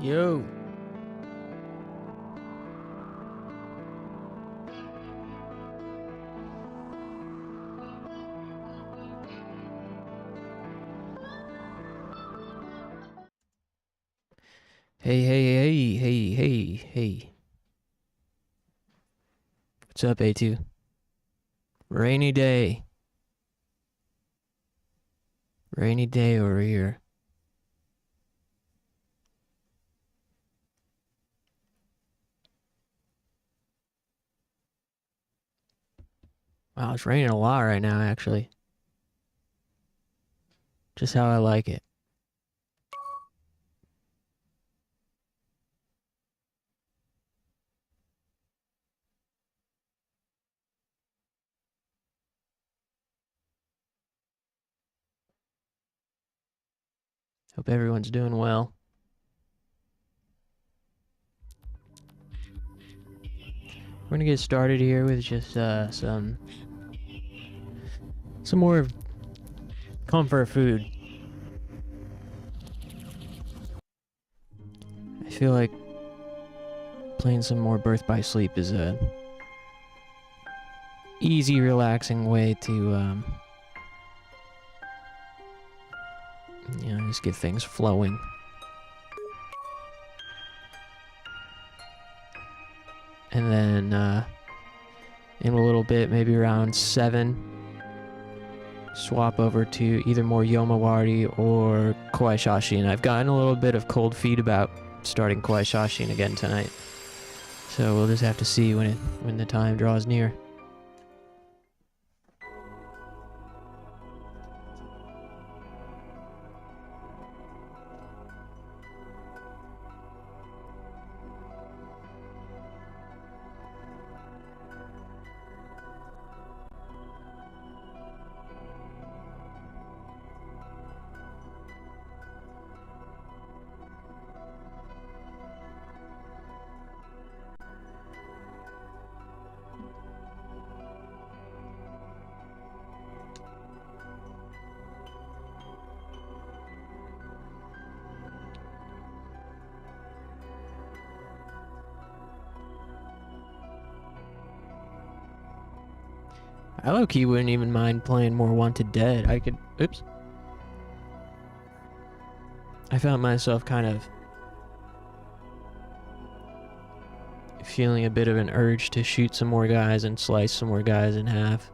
Yo. Hey. What's up, A2? Rainy day. Rainy day over here. Wow, it's raining a lot right now, actually. Just how I like it. Hope everyone's doing well. We're gonna get started here with just some more comfort food. I feel like playing some more Birth by Sleep is a easy, relaxing way to just get things flowing. And then in a little bit, maybe around 7, swap over to either more Yomawari or KOWAI SHASHIN. I've gotten a little bit of cold feet about starting KOWAI SHASHIN again tonight, so we'll just have to see when the time draws near. I low-key wouldn't even mind playing more Wanted Dead. Oops. I found myself kind of feeling a bit of an urge to shoot some more guys and slice some more guys in half.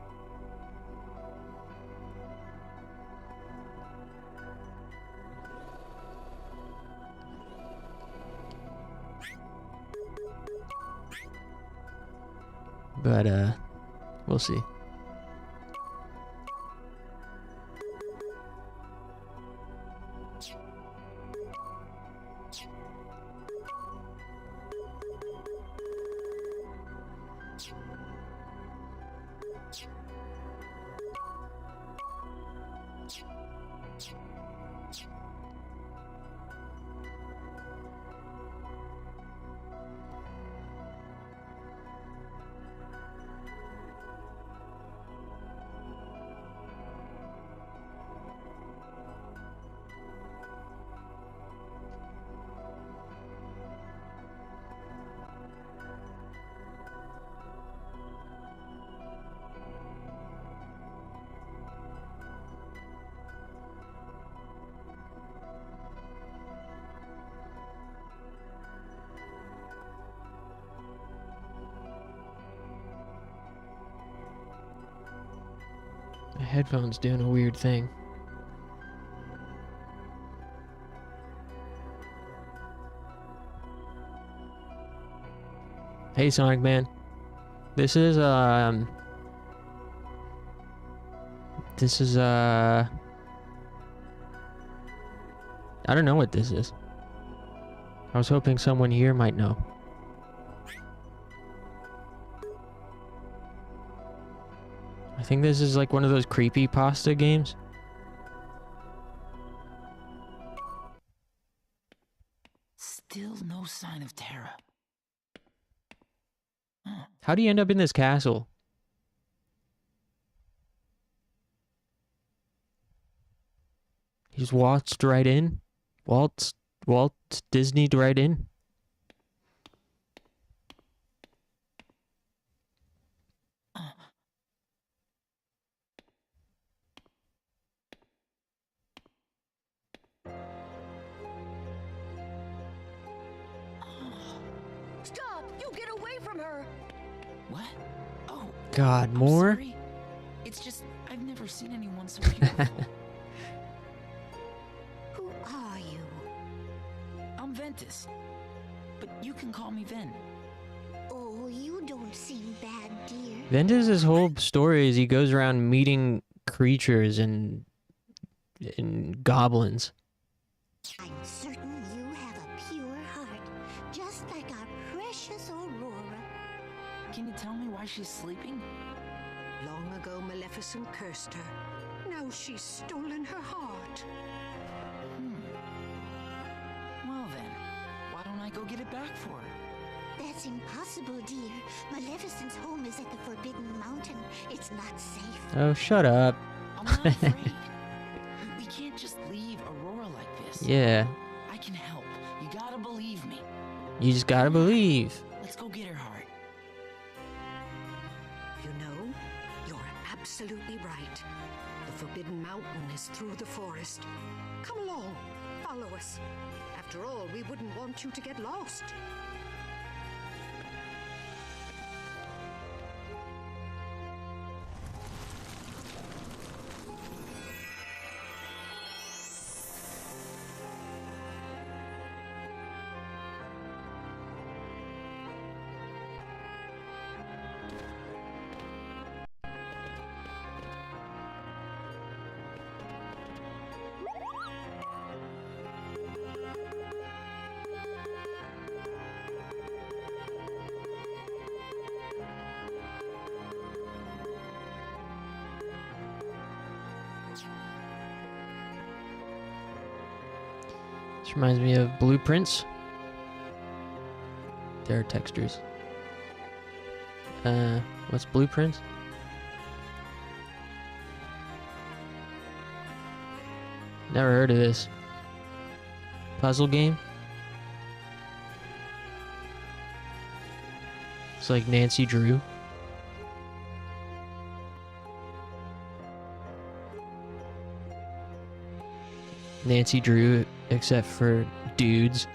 But, we'll see. My headphone's doing a weird thing. Hey, Sonic Man. This is, I don't know what this is. I was hoping someone here might know. I think this is like one of those creepy pasta games. Still no sign of Terra. How do you end up in this castle? He just waltzed right in? Waltzed Walt Disney right in. Stop! You get away from her! What? Oh, God, I'm more? sorry. It's just, I've never seen anyone so beautiful. Who are you? I'm Ventus, but you can call me Ven. Oh, you don't seem bad, dear. Ventus's whole story is he goes around meeting creatures and goblins. I'm certain you have a pure heart, just like our precious Aurora. Can you tell me why she's sleeping? Long ago, Maleficent cursed her. Now she's stolen her heart. Well then, why don't I go get it back for her? That's impossible, dear. Maleficent's home is at the Forbidden Mountain. It's not safe. Oh, shut up. I'm not afraid. We can't just leave Aurora like this. Yeah, I can help. You gotta believe me. you just gotta believe. Let's go get her heart. You know, you're absolutely right. The Forbidden Mountain is through the forest. Come along, follow us. After all, we wouldn't want you to get lost. This reminds me of blueprints. There are textures. What's blueprints? Never heard of this. Puzzle game? It's like Nancy Drew. Nancy Drew, except for dudes.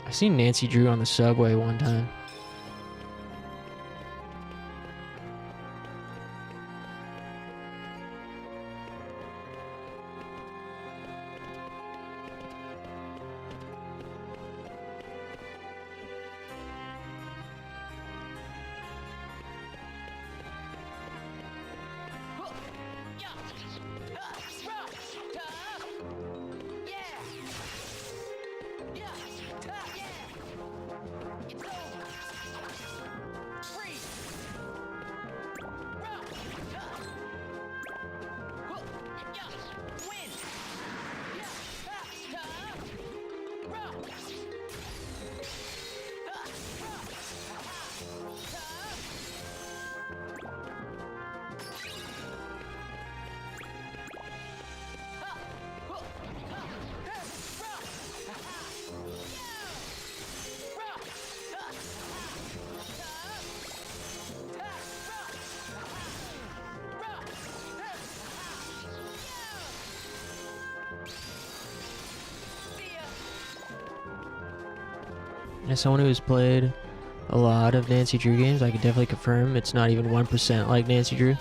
I seen Nancy Drew on the subway one time. As someone who's played a lot of Nancy Drew games, I can definitely confirm it's not even 1% like Nancy Drew.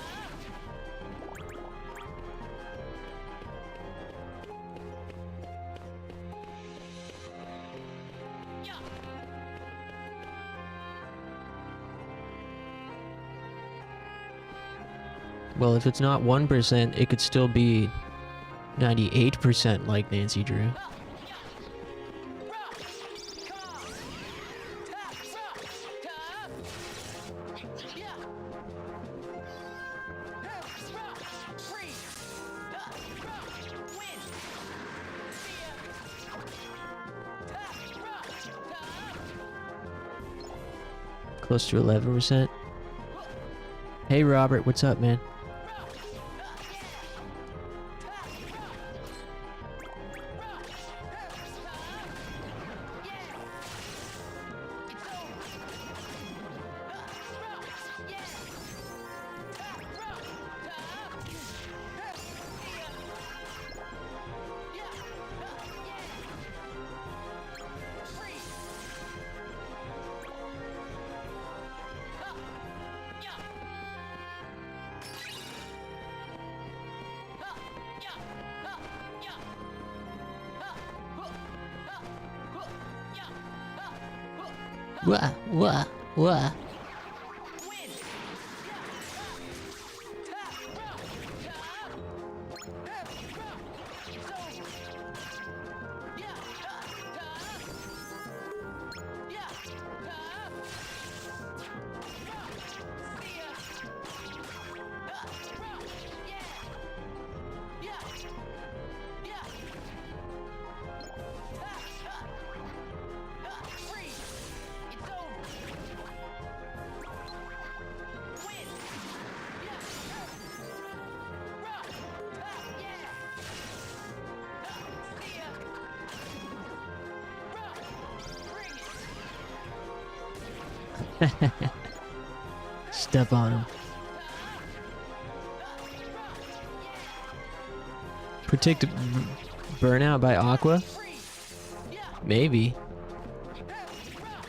Well, if it's not 1%, it could still be 98% like Nancy Drew. Close to 11%. Hey Robert, what's up, man? Wah, wah, wah. Step on him. Predict burnout by Aqua? Maybe.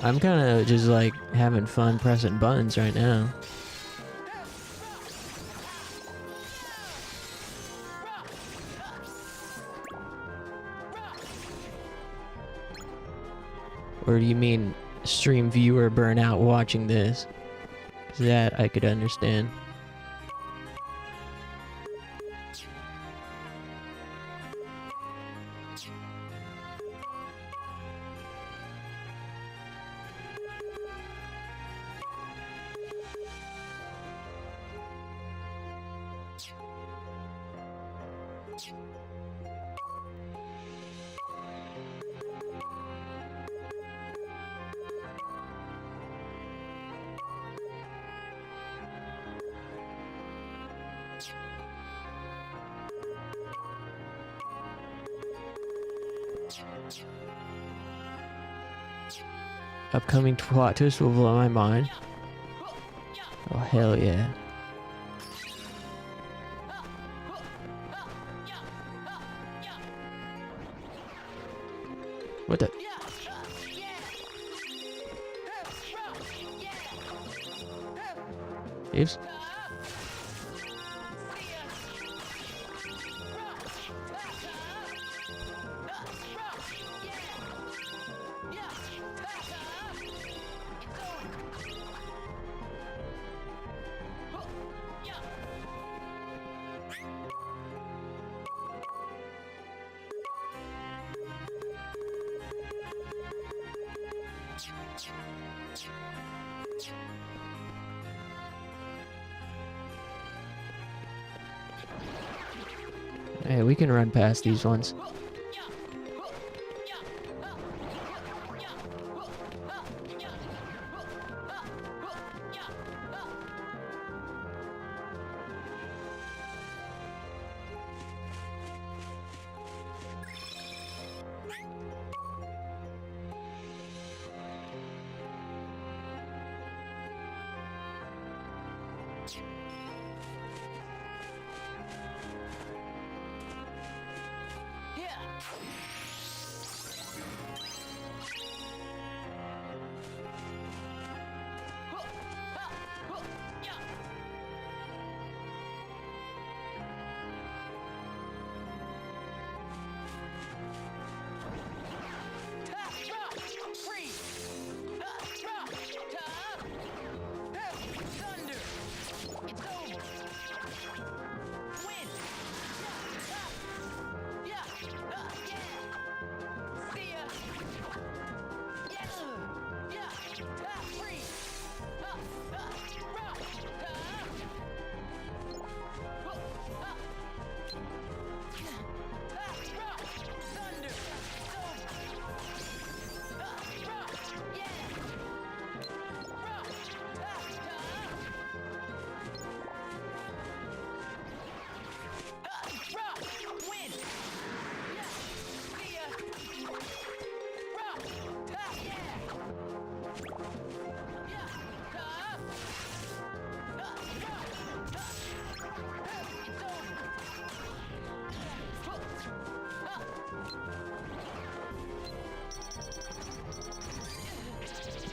I'm kind of just like having fun pressing buttons right now. Or do you mean stream viewer burnout watching this? 'Cause that I could understand. Upcoming plot twist will blow my mind. Oh hell yeah. What the? Oops. Hey, we can run past these ones.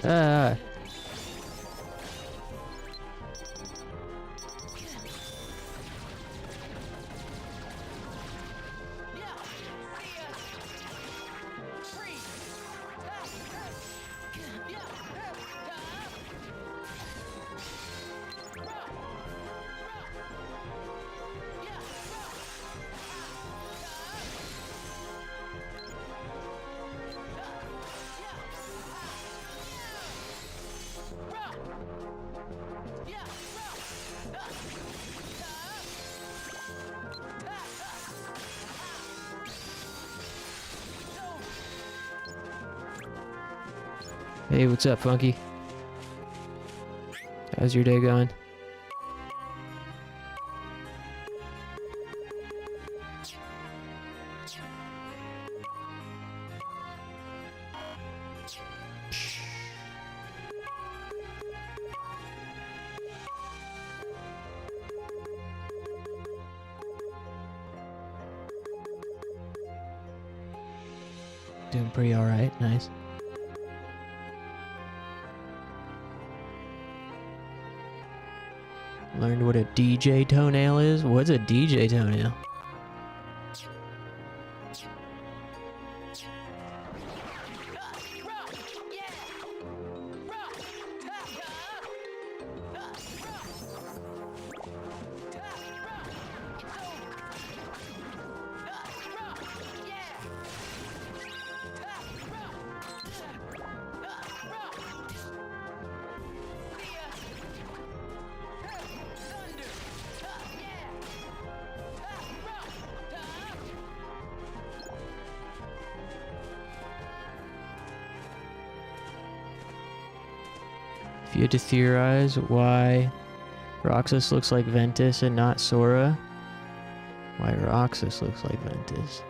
Ah. Hey, what's up, Funky? How's your day going? Doing pretty alright, nice. Learned what a DJ toenail is? What's a DJ toenail? If you had to theorize why Roxas looks like Ventus and not Sora, why Roxas looks like Ventus?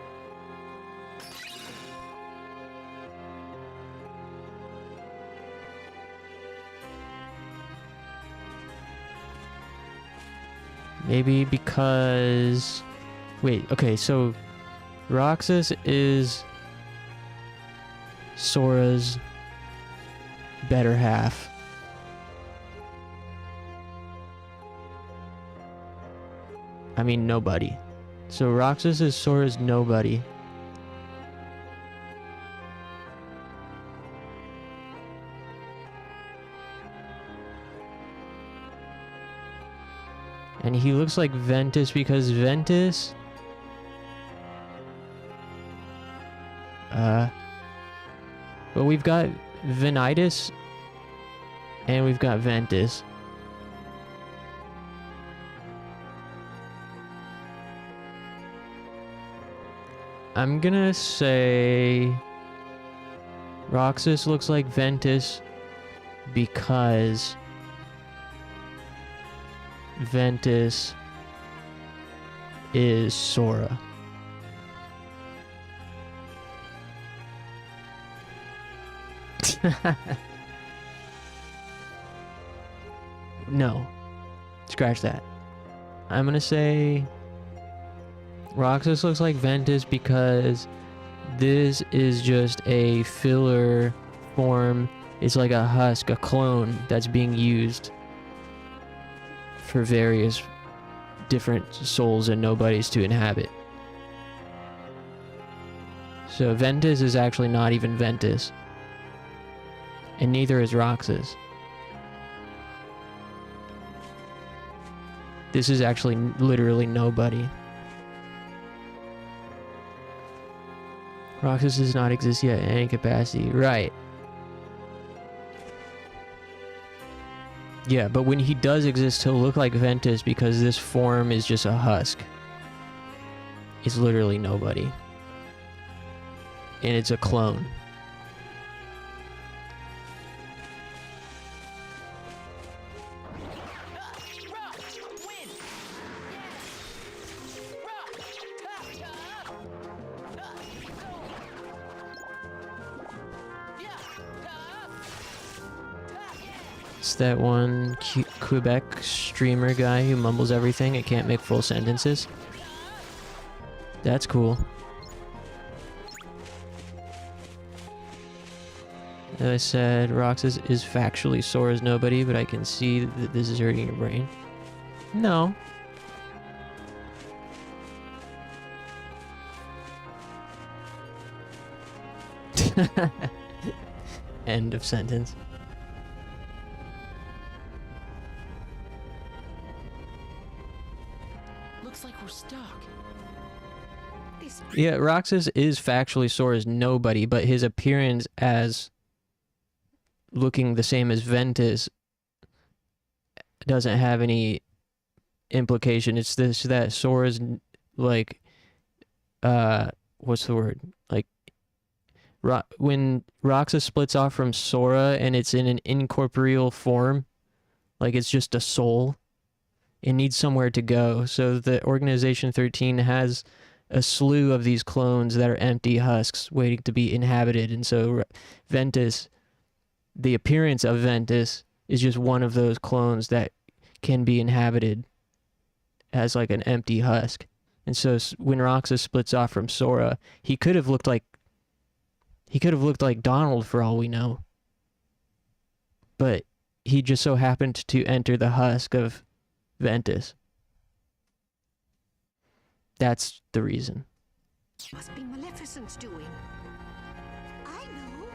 Maybe because... Wait, okay, so Roxas is Sora's better half. I mean, nobody. So Roxas is Sora's nobody. And he looks like Ventus because Ventus... Well, we've got Venitus and we've got Ventus. I'm gonna say Roxas looks like Ventus because Ventus is Sora. No. Scratch that. I'm gonna say Roxas looks like Ventus because this is just a filler form. It's like a husk, a clone that's being used for various different souls and nobodies to inhabit. So Ventus is actually not even Ventus. And neither is Roxas. This is actually literally nobody. Roxas does not exist yet in any capacity. Right. Yeah, but when he does exist, he'll look like Ventus because this form is just a husk. It's literally nobody. And it's a clone. It's that one Quebec streamer guy who mumbles everything and can't make full sentences. That's cool. As I said, Roxas is factually Sora's nobody, but I can see that this is hurting your brain. No. End of sentence. Looks like we're stuck. Yeah, Roxas is factually Sora's nobody, but his appearance as looking the same as Ventus doesn't have any implication. It's this that Sora's like what's the word? Like when Roxas splits off from Sora and it's in an incorporeal form, like it's just a soul, it needs somewhere to go. So the Organization 13 has a slew of these clones that are empty husks waiting to be inhabited, and so Ventus, the appearance of Ventus is just one of those clones that can be inhabited as like an empty husk. And so when Roxas splits off from Sora, he could have looked like Donald for all we know. But he just so happened to enter the husk of Ventus. That's the reason. Must be Maleficent's doing. I know.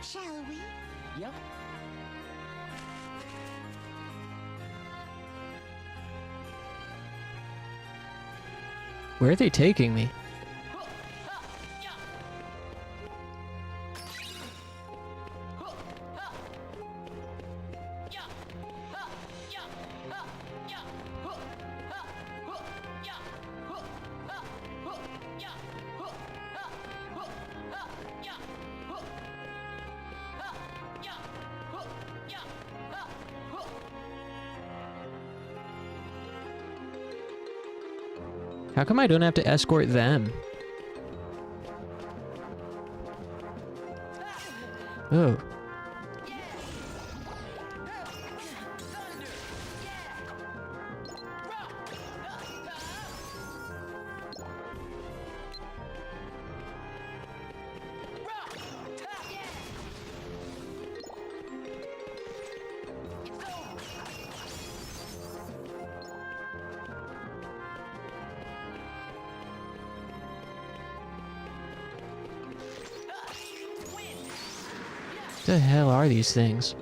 Shall we? Yep. Where are they taking me? How come I don't have to escort them? Oh. What the hell are these things?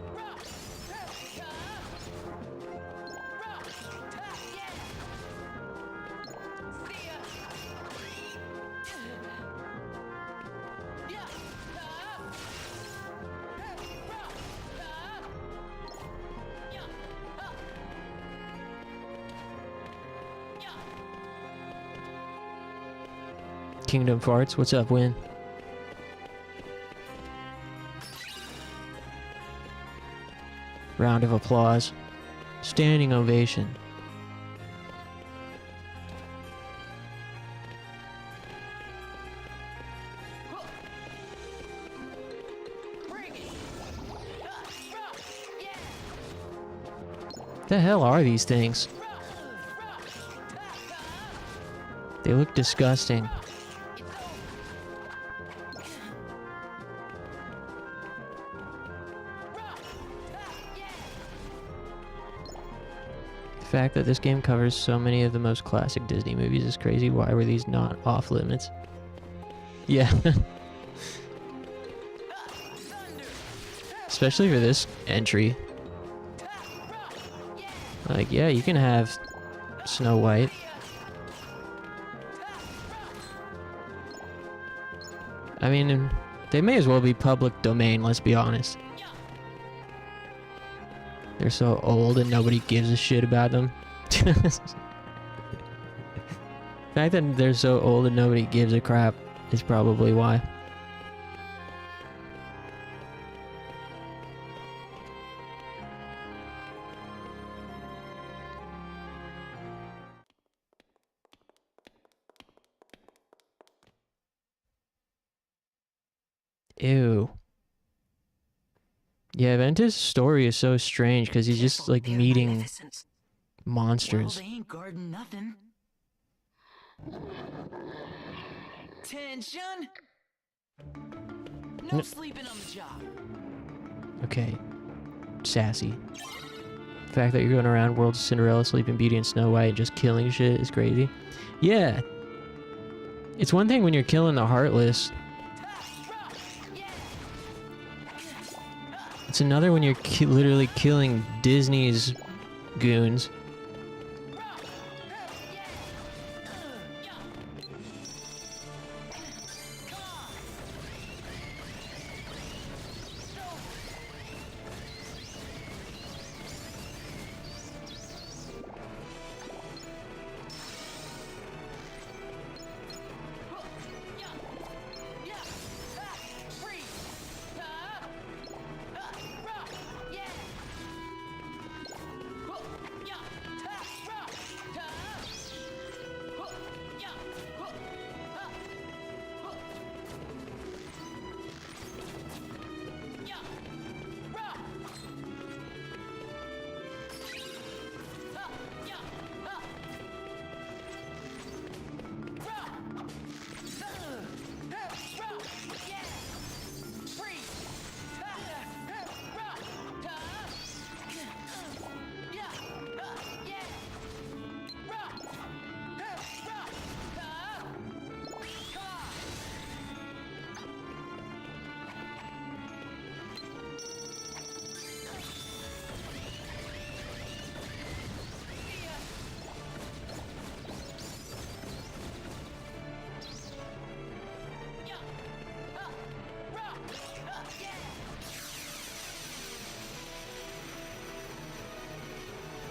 Kingdom Farts, what's up, Win? Round of applause. Standing ovation. What the hell are these things? They look disgusting. The fact that this game covers so many of the most classic Disney movies is crazy. Why were these not off limits? Yeah. Especially for this entry. Like, yeah, you can have Snow White. I mean, they may as well be public domain, let's be honest. They're so old and nobody gives a shit about them. The fact that they're so old and nobody gives a crap is probably why. Ew. Yeah, Ventus' story is so strange because he's just Careful, like they're meeting magnificent. Well, monsters. they ain't guarding nothing. Tension! No sleeping on the job. Okay, sassy. The fact that you're going around worlds of Cinderella, Sleeping Beauty, and Snow White and just killing shit is crazy. Yeah. It's one thing when you're killing the Heartless. It's another when you're literally killing Disney's goons.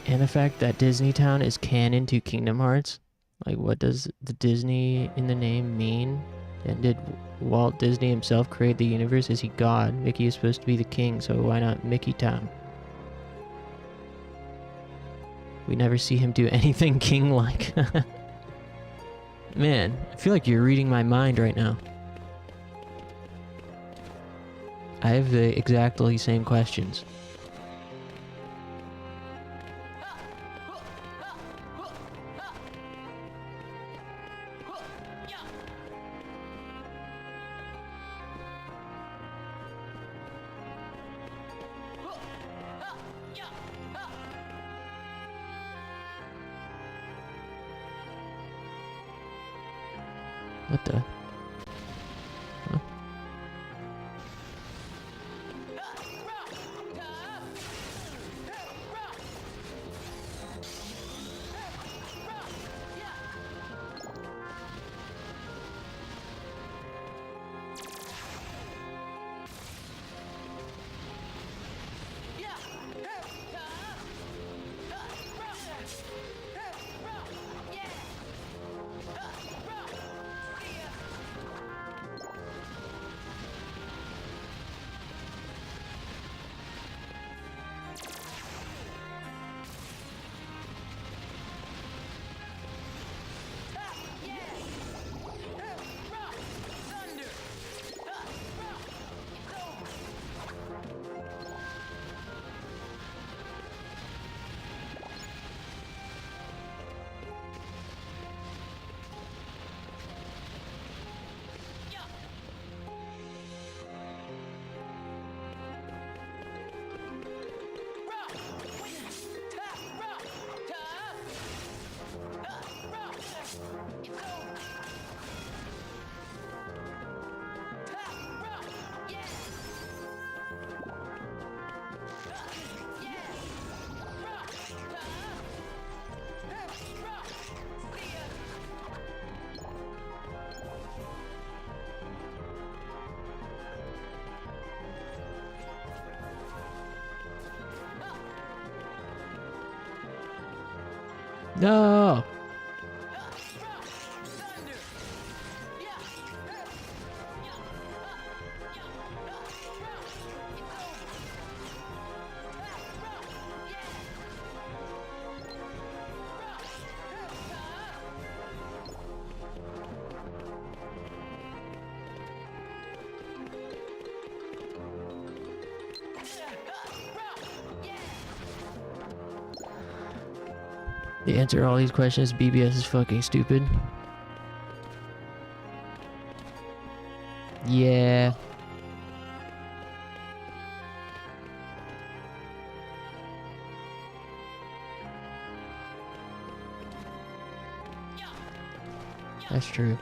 And the fact that Disney Town is canon to Kingdom Hearts. Like, what does the Disney in the name mean? And did Walt Disney himself create the universe? Is he God? Mickey is supposed to be the king, so why not Mickey Town? We never see him do anything king-like. Man, I feel like you're reading my mind right now. I have the exactly same questions. What the? Huh? No! The answer to all these questions, BBS is fucking stupid. Yeah. That's true.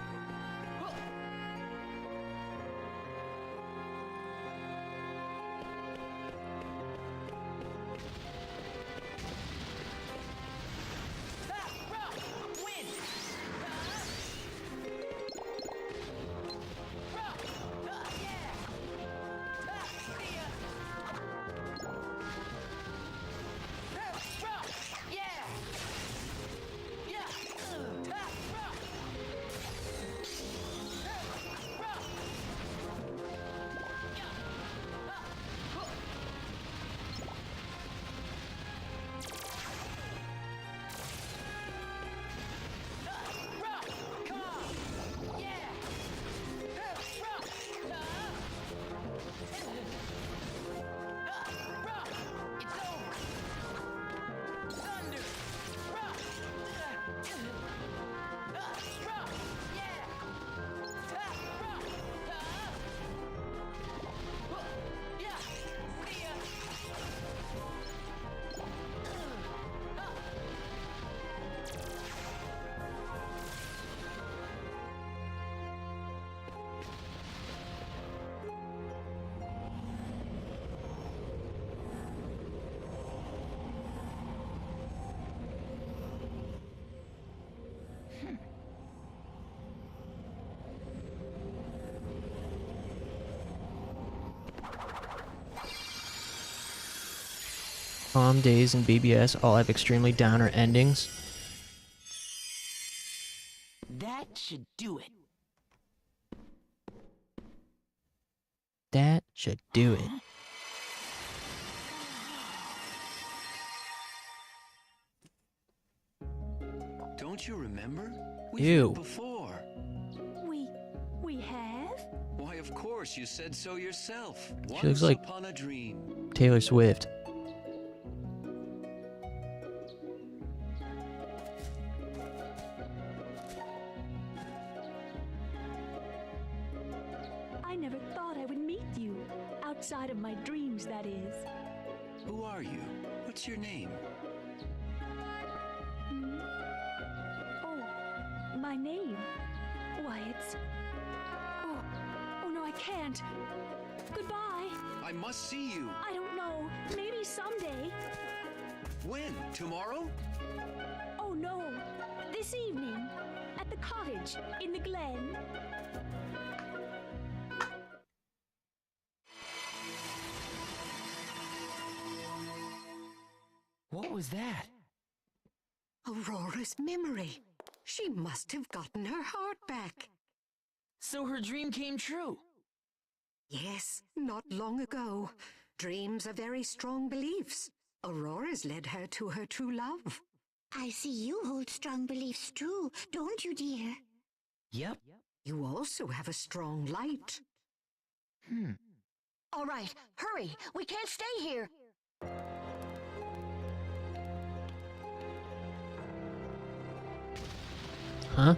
Calm Days and BBS all have extremely downer endings. That should do it. That should do it. Don't you remember? Ew. Met before. We have? Why, of course, you said so yourself. She looks like upon a dream. Taylor Swift. I never thought I would meet you. Outside of my dreams, that is. Who are you? What's your name? Oh, my name? Why, it's... Oh no, I can't. Goodbye. I must see you. I don't know. Maybe someday. When? Tomorrow? Oh no. This evening. At the cottage. In the glen. What was that? Aurora's memory. She must have gotten her heart back. So her dream came true. Yes, not long ago. Dreams are very strong beliefs. Aurora's led her to her true love. I see you hold strong beliefs too, don't you, dear? Yep. You also have a strong light. All right, hurry. We can't stay here. Huh?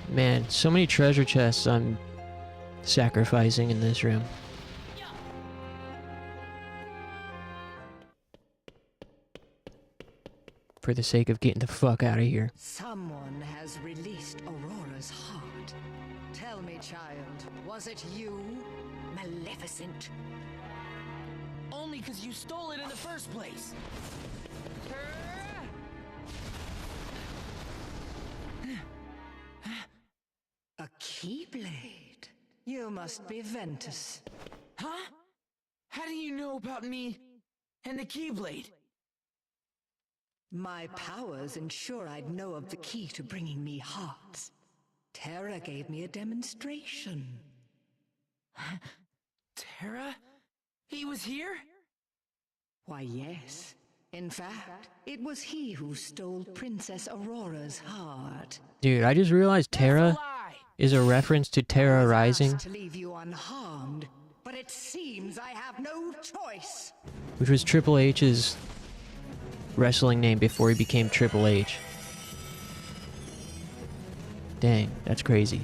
Man, so many treasure chests I'm sacrificing in this room. For the sake of getting the fuck out of here. Someone has released Aurora's heart. Tell me, child, was it you, Maleficent? Only because you stole it in the first place. A keyblade? You must be Ventus. Huh? How do you know about me and the Keyblade? My powers ensure I'd know of the key to bringing me hearts. Terra gave me a demonstration. Terra? He was here? Why, yes. In fact, it was he who stole Princess Aurora's heart. Dude, I just realized Terra That's a lie. is a reference to Terra Rising, To leave you unharmed, but it seems I have no choice. which was Triple H's wrestling name before he became Triple H. Dang, that's crazy.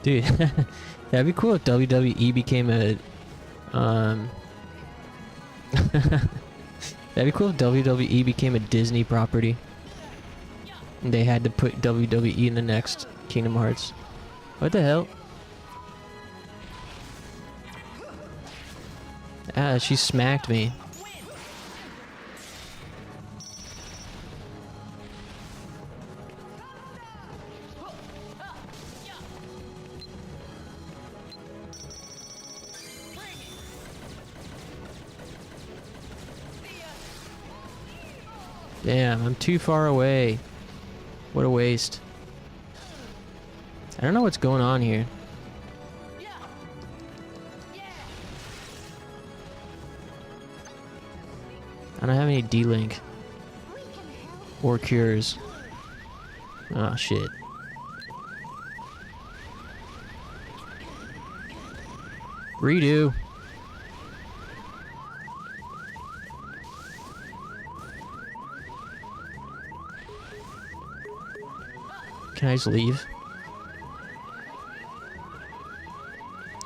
Dude, that'd be cool if WWE became a, that'd be cool if WWE became a Disney property. And they had to put WWE in the next Kingdom Hearts. What the hell? Ah, she smacked me. Damn, I'm too far away. What a waste. I don't know what's going on here. I don't have any D-Link. Or cures. Oh shit. Redo. Can I just leave?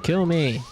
Kill me.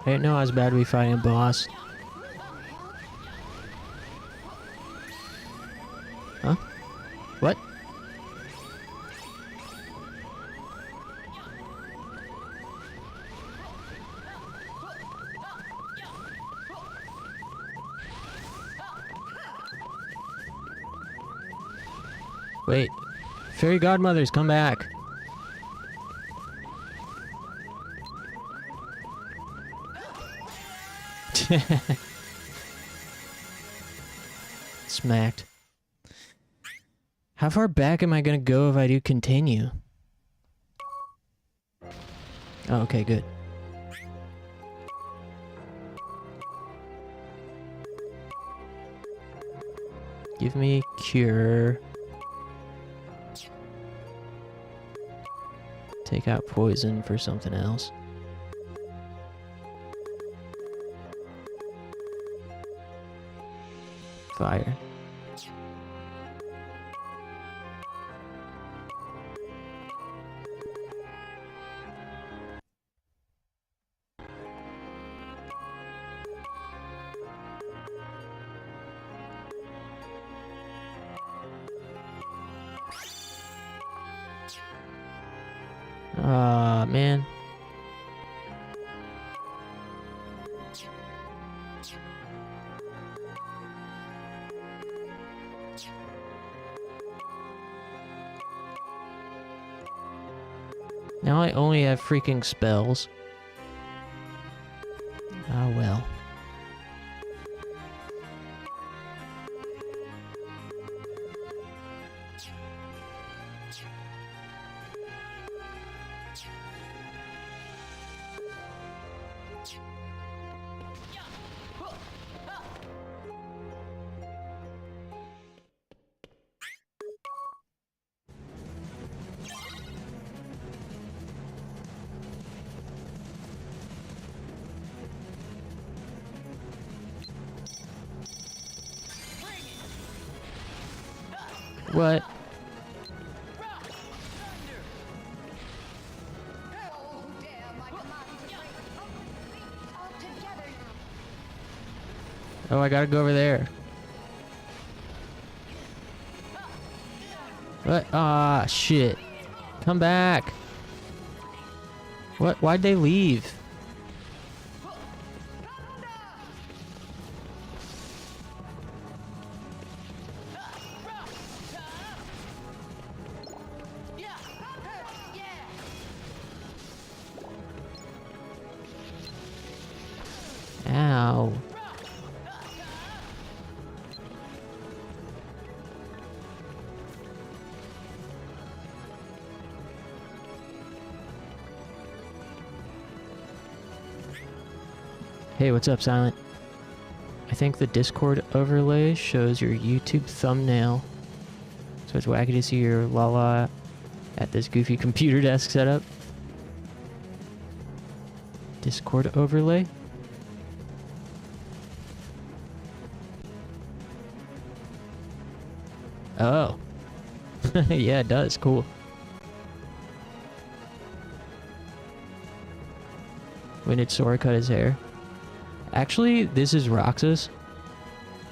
I didn't know I was about to be fighting a boss. Huh? What? Wait. Fairy godmothers, come back. Smacked. How far back am I gonna go if I do continue? Oh, okay, good. Give me cure. Take out poison for something else. Fire. Ah, man. Now I only have freaking spells. Ah, well. What? Oh, I gotta go over there. What? Ah, shit. Come back. What? Why'd they leave? Ow. Hey, what's up, Silent? I think the Discord overlay shows your YouTube thumbnail. So it's wacky to see your Lala at this goofy computer desk setup. Discord overlay? Oh. Yeah, it does. Cool. When did Sora cut his hair? Actually, this is Roxas.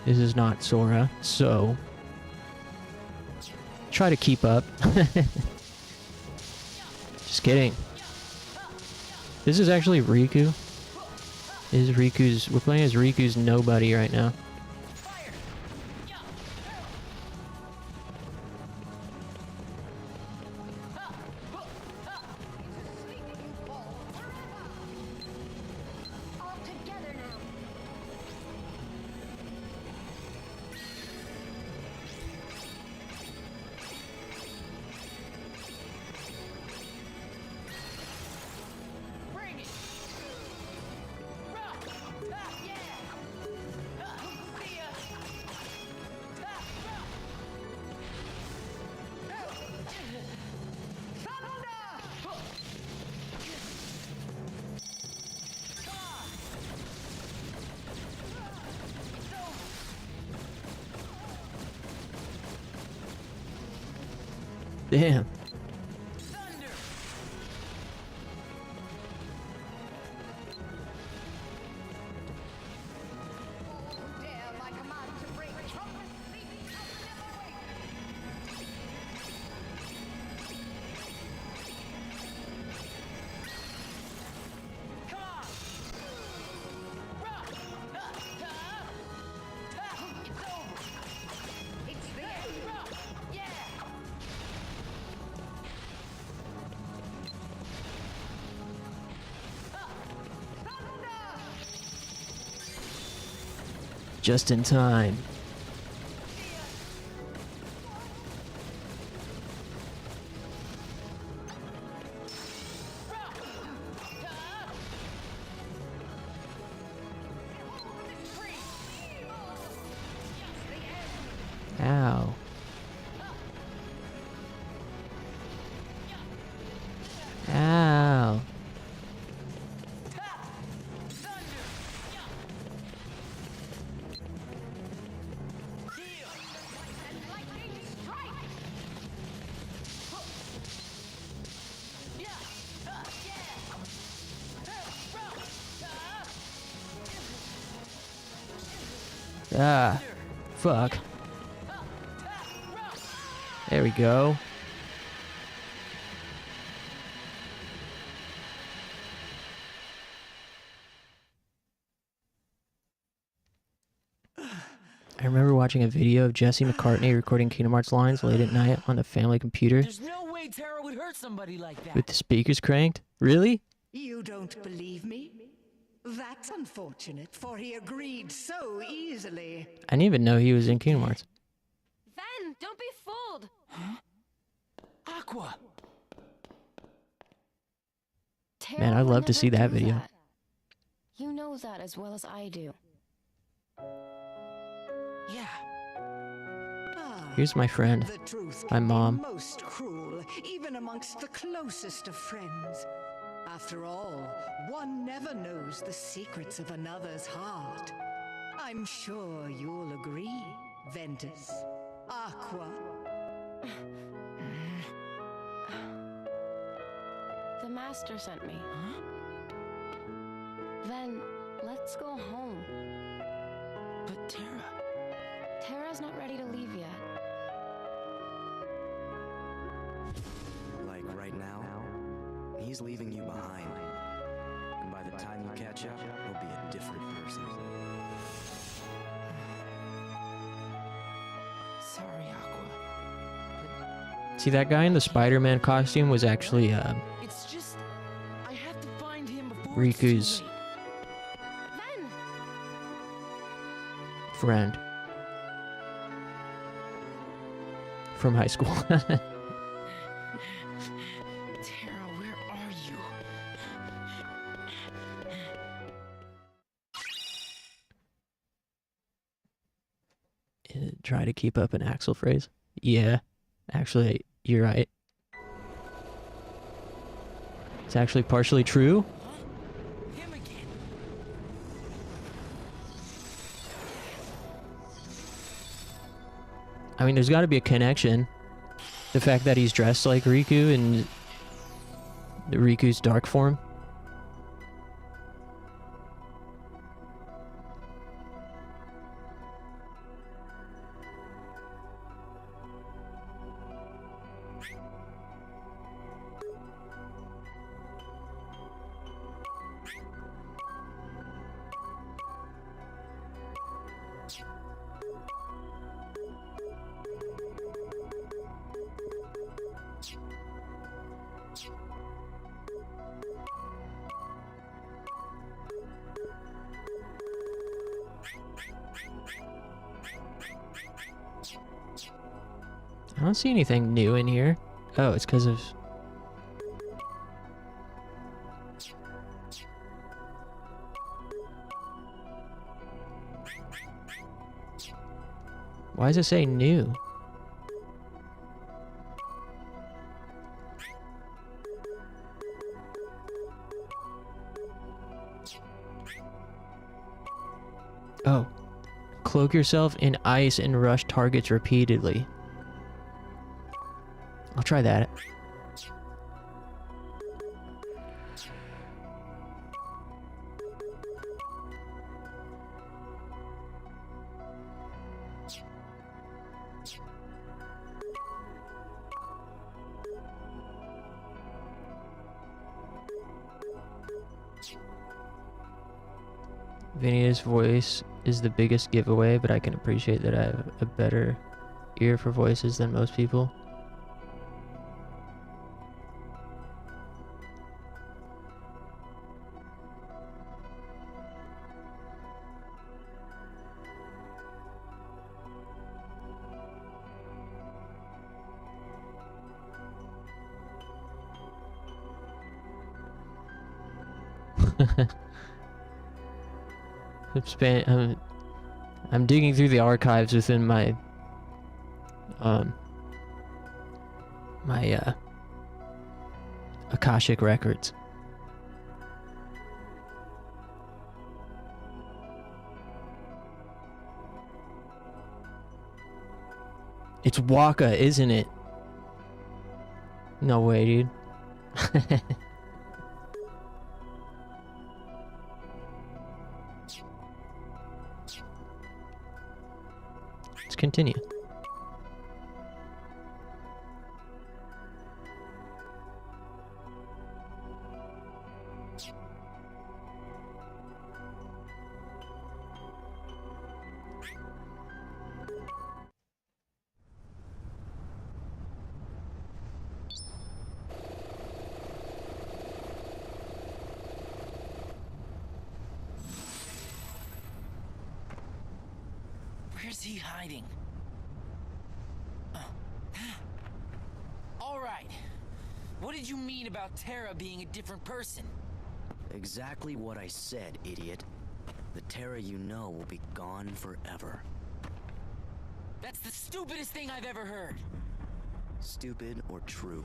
This is not Sora, so try to keep up. Just kidding. This is actually Riku. We're playing as Riku's nobody right now. Damn. Just in time. Ow. Ow. Ah, fuck. There we go. I remember watching a video of Jesse McCartney recording Kingdom Hearts lines late at night on the family computer There's no way Tara would hurt somebody like that. with the speakers cranked. Really? You don't believe me? That's unfortunate, for he agreed so easily. I didn't even know he was in Kingdom Hearts. Ven, don't be fooled. Aqua. Tara Man, I'd would love to never see that do video. that. You know that as well as I do. Yeah. Here's my friend. The truth My can be mom. most cruel, even amongst the closest of friends. After all, one never knows the secrets of another's heart. I'm sure you'll agree, Ventus. Aqua. The master sent me. Ven, let's go home. But Tara. Tara's not ready to leave yet. he's leaving you behind. And by the time you catch up, he'll be a different person. Sorry, Aqua. See, that guy in the Spider-Man costume was actually It's just I have to find him before Riku's it's too late. Then, friend from high school. Tara, where are you? Try to keep up an Axel phrase. Yeah, actually, you're right. It's actually partially true. Him again. I mean, there's got to be a connection. The fact that he's dressed like Riku in Riku's dark form. I don't see anything new in here. Oh, it's because of... Why does it say new? Oh. Cloak yourself in ice and rush targets repeatedly. I'll try that. Vinia's voice is the biggest giveaway, but I can appreciate that I have a better ear for voices than most people. I'm digging through the archives within my Akashic records. It's Waka, isn't it? No way, dude. Let's continue. Where's he hiding? All right. What did you mean about Tara being a different person? Exactly what I said, idiot. The Tara you know will be gone forever. That's the stupidest thing I've ever heard. Stupid or true.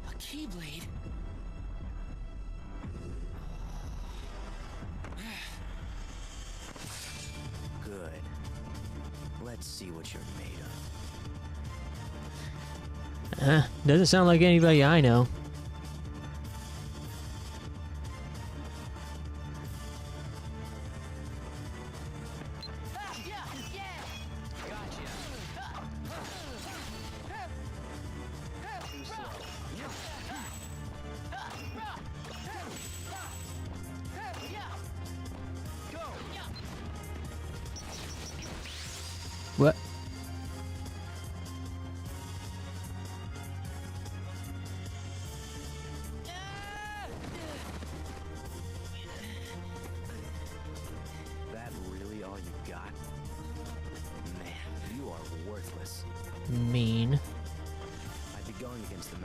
A Keyblade? Good. Let's see what you're made of. Doesn't sound like anybody I know.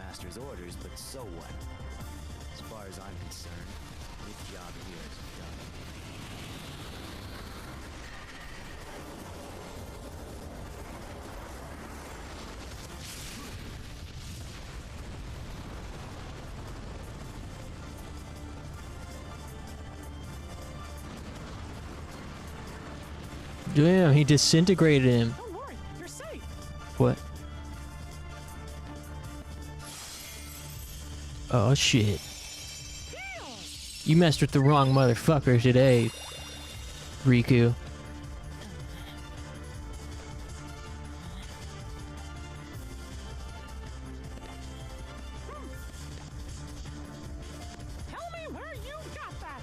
master's orders, but so what? As far as I'm concerned, this job here is done. Damn, he disintegrated him. Don't worry, you're safe. What? Oh shit. You messed with the wrong motherfucker today, Riku. Tell me where you got that.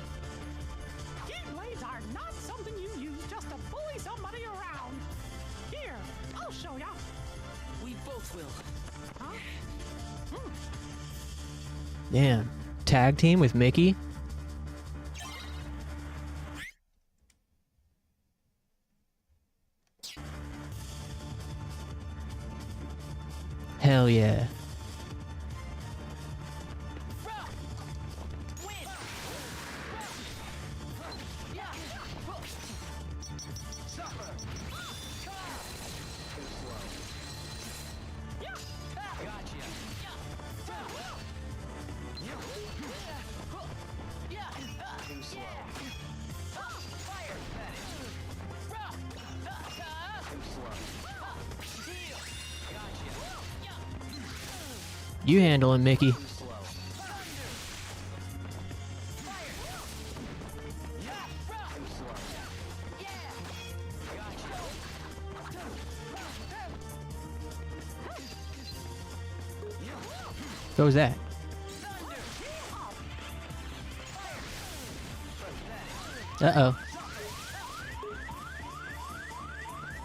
Keyblades are not something you use just to bully somebody around. Here, I'll show ya. We both will. Huh? Damn. Tag team with Mickey? Hell yeah. You handle him, Mickey. What was that? Uh-oh.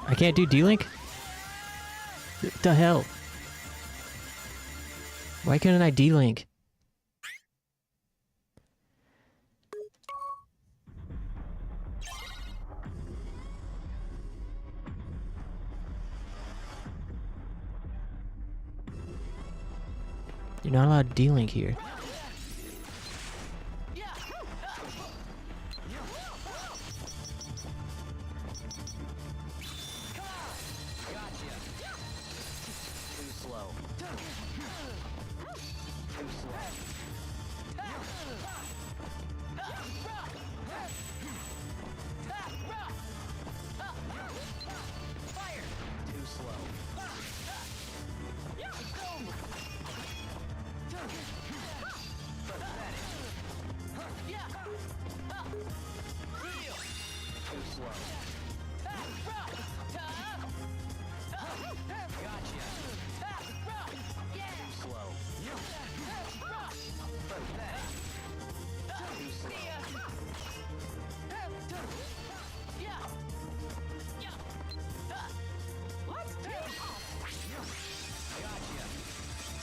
I can't do D-Link? What the hell? Why couldn't I D-Link? You're not allowed to D-Link here.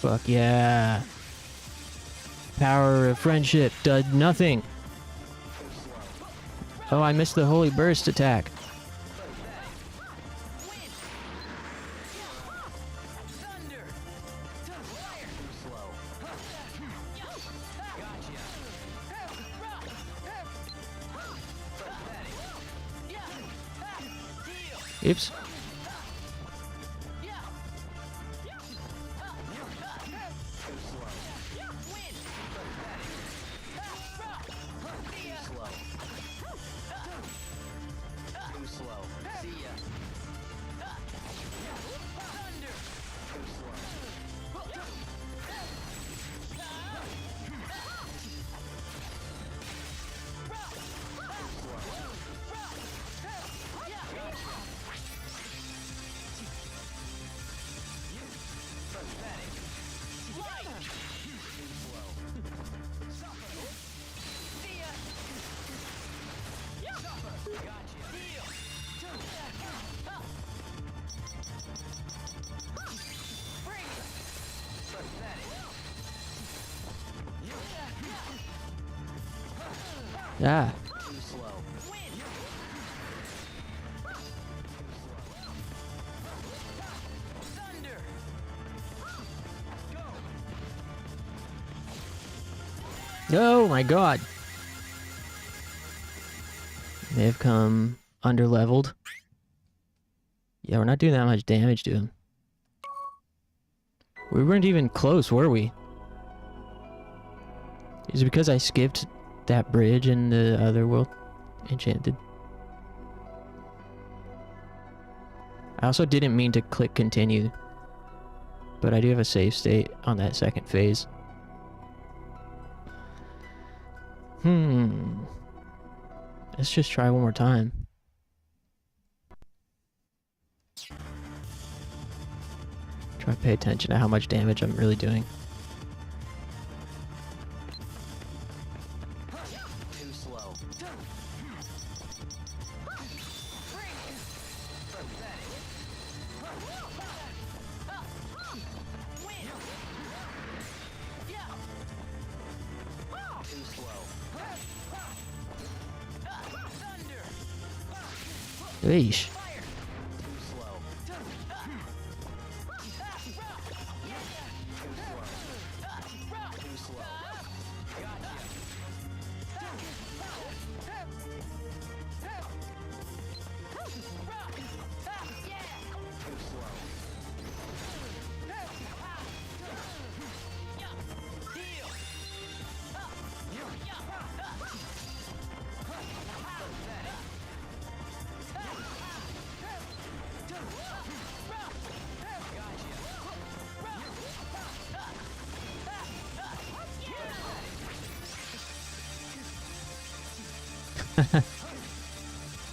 Fuck yeah. Power of friendship does nothing. Oh, I missed the holy burst attack. Oops. Ah. Oh my god. They have come under-leveled. Yeah, we're not doing that much damage to him. We weren't even close, were we? Is it because I skipped that bridge in the other world? Enchanted. I also didn't mean to click continue. But I do have a save state on that second phase. Let's just try one more time. Try to pay attention to how much damage I'm really doing. Too slow. Too slow. Eesh. Too slow. Too slow.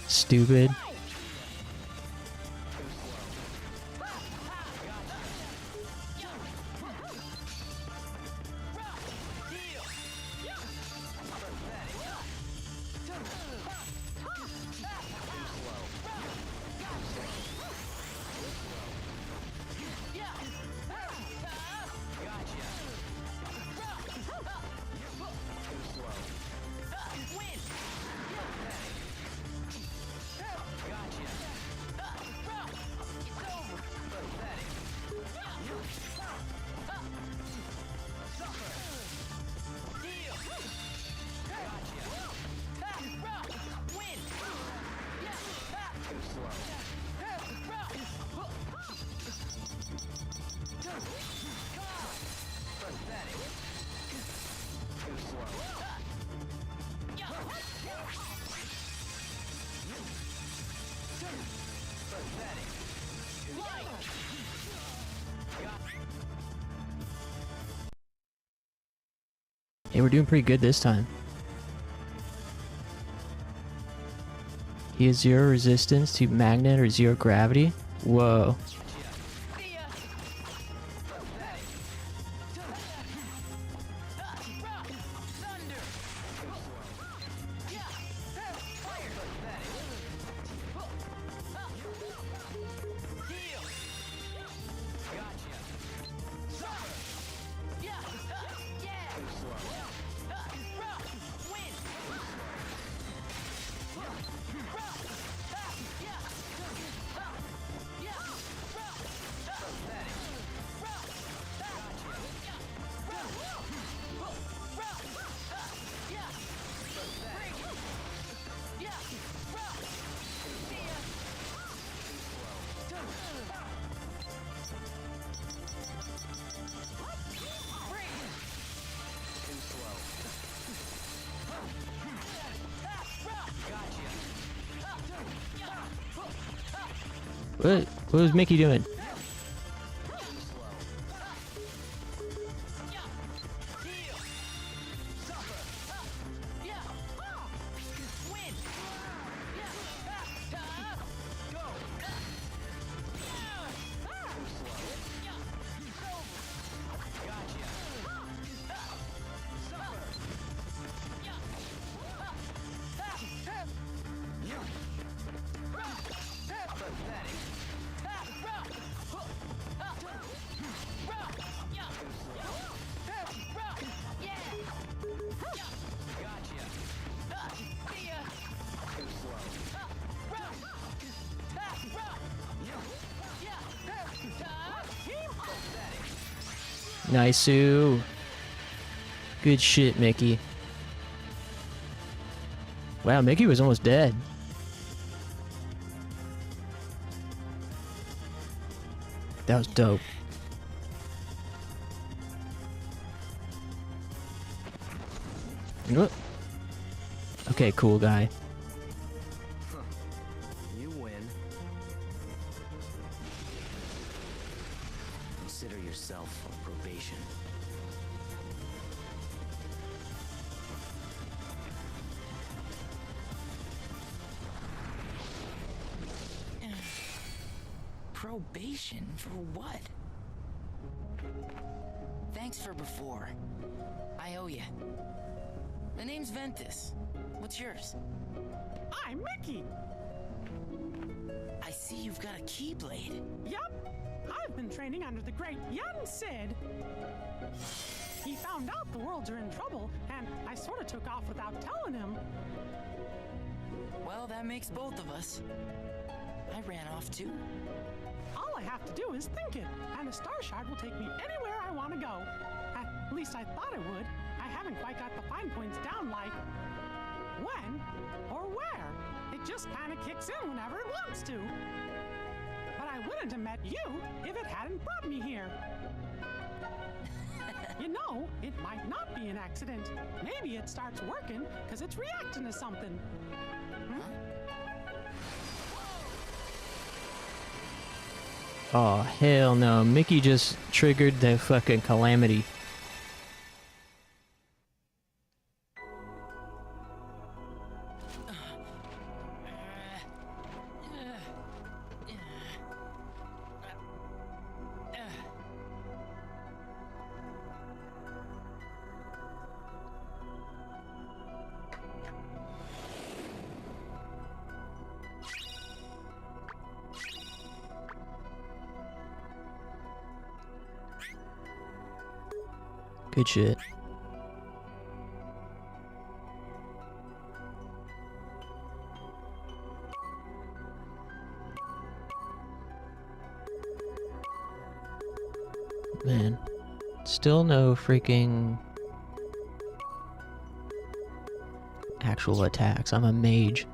Stupid. Hey, we're doing pretty good this time. He has 0 resistance to magnet or 0 gravity. Whoa. What was Mickey doing? Nice-oo. Good shit, Mickey. Wow, Mickey was almost dead. That was dope. Okay, cool guy. You win. Consider yourself on probation. Probation for what? Thanks for before. I owe you. My name's Ventus. What's yours? I'm Mickey. I see you've got a keyblade. Yup. I've been training under the great young Sid. He found out the worlds are in trouble, and I sort of took off without telling him. Well, that makes both of us. I ran off too. All I have to do is think it, and the star shard will take me anywhere I want to go. At least I thought it would. I haven't quite got the fine points down, like when or where. It just kind of kicks in whenever it wants to. But I wouldn't have met you if it hadn't brought me here. You know, it might not be an accident. Maybe it starts working because it's reacting to something. Oh, hell no. Mickey just triggered the fucking calamity. Good shit. Man, still no freaking actual attacks. I'm a mage.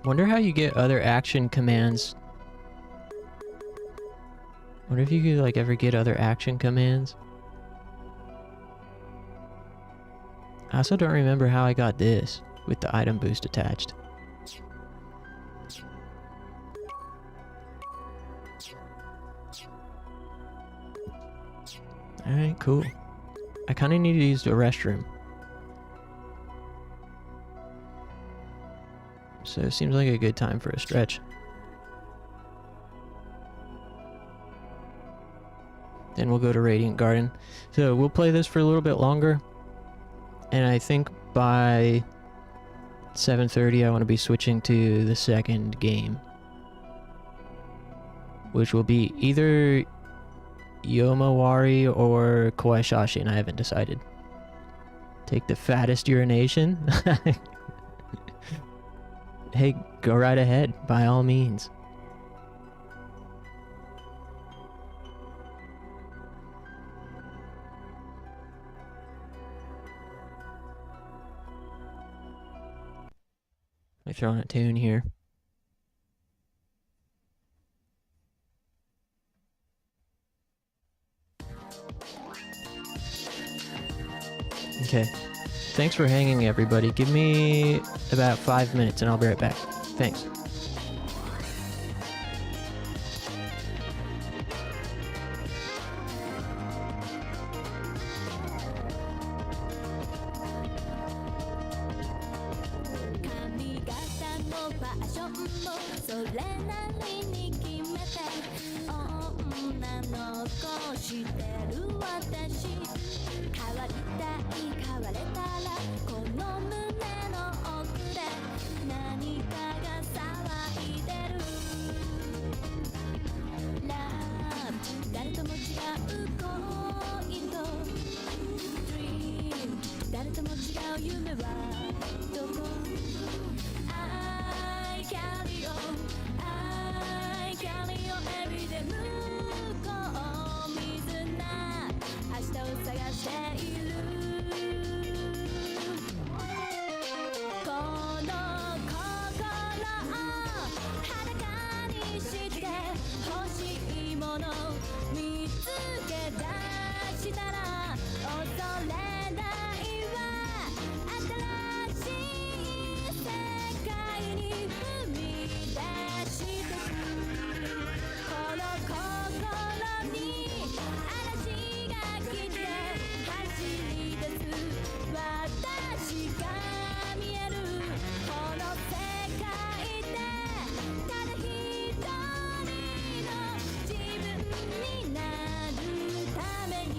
Wonder how you get other action commands. Wonder if you could like ever get other action commands. I also don't remember how I got this with the item boost attached. Alright, cool. I kinda need to use the restroom. So it seems like a good time for a stretch. Then we'll go to Radiant Garden. So we'll play this for a little bit longer. And I think by 7:30 I want to be switching to the second game. Which will be either Yomawari or Kowai Shashin. I haven't decided. Take the fattest urination. Hey, go right ahead, by all means. Let me throw on a tune here. Okay. Thanks for hanging, everybody. Give me about 5 minutes and I'll be right back. Thanks. う恋と Dream 誰とも違う夢はどこ I carry on I carry on every day 向こう見ずな明日を探しているこの心を裸にして欲しいもの見つけ出したら恐れないわ新しい世界に踏み出してくこの心に嵐が来て走り出す私が見えるこの世界でただ一人の自分になるために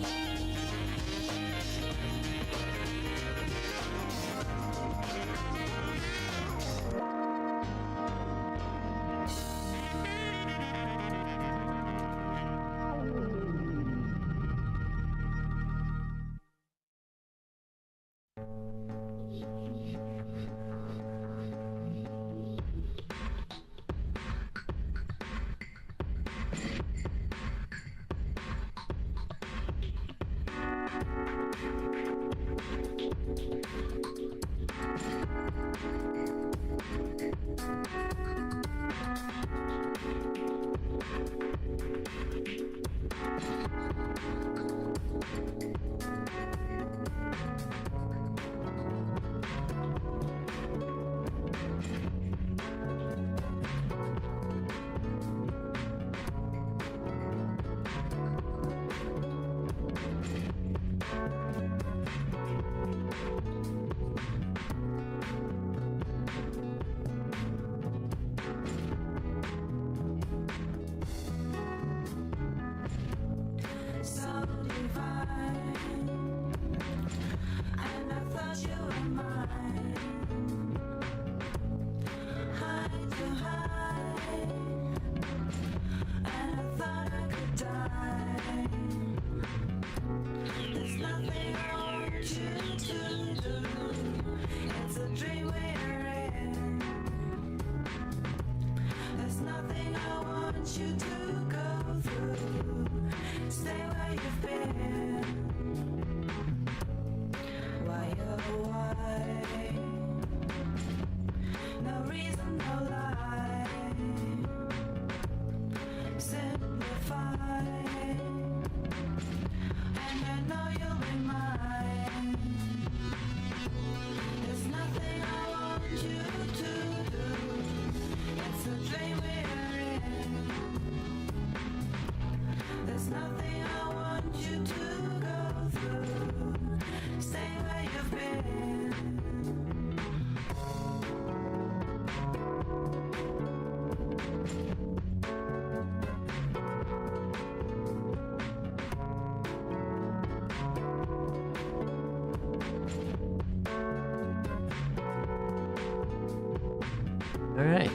All right.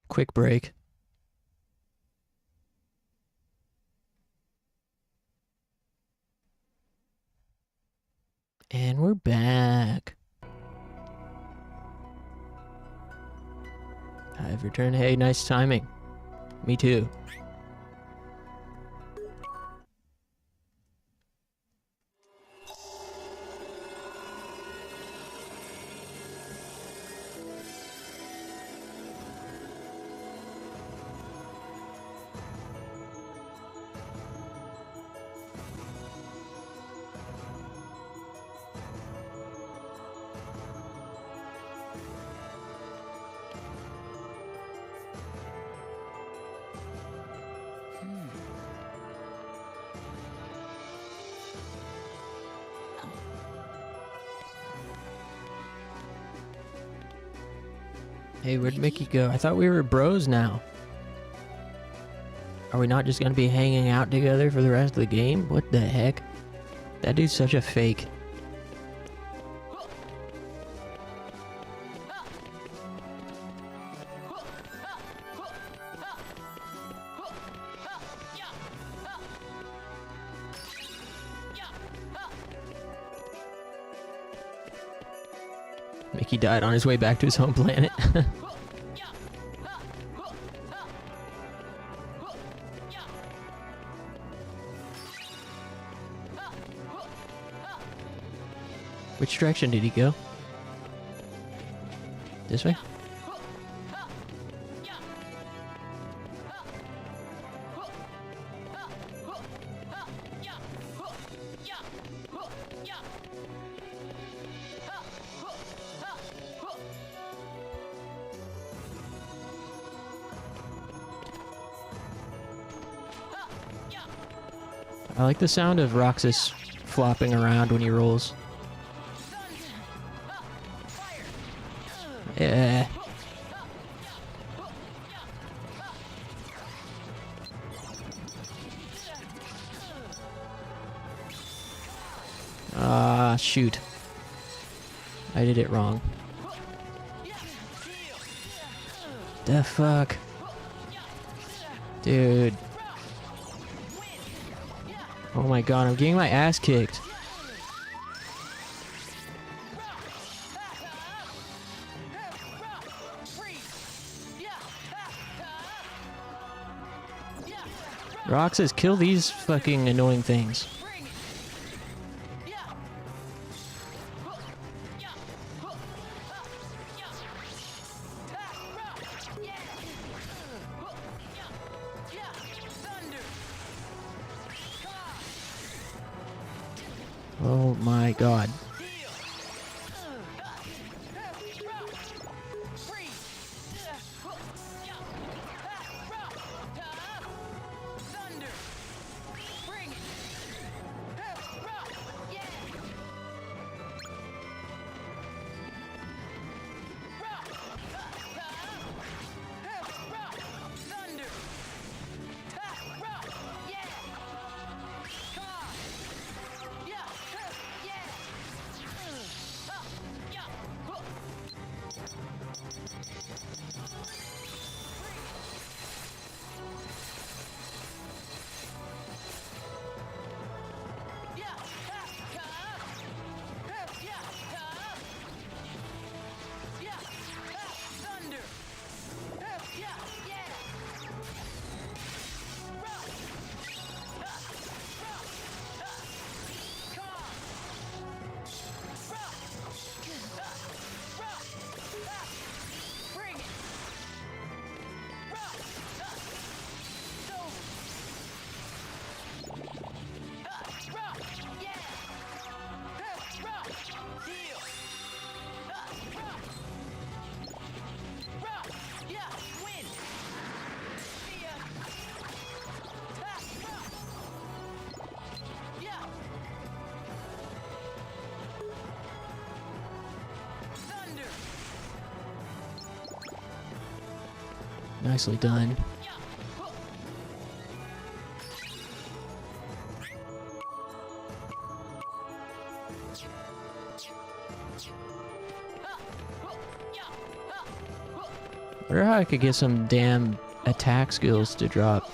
Quick break. And we're back. I've returned. Hey, nice timing. Me too. Hey, where'd Mickey go? I thought we were bros now. Are we not just gonna be hanging out together for the rest of the game? What the heck? That dude's such a fake. Mickey died on his way back to his home planet. Which direction did he go? This way? I like the sound of Roxas flopping around when he rolls. Yeah. Ah, shoot. I did it wrong. The fuck? Dude. Oh my god, I'm getting my ass kicked. Roxas, kill these fucking annoying things. Oh my god. Nicely done. I wonder how I could get some damn attack skills to drop.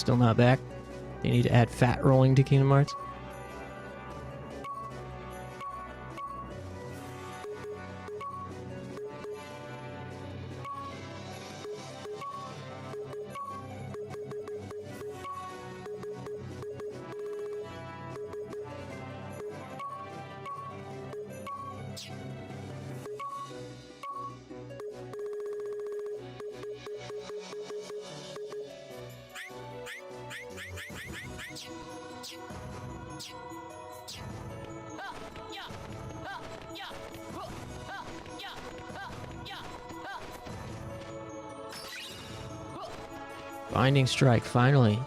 still not back. They need to add fat rolling to Kingdom Hearts. Binding strike, finally.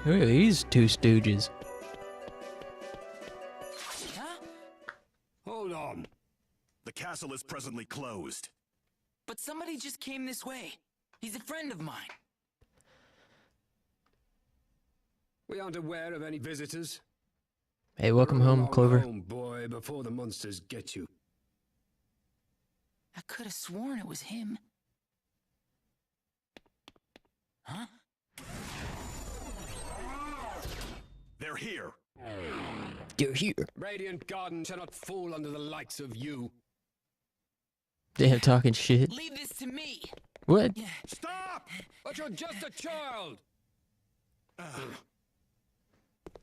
Who are these two stooges? Hold on. The castle is presently closed. But somebody just came this way. He's a friend of mine. We aren't aware of any visitors. Hey, welcome home, Clover. Home, boy, before the monsters get you. I could have sworn it was him. Huh? They're here. They're here. Radiant Garden shall not fall under the likes of you. Damn, talking shit. Leave this to me. What? Stop! But you're just a child!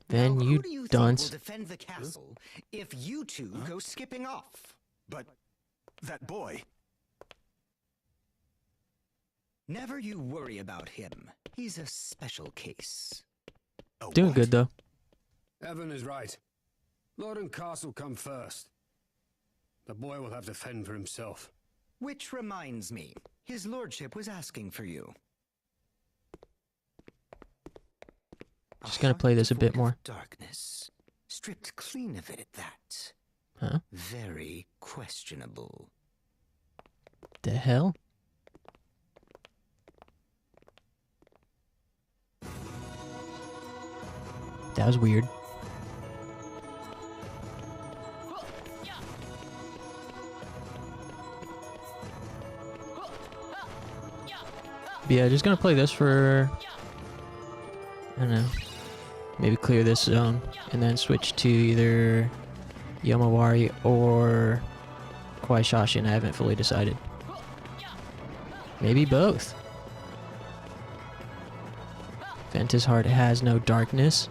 Then now, you who do you dunce. think will defend the castle if you two go skipping off? But that boy, Never you worry about him. He's a special case. Doing good though. Evan is right. Lord and castle come first. The boy will have to fend for himself. Which reminds me, his lordship was asking for you. Just gonna play this a bit more. Darkness, stripped clean of it at that. Huh? Very questionable. The hell? That was weird. But yeah, just gonna play this for, I don't know, maybe clear this zone and then switch to either Yomawari or KOWAI SHASHIN. I haven't fully decided. Maybe both. Ventus Heart has no darkness.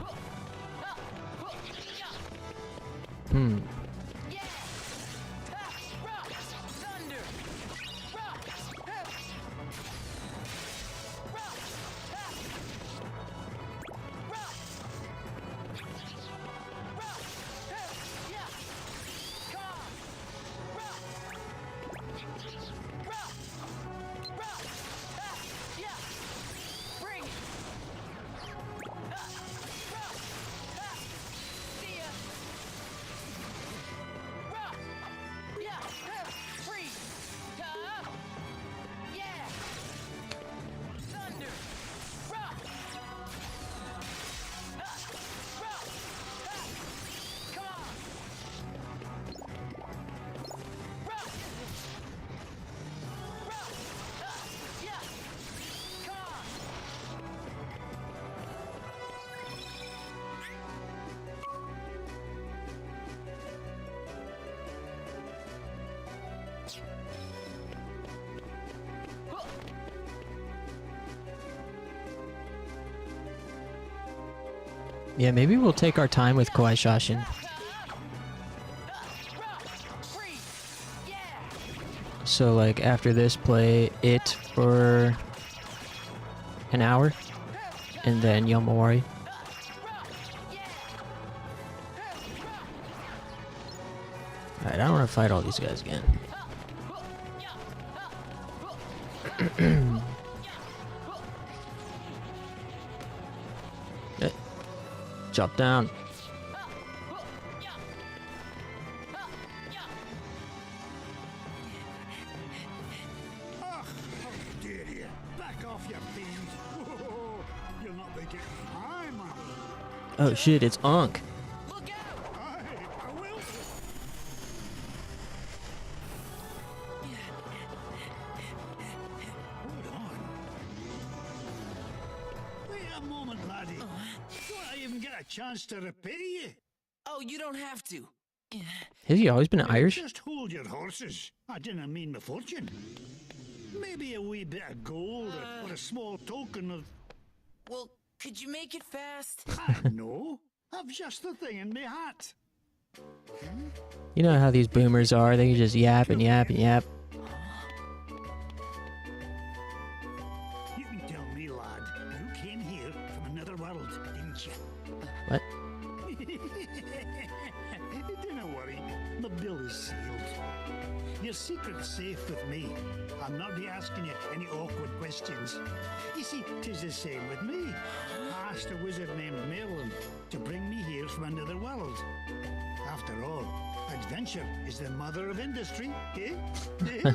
Yeah, maybe we'll take our time with KOWAI SHASHIN. So, like, after this, play it for an hour, and then Yomawari. Alright, I don't want to fight all these guys again. Chop down. how dare you? Back off, you fiend! Whoa, you're not making my money. Oh shit, it's Ankh. I will. Hold on. Wait a moment, laddie. Don't I even get a chance to repay you? Oh, you don't have to. Has he always been Irish? Just hold your horses. I didn't mean my fortune. Maybe a wee bit of gold or a small token of... Well, could you make it fast? I know. I've just the thing in my hat. You know how these boomers are, they can just yap and yap and yap. You can tell me, lad, you came here from another world, didn't you? What? Don't worry, the bill is sealed. Your secret's safe with me. I'm not be asking you any awkward questions. You see, 'tis the same with me. I asked a wizard named Merlin to bring me here from another world. After all, adventure is the mother of industry, eh? Eh?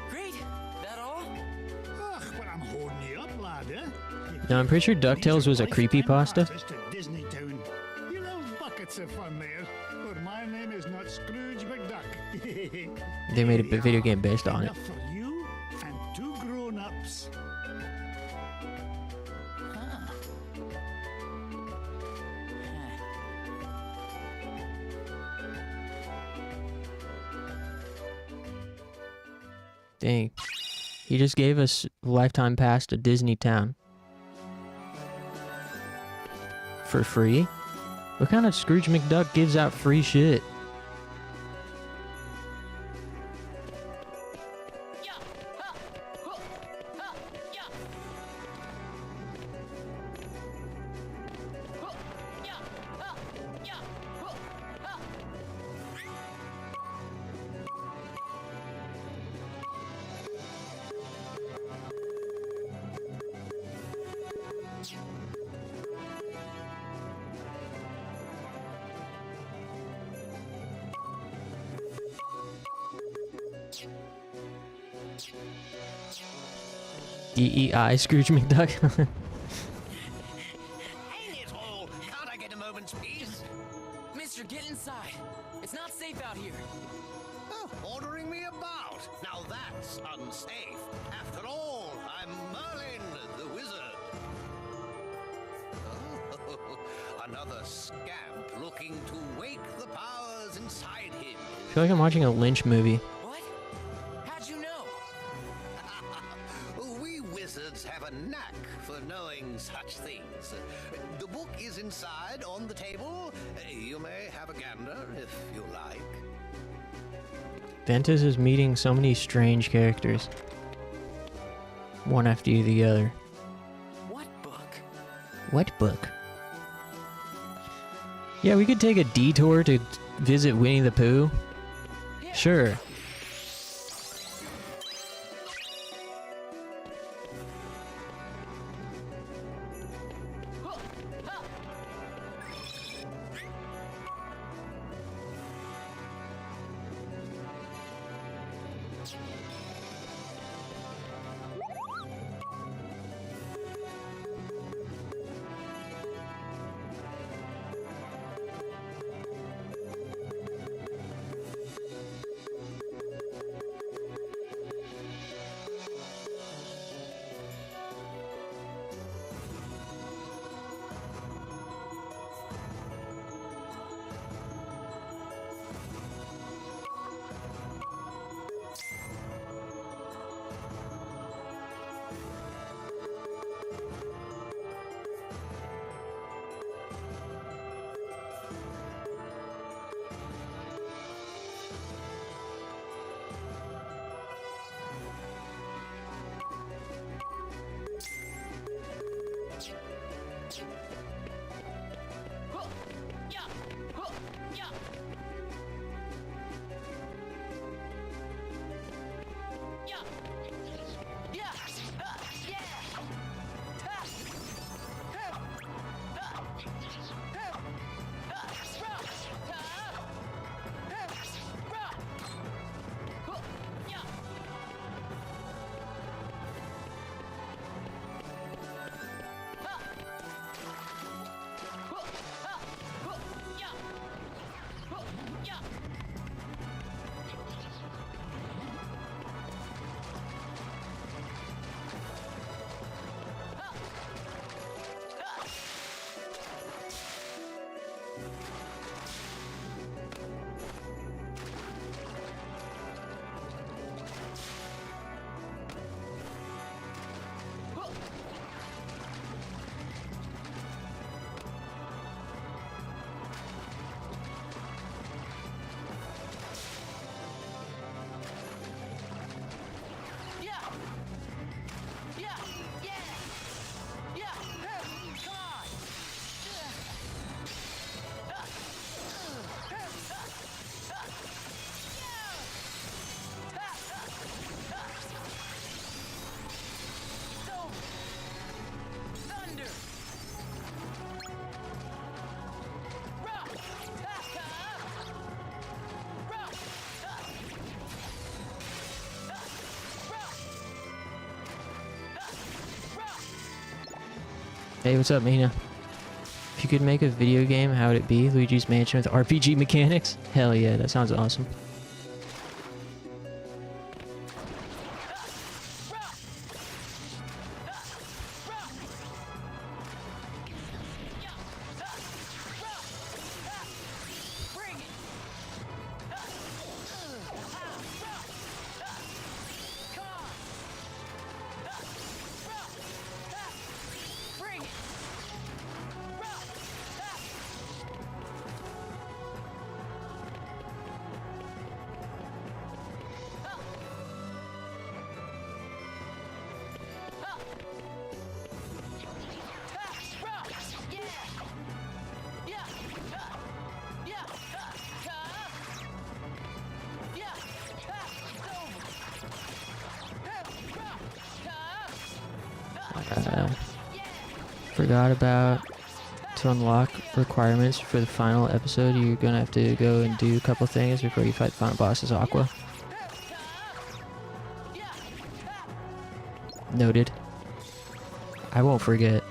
Great. That all? Ugh, but I'm holding you up, lad, eh? No, I'm pretty sure DuckTales was a creepypasta. To Disney Town. You know, buckets of fun there. But my name is not Scrooge McDuck. They made a video game based on it. Enough for you and two grown-ups. Huh. Dang. He just gave us a lifetime pass to Disney Town. For free? What kind of Scrooge McDuck gives out free shit? DEI Scrooge McDuck. Ain't it all? Can't I get a moment's peace? Mister, get inside. It's not safe out here. Oh, ordering me about. Now that's unsafe. After all, I'm Merlin, the wizard. Oh, another scamp looking to wake the powers inside him. I feel like I'm watching a Lynch movie. What? How'd you know? We wizards have a knack for knowing such things. The book is inside on the table. You may have a gander if you like. Ventus is meeting so many strange characters. One after the other. What book? What book? Yeah, we could take a detour to visit Winnie the Pooh. Yeah. Sure. Hey, what's up, Mina? If you could make a video game, how would it be? Luigi's Mansion with RPG mechanics? Hell yeah, that sounds awesome. Forgot about to unlock requirements for the final episode. You're gonna have to go and do a couple things before you fight the final boss as Aqua. Noted. I won't forget.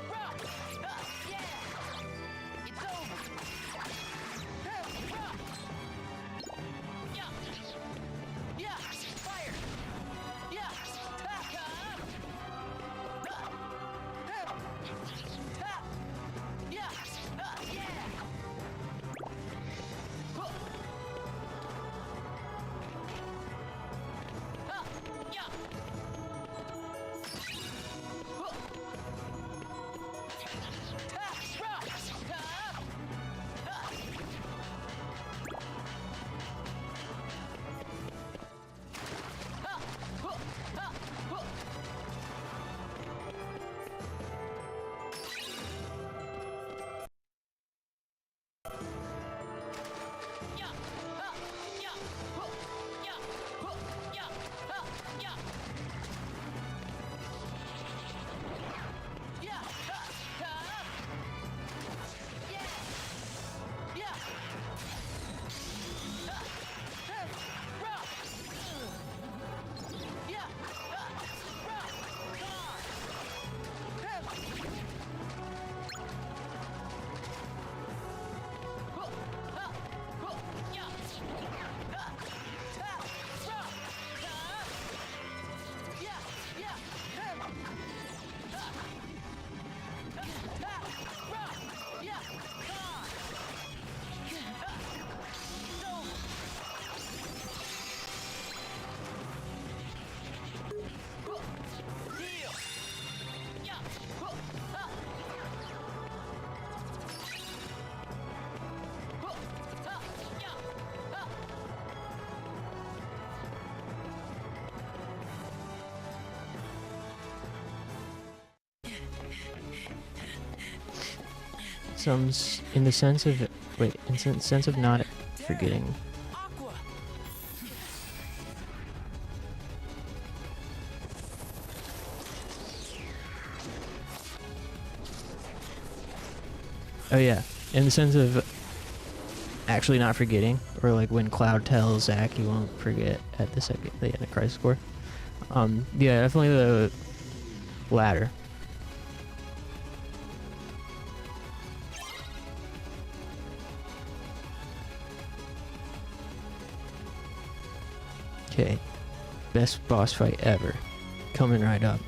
In the sense of not forgetting. Oh yeah, in the sense of actually not forgetting, or like when Cloud tells Zack he won't forget at the end of Crisis Core. Yeah, definitely the latter. Okay, best boss fight ever, coming right up.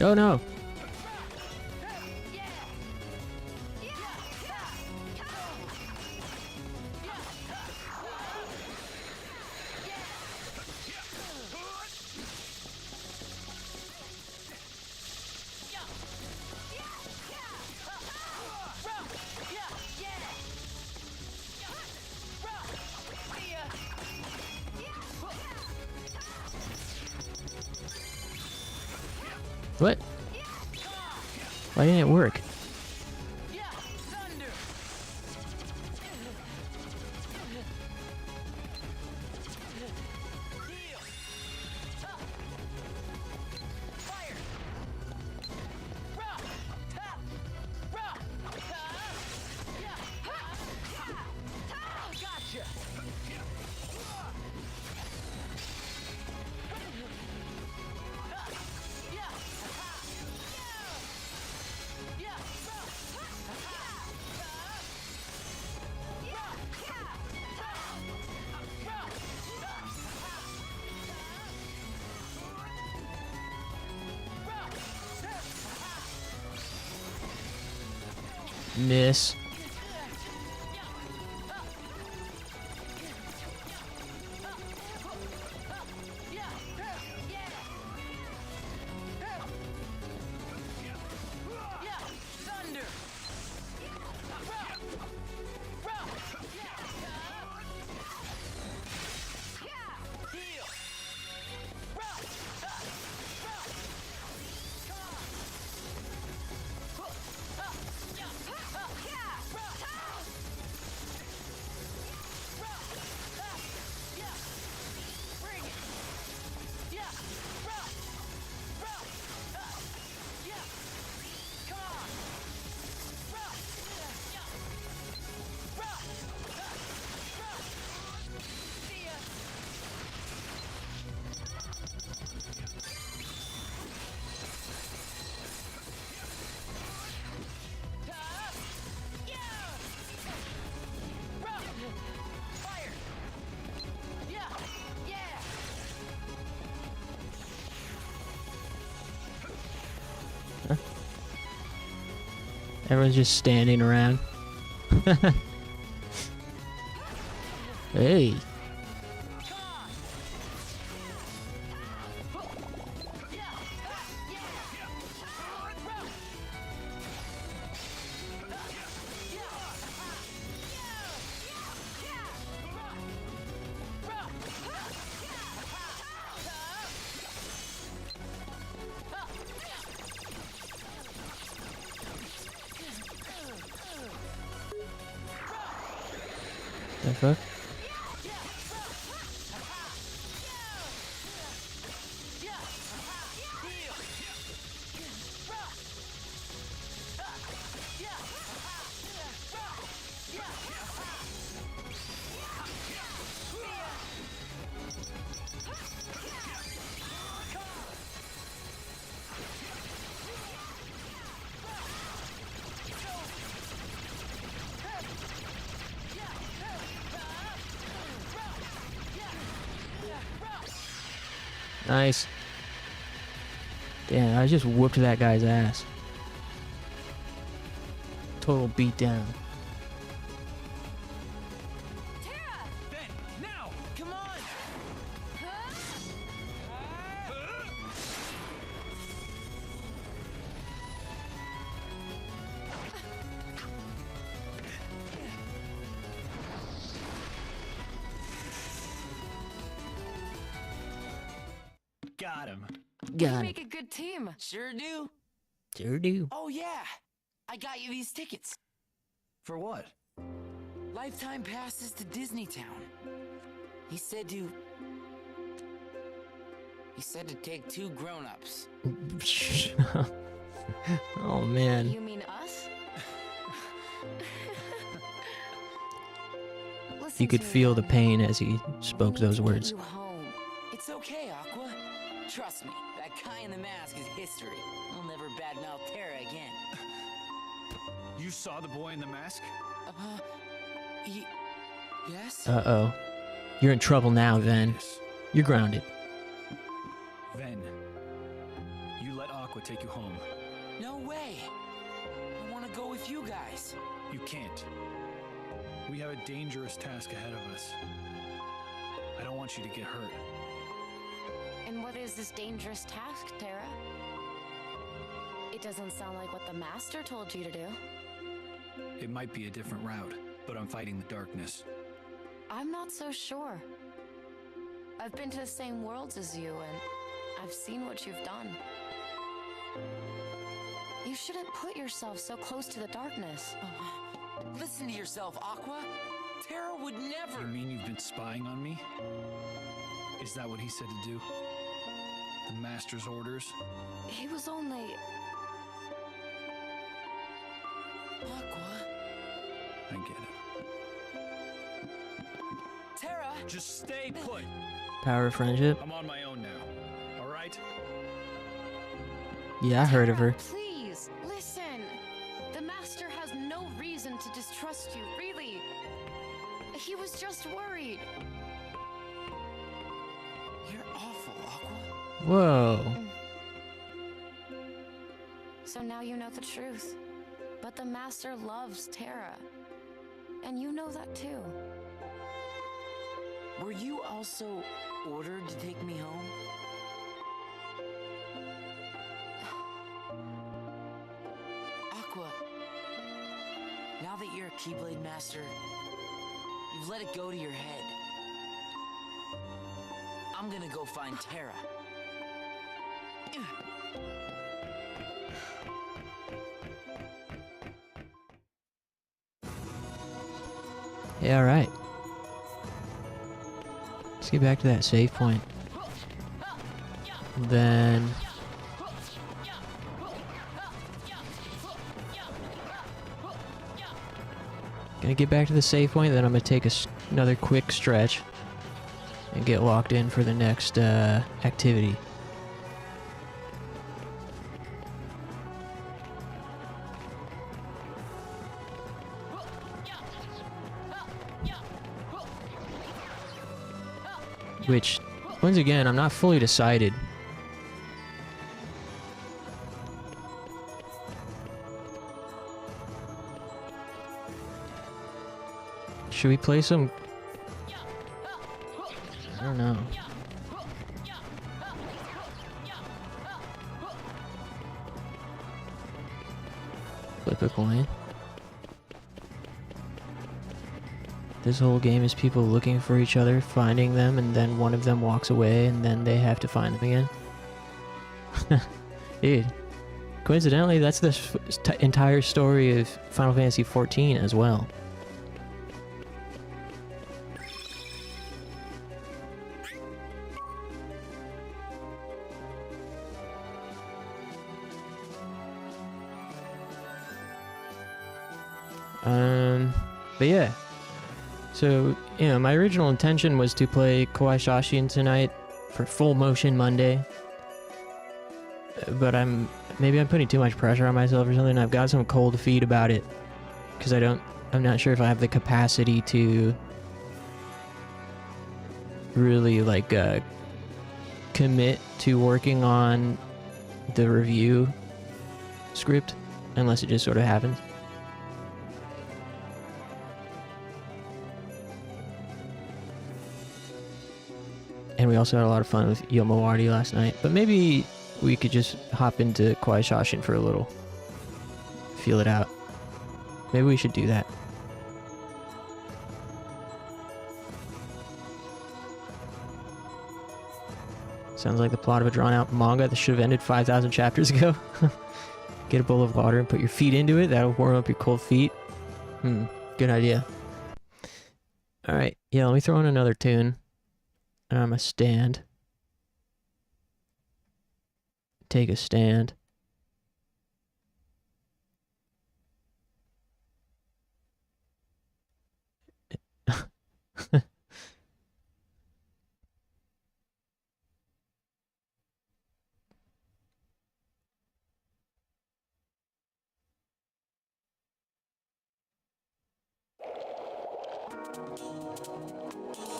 Oh no! What? Why didn't it work? Miss. Everyone's just standing around. Hey. The fuck? Nice. Damn, I just whooped that guy's ass. Total beatdown. Now! Come on! Got him. You make a good team. Sure do. Sure do. Oh yeah, I got you these tickets. For what? Lifetime passes to Disney Town. He said to take 2 grown-ups. Oh man. You mean us? You could feel the pain as he spoke those words. You home. It's okay, Aqua. Trust me, that guy in the mask is history. I'll never badmouth Terra again. You saw the boy in the mask? Yes? Uh-oh. You're in trouble now, Ven. You're grounded. Ven, you let Aqua take you home. No way. I want to go with you guys. You can't. We have a dangerous task ahead of us. I don't want you to get hurt. And what is this dangerous task, Terra? It doesn't sound like what the Master told you to do. It might be a different route, but I'm fighting the darkness. I'm not so sure. I've been to the same worlds as you, and I've seen what you've done. You shouldn't put yourself so close to the darkness. Listen to yourself, Aqua. Terra would never. You mean you've been spying on me? Is that what he said to do? The Master's orders? He was only... Aqua. I get it. Terra! Just stay put! Power of friendship? I'm on my own now, alright? Yeah, I heard of her. Please, listen. The Master has no reason to distrust you, really. He was just worried. You're awful, Aqua. Whoa. So now you know the truth. But the Master loves Terra. And you know that too. Were you also ordered to take me home? Aqua, now that you're a Keyblade Master, you've let it go to your head. I'm gonna go find Terra. Yeah, alright. Let's get back to that save point. Then... Gonna get back to the save point, then I'm gonna take another quick stretch and get locked in for the next activity. Which, once again, I'm not fully decided Should we play some? I don't know. Flip a coin. This whole game is people looking for each other, finding them, and then one of them walks away, and then they have to find them again. Dude, coincidentally, that's the entire story of Final Fantasy XIV as well. But yeah. So, you know, my original intention was to play Kowai Shashin tonight for full motion Monday. But maybe I'm putting too much pressure on myself or something. I've got some cold feet about it. Because I'm not sure if I have the capacity to really, like, commit to working on the review script. Unless it just sort of happens. And we also had a lot of fun with Yomawari last night. But maybe we could just hop into Kowai Shashin for a little. Feel it out. Maybe we should do that. Sounds like the plot of a drawn-out manga that should have ended 5,000 chapters ago. Get a bowl of water and put your feet into it. That'll warm up your cold feet. Good idea. Alright, yeah, let me throw in another tune. And I'm a stand. Take a stand.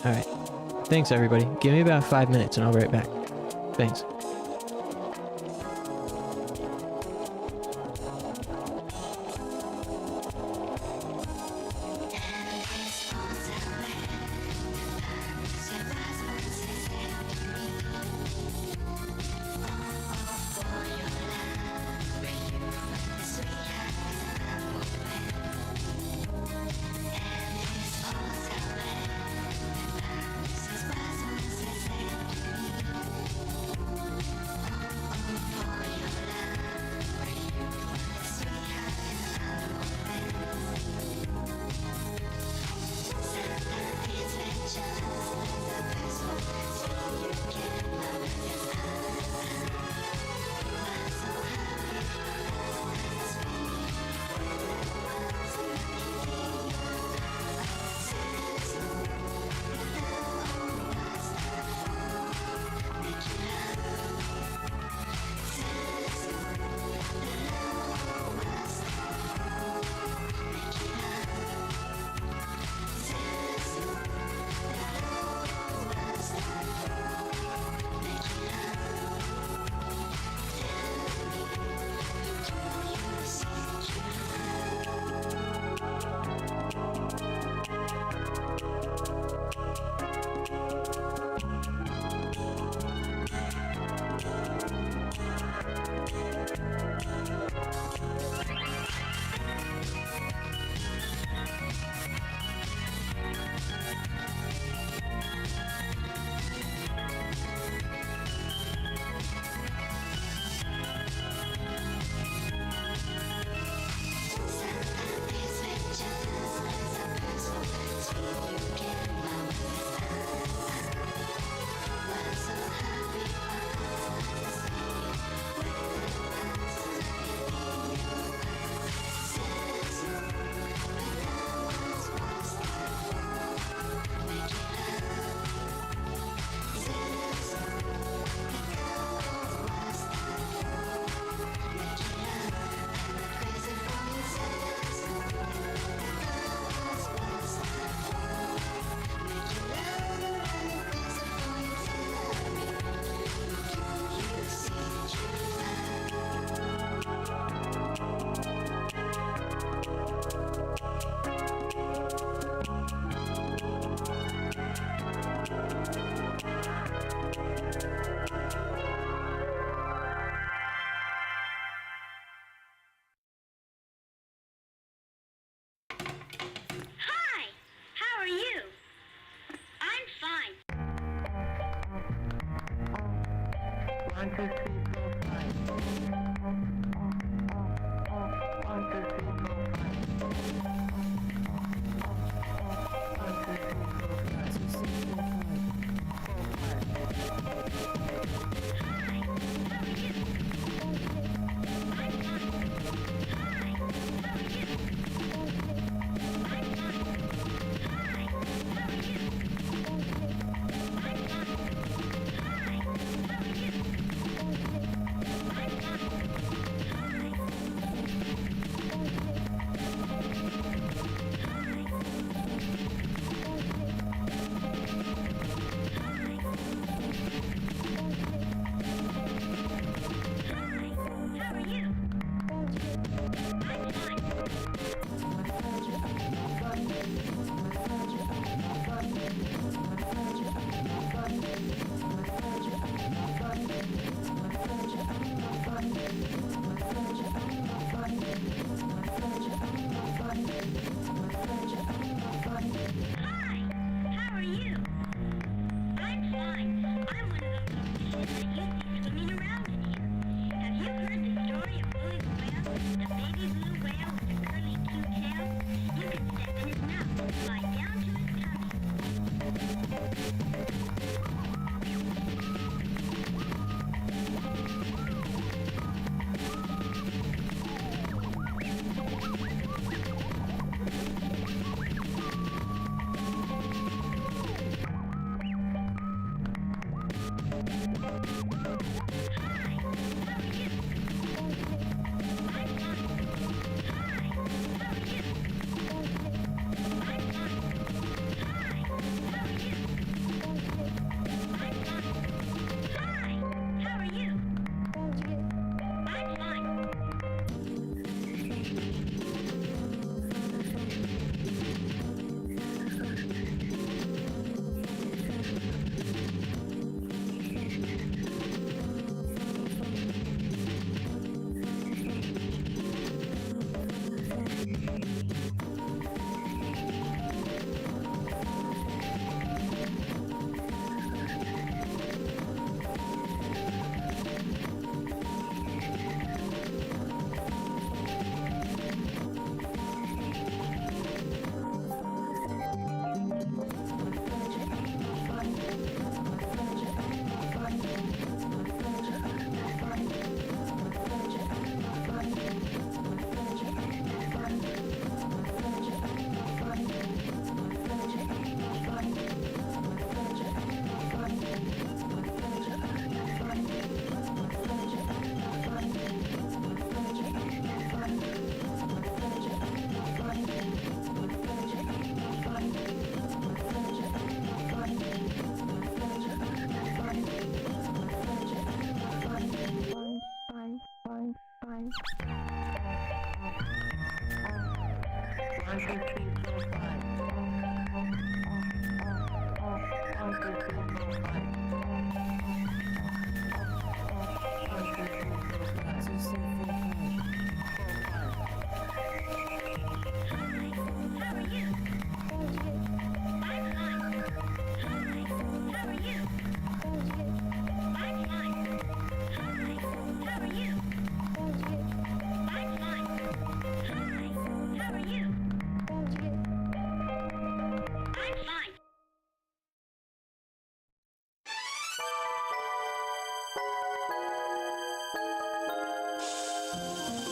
Alright. Thanks, everybody. Give me about 5 minutes and I'll be right back. Thanks.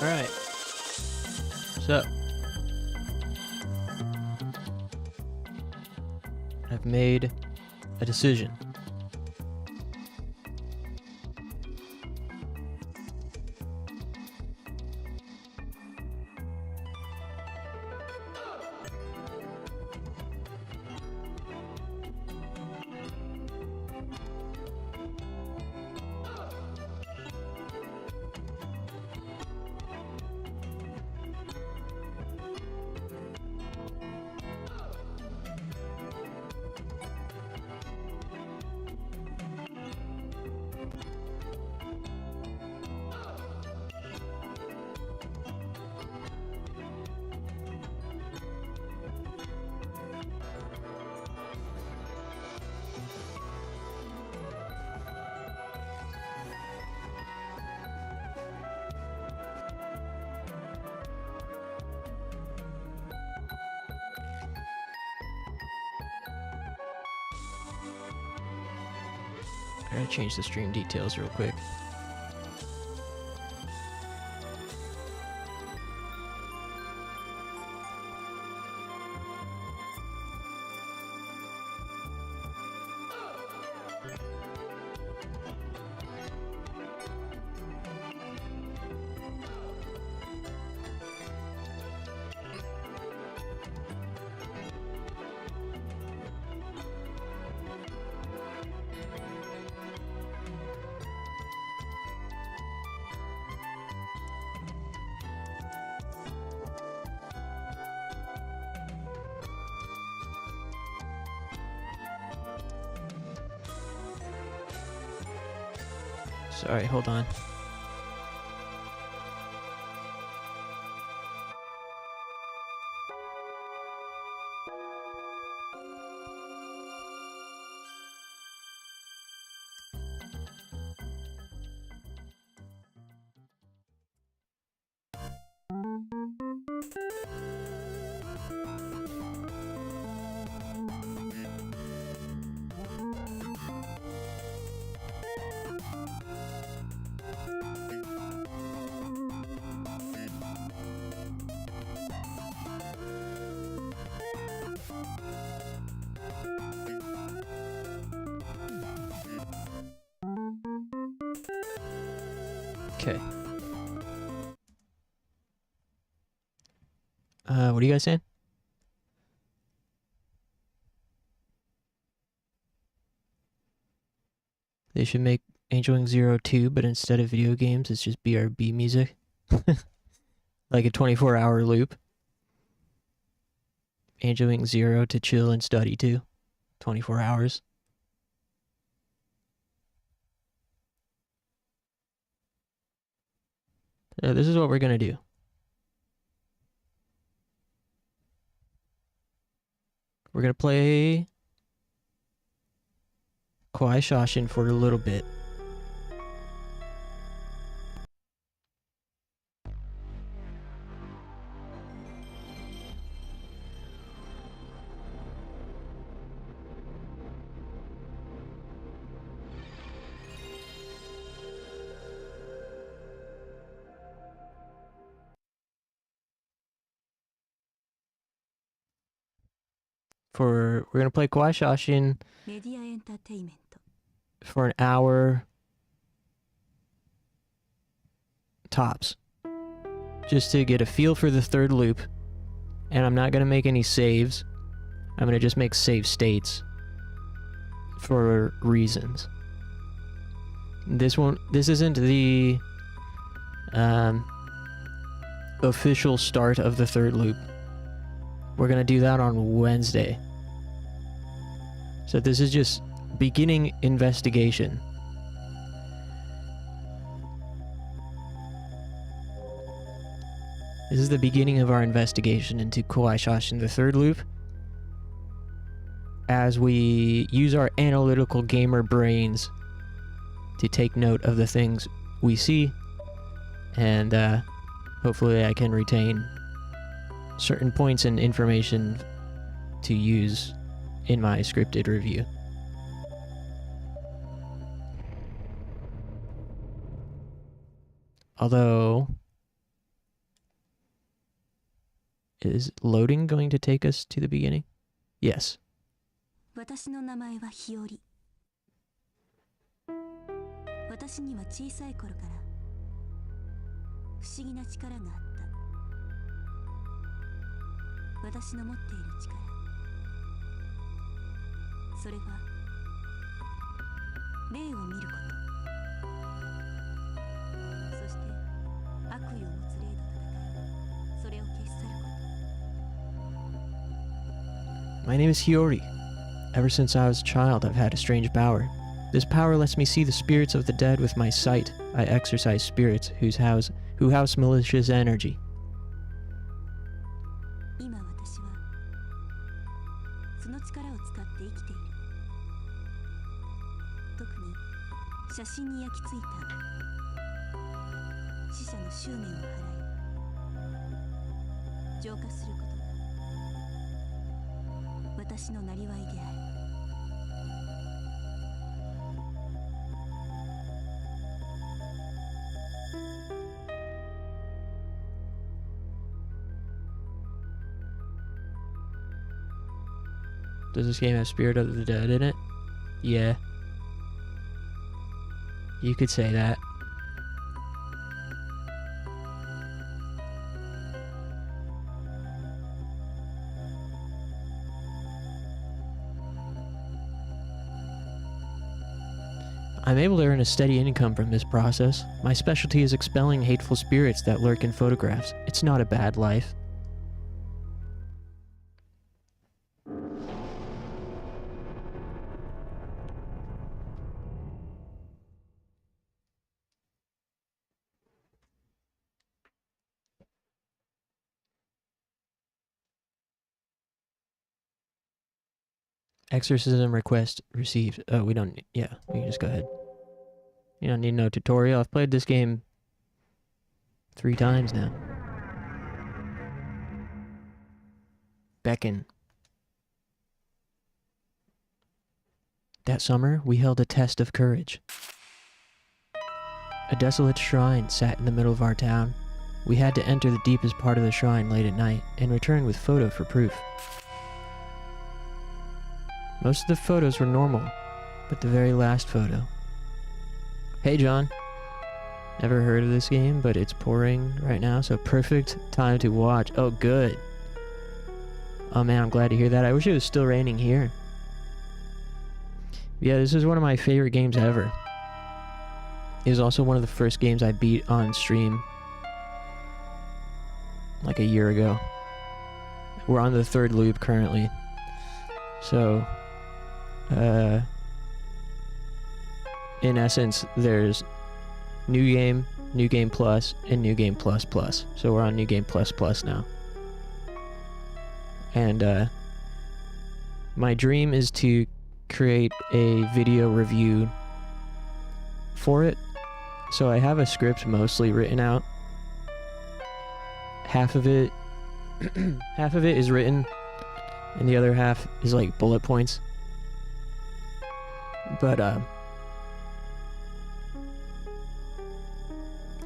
Alright. So. I've made a decision. I gotta change the stream details real quick. Sorry, hold on. Okay. What are you guys saying? They should make Angel Wing 0 2, but instead of video games, it's just BRB music. Like a 24-hour loop. Angel Wing 0 to chill and study too. 24 hours. This is what we're gonna do. We're gonna play KOWAI SHASHIN for a little bit. We're gonna play KOWAI SHASHIN for an hour tops, just to get a feel for the third loop. And I'm not gonna make any saves. I'm gonna just make save states for reasons. This isn't the official start of the third loop. We're gonna do that on Wednesday. So this is just beginning investigation. This is the beginning of our investigation into Kowai Shashin, the third loop, as we use our analytical gamer brains to take note of the things we see, and hopefully I can retain certain points and information to use in my scripted review. Although, is loading going to take us to the beginning? Yes. 私の名前は日和。私には小さい頃から不思議な力があった。私の持っている力。それは霊を見ること。そして悪意を持つ霊と戦い、それを消し去ること。 My name is Hiyori. Ever since I was a child, I've had a strange power. This power lets me see the spirits of the dead with my sight. I exorcise spirits who house malicious energy. 今私はその力を使って生きている。特に写真に焼き付いた死者の執念を払い浄化することが私のなりわいである。 Does this game have Spirit of the Dead in it? Yeah. You could say that. I'm able to earn a steady income from this process. My specialty is expelling hateful spirits that lurk in photographs. It's not a bad life. Exorcism request received. Oh, we don't. Yeah, we can just go ahead. You don't need no tutorial. I've played this game 3 times now. Beckon. That summer, we held a test of courage. A desolate shrine sat in the middle of our town. We had to enter the deepest part of the shrine late at night and return with photo for proof. Most of the photos were normal, but the very last photo. Hey John. Never heard of this game, but it's pouring right now, so perfect time to watch. Oh, good. Oh man, I'm glad to hear that. I wish it was still raining here. Yeah, this is one of my favorite games ever. It was also one of the first games I beat on stream like a year ago. We're on the 3rd loop currently. So, in essence, there's New Game Plus, and New Game Plus Plus. So we're on New Game Plus Plus now. And, my dream is to create a video review for it. So I have a script mostly written out. Half of it is written, and the other half is like bullet points. But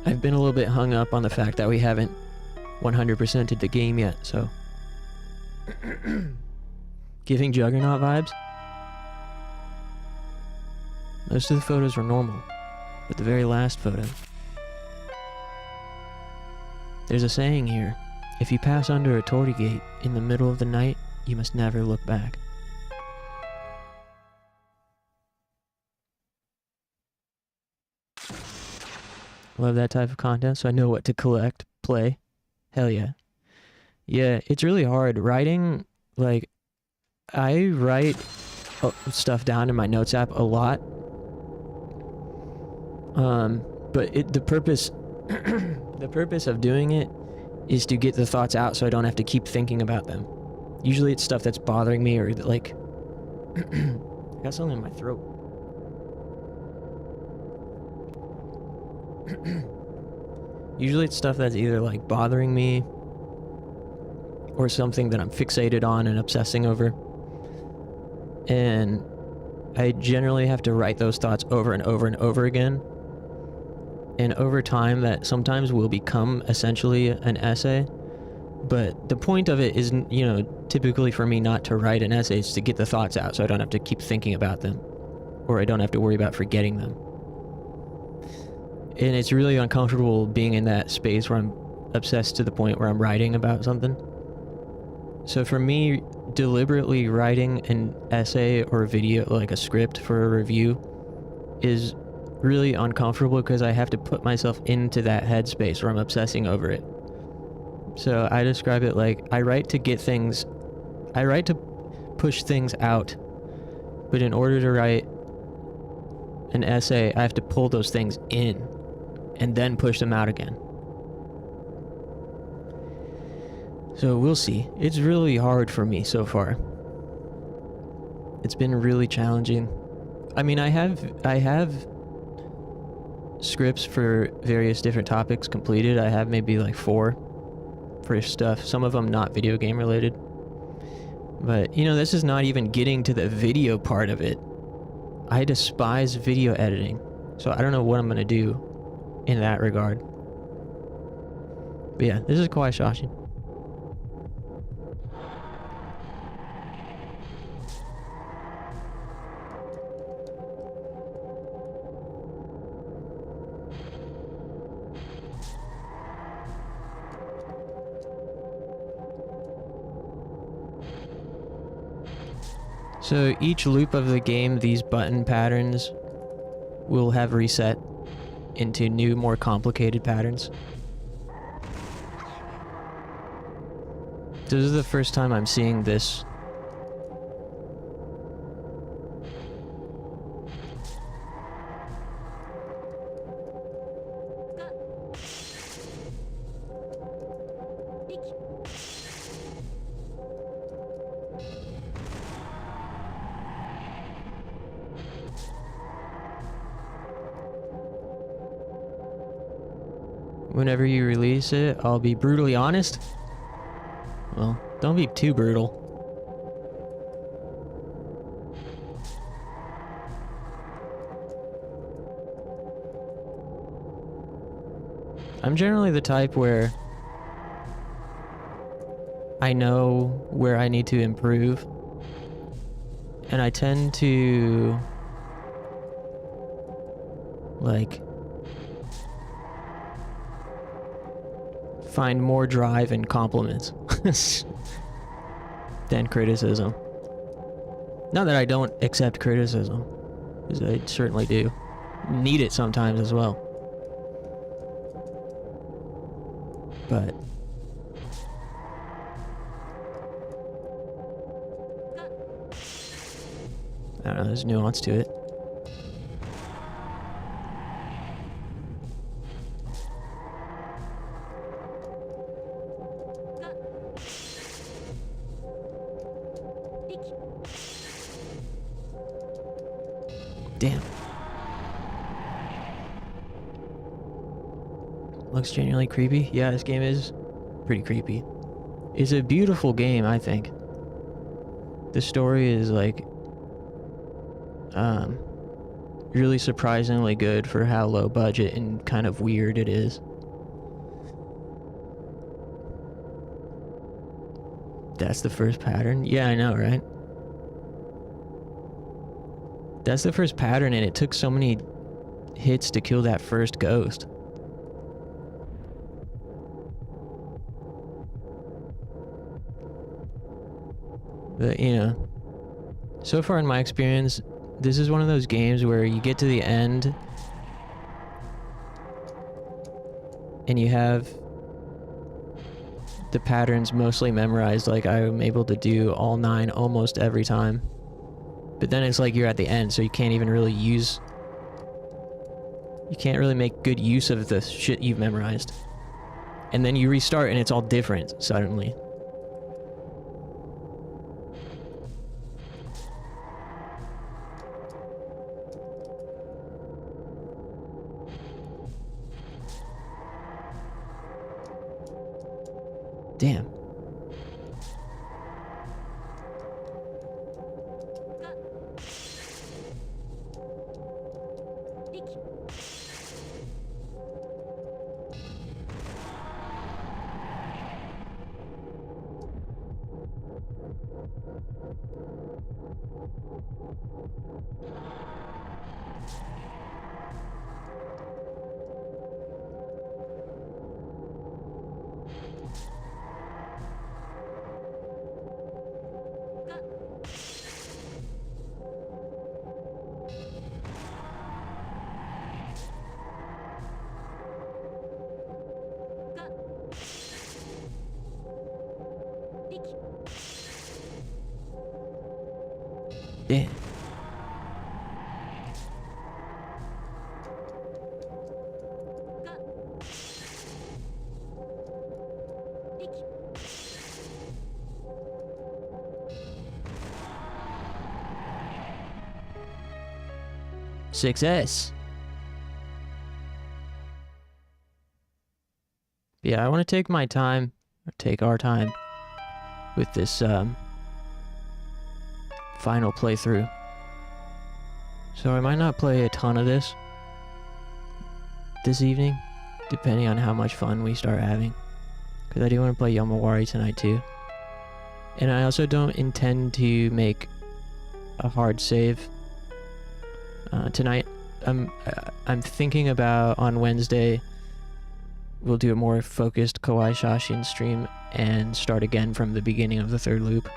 I've been a little bit hung up on the fact that we haven't 100%ed the game yet, so giving Juggernaut vibes. Most of the photos were normal, but the very last photo. There's a saying here: if you pass under a torii gate in the middle of the night, you must never look back. Love that type of content, so I know what to collect, play. Hell yeah. Yeah, it's really hard. Writing, like, I write stuff down in my notes app a lot. But the purpose the purpose of doing it is to get the thoughts out so I don't have to keep thinking about them. Usually it's stuff that's bothering me, or like I got something in my throat. Usually it's stuff that's either like bothering me or something that I'm fixated on and obsessing over. And I generally have to write those thoughts over and over and over again. And over time, that sometimes will become essentially an essay. But the point of it is, you know, typically for me not to write an essay, is to get the thoughts out so I don't have to keep thinking about them. Or I don't have to worry about forgetting them. And it's really uncomfortable being in that space where I'm obsessed to the point where I'm writing about something. So for me, deliberately writing an essay or a video, like a script for a review, is really uncomfortable because I have to put myself into that headspace where I'm obsessing over it. So I describe it like I write to push things out, but in order to write an essay, I have to pull those things in and then push them out again. So we'll see. It's really hard for me so far. It's been really challenging. I mean, I have scripts for various different topics completed. I have maybe like 4 for stuff. Some of them not video game related. But, you know, this is not even getting to the video part of it. I despise video editing. So I don't know what I'm going to do in that regard. But yeah, this is KOWAI SHASHIN. So each loop of the game, these button patterns will have reset into new, more complicated patterns. This is the first time I'm seeing this. Whenever you release it, I'll be brutally honest. Well, don't be too brutal. I'm generally the type where I know where I need to improve, and I tend to like find more drive in compliments than criticism. Not that I don't accept criticism, because I certainly do. Need it sometimes as well. But I don't know, there's nuance to it. Damn. Looks genuinely creepy. Yeah, this game is pretty creepy. It's a beautiful game, I think. The story is like really surprisingly good for how low budget and kind of weird it is. That's the first pattern? Yeah, I know, right? That's the first pattern, and it took so many hits to kill that first ghost. But, you know, so far in my experience, this is one of those games where you get to the end and you have the patterns mostly memorized, like I'm able to do all 9 almost every time. But then it's like you're at the end, so you can't even really use... You can't really make good use of the shit you've memorized. And then you restart and it's all different suddenly. Damn. Damn. Success. Yeah, I want to take my time, or take our time, with this final playthrough. So I might not play a ton of this evening, depending on how much fun we start having. Because I do want to play Yomawari tonight too. And I also don't intend to make a hard save tonight. I'm thinking about on Wednesday we'll do a more focused Kowai Shashin stream and start again from the beginning of the 3rd loop.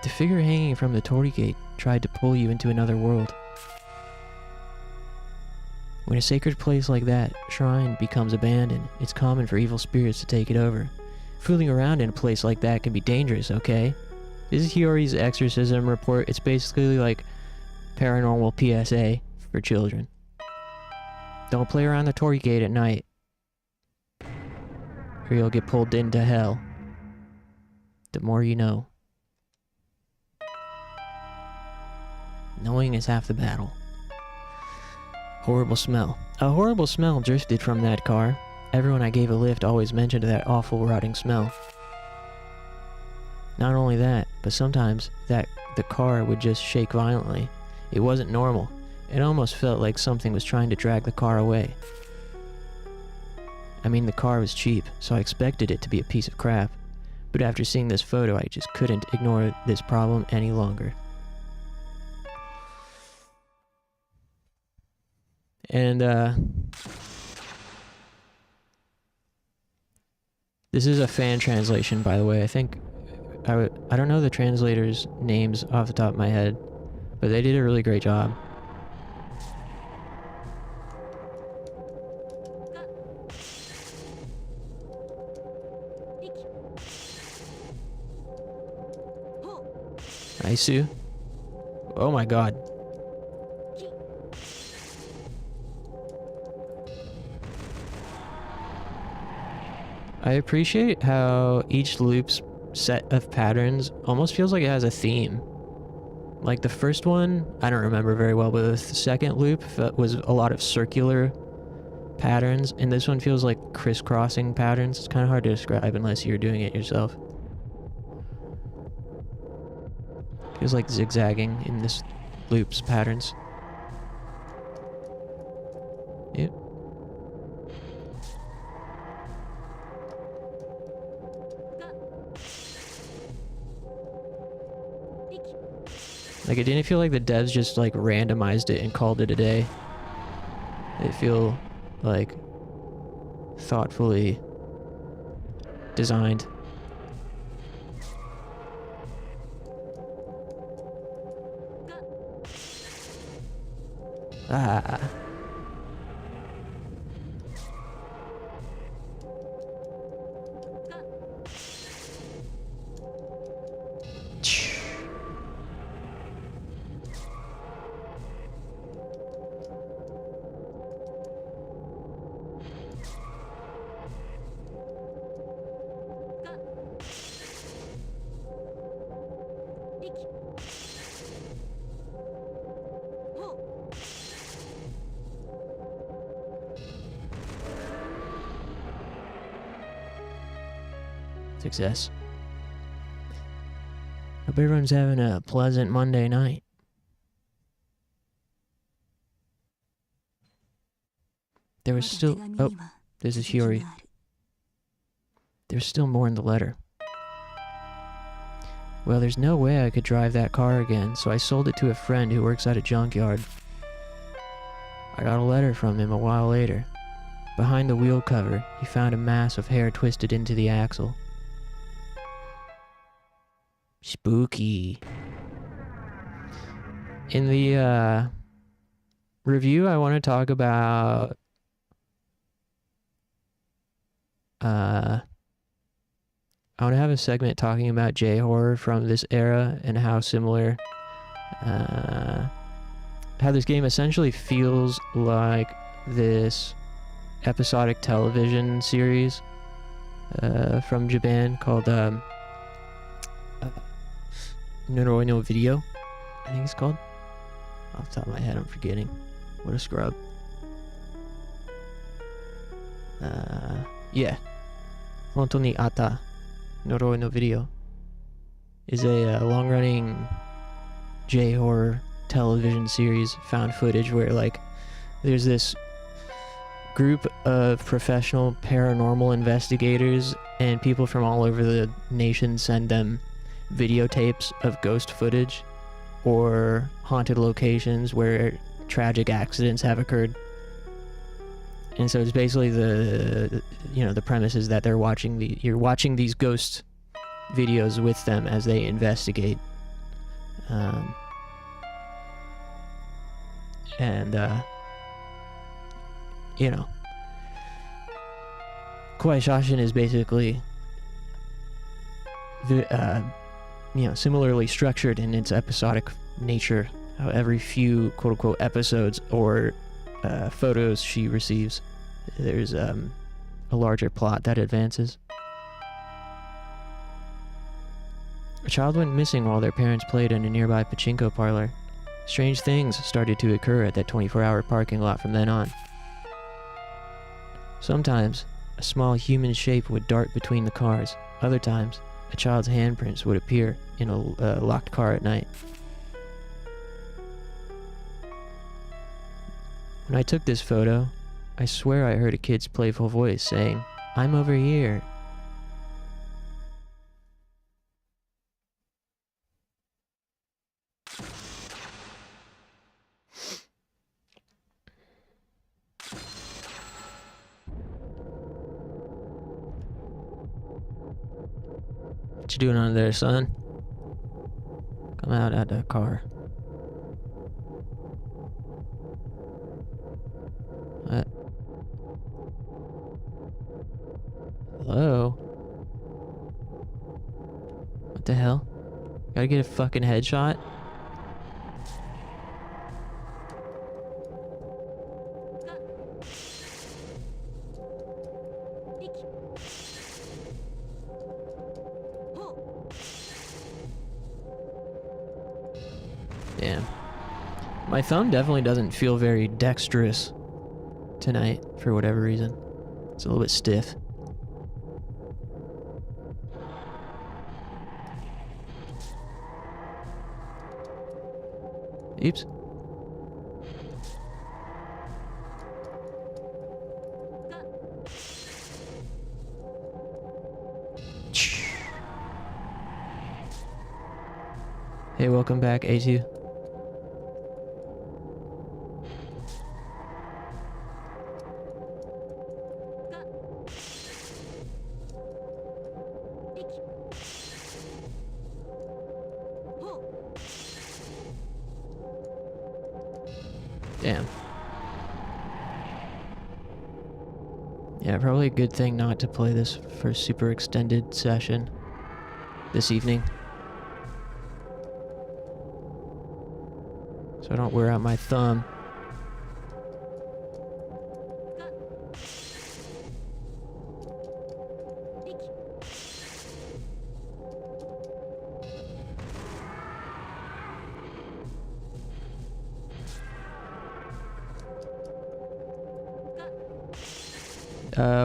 The figure hanging from the torii gate tried to pull you into another world. When a sacred place like that shrine becomes abandoned, it's common for evil spirits to take it over. Fooling around in a place like that can be dangerous, okay? This is Hiyori's exorcism report. It's basically like paranormal PSA for children. Don't play around the torii gate at night, or you'll get pulled into hell. The more you know. Knowing is half the battle. Horrible smell. A horrible smell drifted from that car. Everyone I gave a lift always mentioned that awful rotting smell. Not only that, but sometimes the car would just shake violently. It wasn't normal. It almost felt like something was trying to drag the car away. I mean, the car was cheap, so I expected it to be a piece of crap. But after seeing this photo, I just couldn't ignore this problem any longer. And, this is a fan translation, by the way. I think, I don't know the translators' names off the top of my head, but they did a really great job. Aisu? Oh my god. I appreciate how each loop's set of patterns almost feels like it has a theme. Like the first one, I don't remember very well, but the second loop was a lot of circular patterns, and this one feels like crisscrossing patterns. It's kind of hard to describe unless you're doing it yourself. Feels like zigzagging in this loop's patterns. Yep. Like, it didn't feel like the devs just, like, randomized it and called it a day. They feel, like, thoughtfully designed. Ah. Success. Hope everyone's having a pleasant Monday night. There was still... Oh, this is Hiyori. There's still more in the letter. Well, there's no way I could drive that car again, so I sold it to a friend who works at a junkyard. I got a letter from him a while later. Behind the wheel cover, he found a mass of hair twisted into the axle. Spooky. In the review, I want to talk about I want to have a segment talking about J-horror from this era and how similar, how this game essentially feels like this episodic television series from Japan called Noroi no Video, I think it's called. Off the top of my head, I'm forgetting. What a scrub. Yeah. Honto ni Atta Noroi no Video is a long-running J-horror television series, found footage, where like there's this group of professional paranormal investigators and people from all over the nation send them videotapes of ghost footage or haunted locations where tragic accidents have occurred. And so it's basically the premise is that you're watching these ghost videos with them as they investigate. Kowai Shashin is basically similarly structured in its episodic nature. How every few quote-unquote episodes or photos she receives, there's a larger plot that advances. A child went missing while their parents played in a nearby pachinko parlor. Strange things started to occur at that 24-hour parking lot from then on. Sometimes, a small human shape would dart between the cars. Other times, a child's handprints would appear in a locked car at night. When I took this photo, I swear I heard a kid's playful voice saying, "I'm over here." What you doing under there, son? Come out of the car. What? Hello? What the hell? Gotta get a fucking headshot? Damn. My thumb definitely doesn't feel very dexterous tonight for whatever reason. It's a little bit stiff. Oops. Hey, welcome back, A2. Damn. Yeah, probably a good thing not to play this for a super extended session this evening, so I don't wear out my thumb.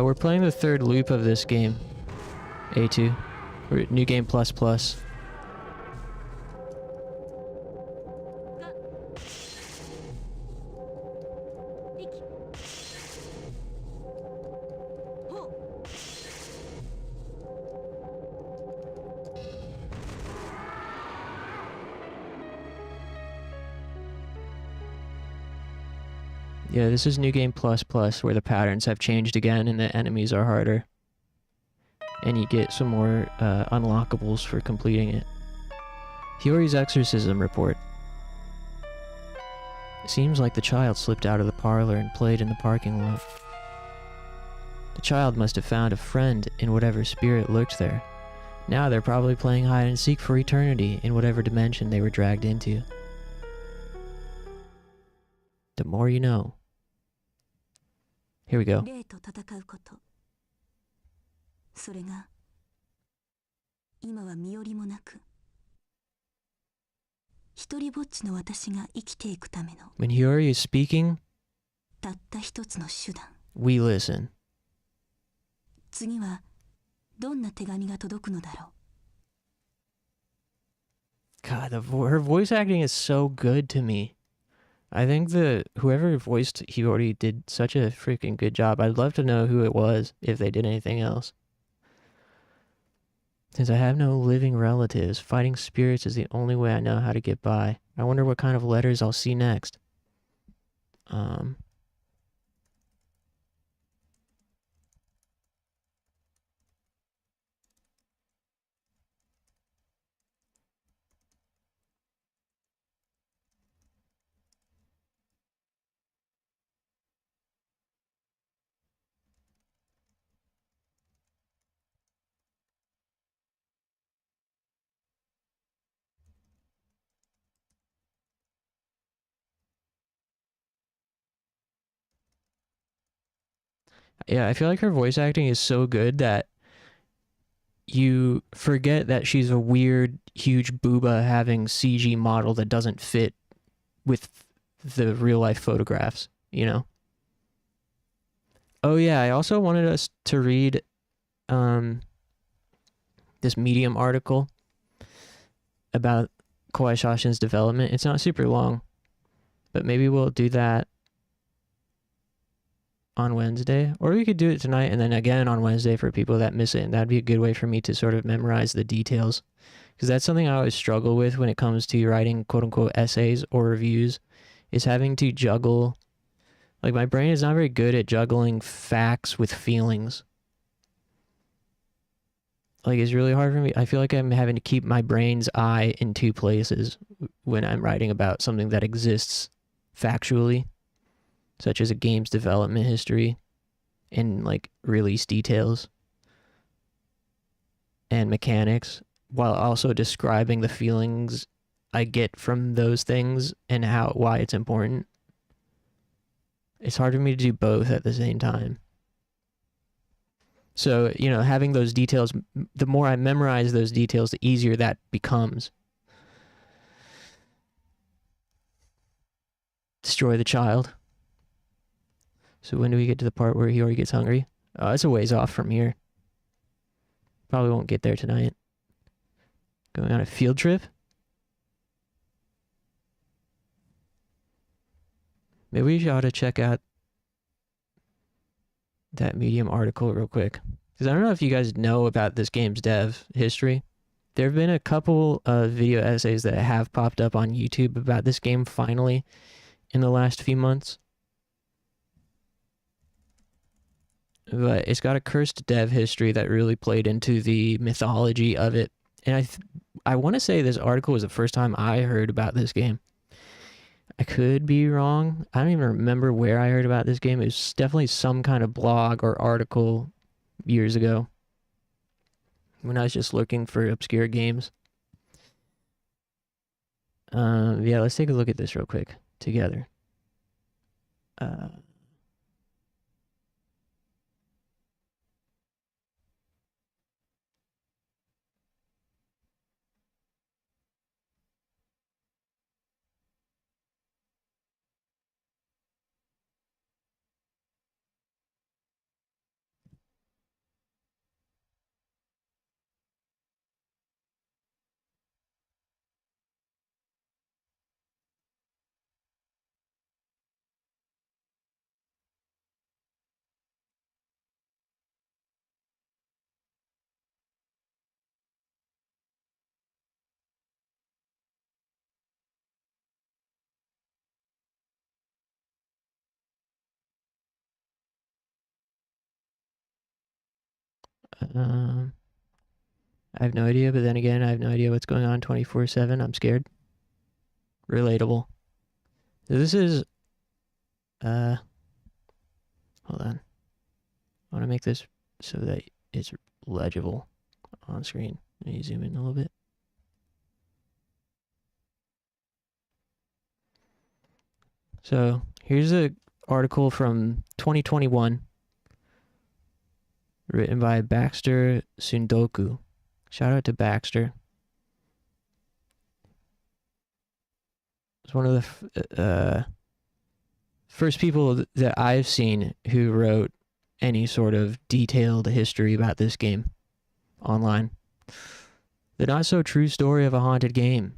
We're playing the third loop of this game, A2. Or New Game Plus Plus. Yeah, this is New Game Plus Plus, where the patterns have changed again and the enemies are harder. And you get some more unlockables for completing it. Hiyori's exorcism report. It seems like the child slipped out of the parlor and played in the parking lot. The child must have found a friend in whatever spirit lurked there. Now they're probably playing hide and seek for eternity in whatever dimension they were dragged into. The more you know. Here we go. それが今は身寄りもなく一人ぼっちの私が生きていくための When Hiyori is speaking, たった一つの手段 we listen. 次はどんな手紙が届くのだろう God, her voice acting is so good to me. I think whoever voiced Hiyori did such a freaking good job. I'd love to know who it was if they did anything else. Since I have no living relatives, fighting spirits is the only way I know how to get by. I wonder what kind of letters I'll see next. Yeah, I feel like her voice acting is so good that you forget that she's a weird, huge booba having CG model that doesn't fit with the real life photographs, you know? Oh yeah, I also wanted us to read this Medium article about Kawai Shashin's development. It's not super long, but maybe we'll do that on Wednesday, or we could do it tonight and then again on Wednesday for people that miss it, and that'd be a good way for me to sort of memorize the details, because that's something I always struggle with when it comes to writing quote-unquote essays or reviews, is having to juggle, like my brain is not very good at juggling facts with feelings. Like it's really hard for me. I feel like I'm having to keep my brain's eye in two places when I'm writing about something that exists factually, such as a game's development history and like release details and mechanics, while also describing the feelings I get from those things and why it's important. It's hard for me to do both at the same time. So, you know, having those details, the more I memorize those details, the easier that becomes. Destroy the child. So when do we get to the part where Hiyori gets hungry? Oh, it's a ways off from here. Probably won't get there tonight. Going on a field trip? Maybe we ought to check out that Medium article real quick. Because I don't know if you guys know about this game's dev history. There have been a couple of video essays that have popped up on YouTube about this game finally in the last few months. But it's got a cursed dev history that really played into the mythology of it. And I want to say this article was the first time I heard about this game. I could be wrong. I don't even remember where I heard about this game. It was definitely some kind of blog or article years ago when I was just looking for obscure games. Yeah, let's take a look at this real quick together. I have no idea, but then again, I have no idea what's going on 24/7. I'm scared. Relatable. So this is, hold on. I want to make this so that it's legible on screen. Let me zoom in a little bit. So here's an article from 2021 written by Baxter Sundoku. Shout out to Baxter. It's one of the first people that I've seen who wrote any sort of detailed history about this game online. The not so true story of a haunted game.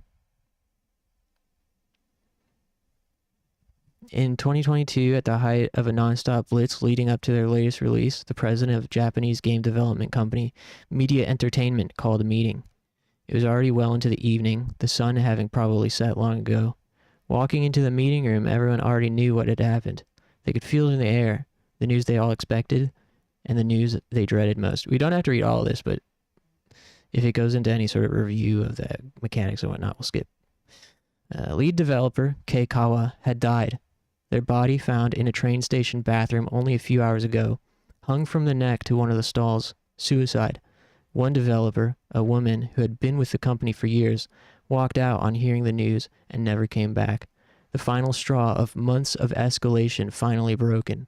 In 2022, at the height of a non-stop blitz leading up to their latest release, the president of Japanese game development company Media Entertainment called a meeting. It was already well into the evening, the sun having probably set long ago. Walking into the meeting room, everyone already knew what had happened. They could feel it in the air, the news they all expected, and the news they dreaded most. We don't have to read all of this, but if it goes into any sort of review of the mechanics and whatnot, we'll skip. Lead developer, Kei Kawa, had died. Their body found in a train station bathroom only a few hours ago, hung from the neck to one of the stalls. Suicide. One developer, a woman who had been with the company for years, walked out on hearing the news and never came back. The final straw of months of escalation finally broken.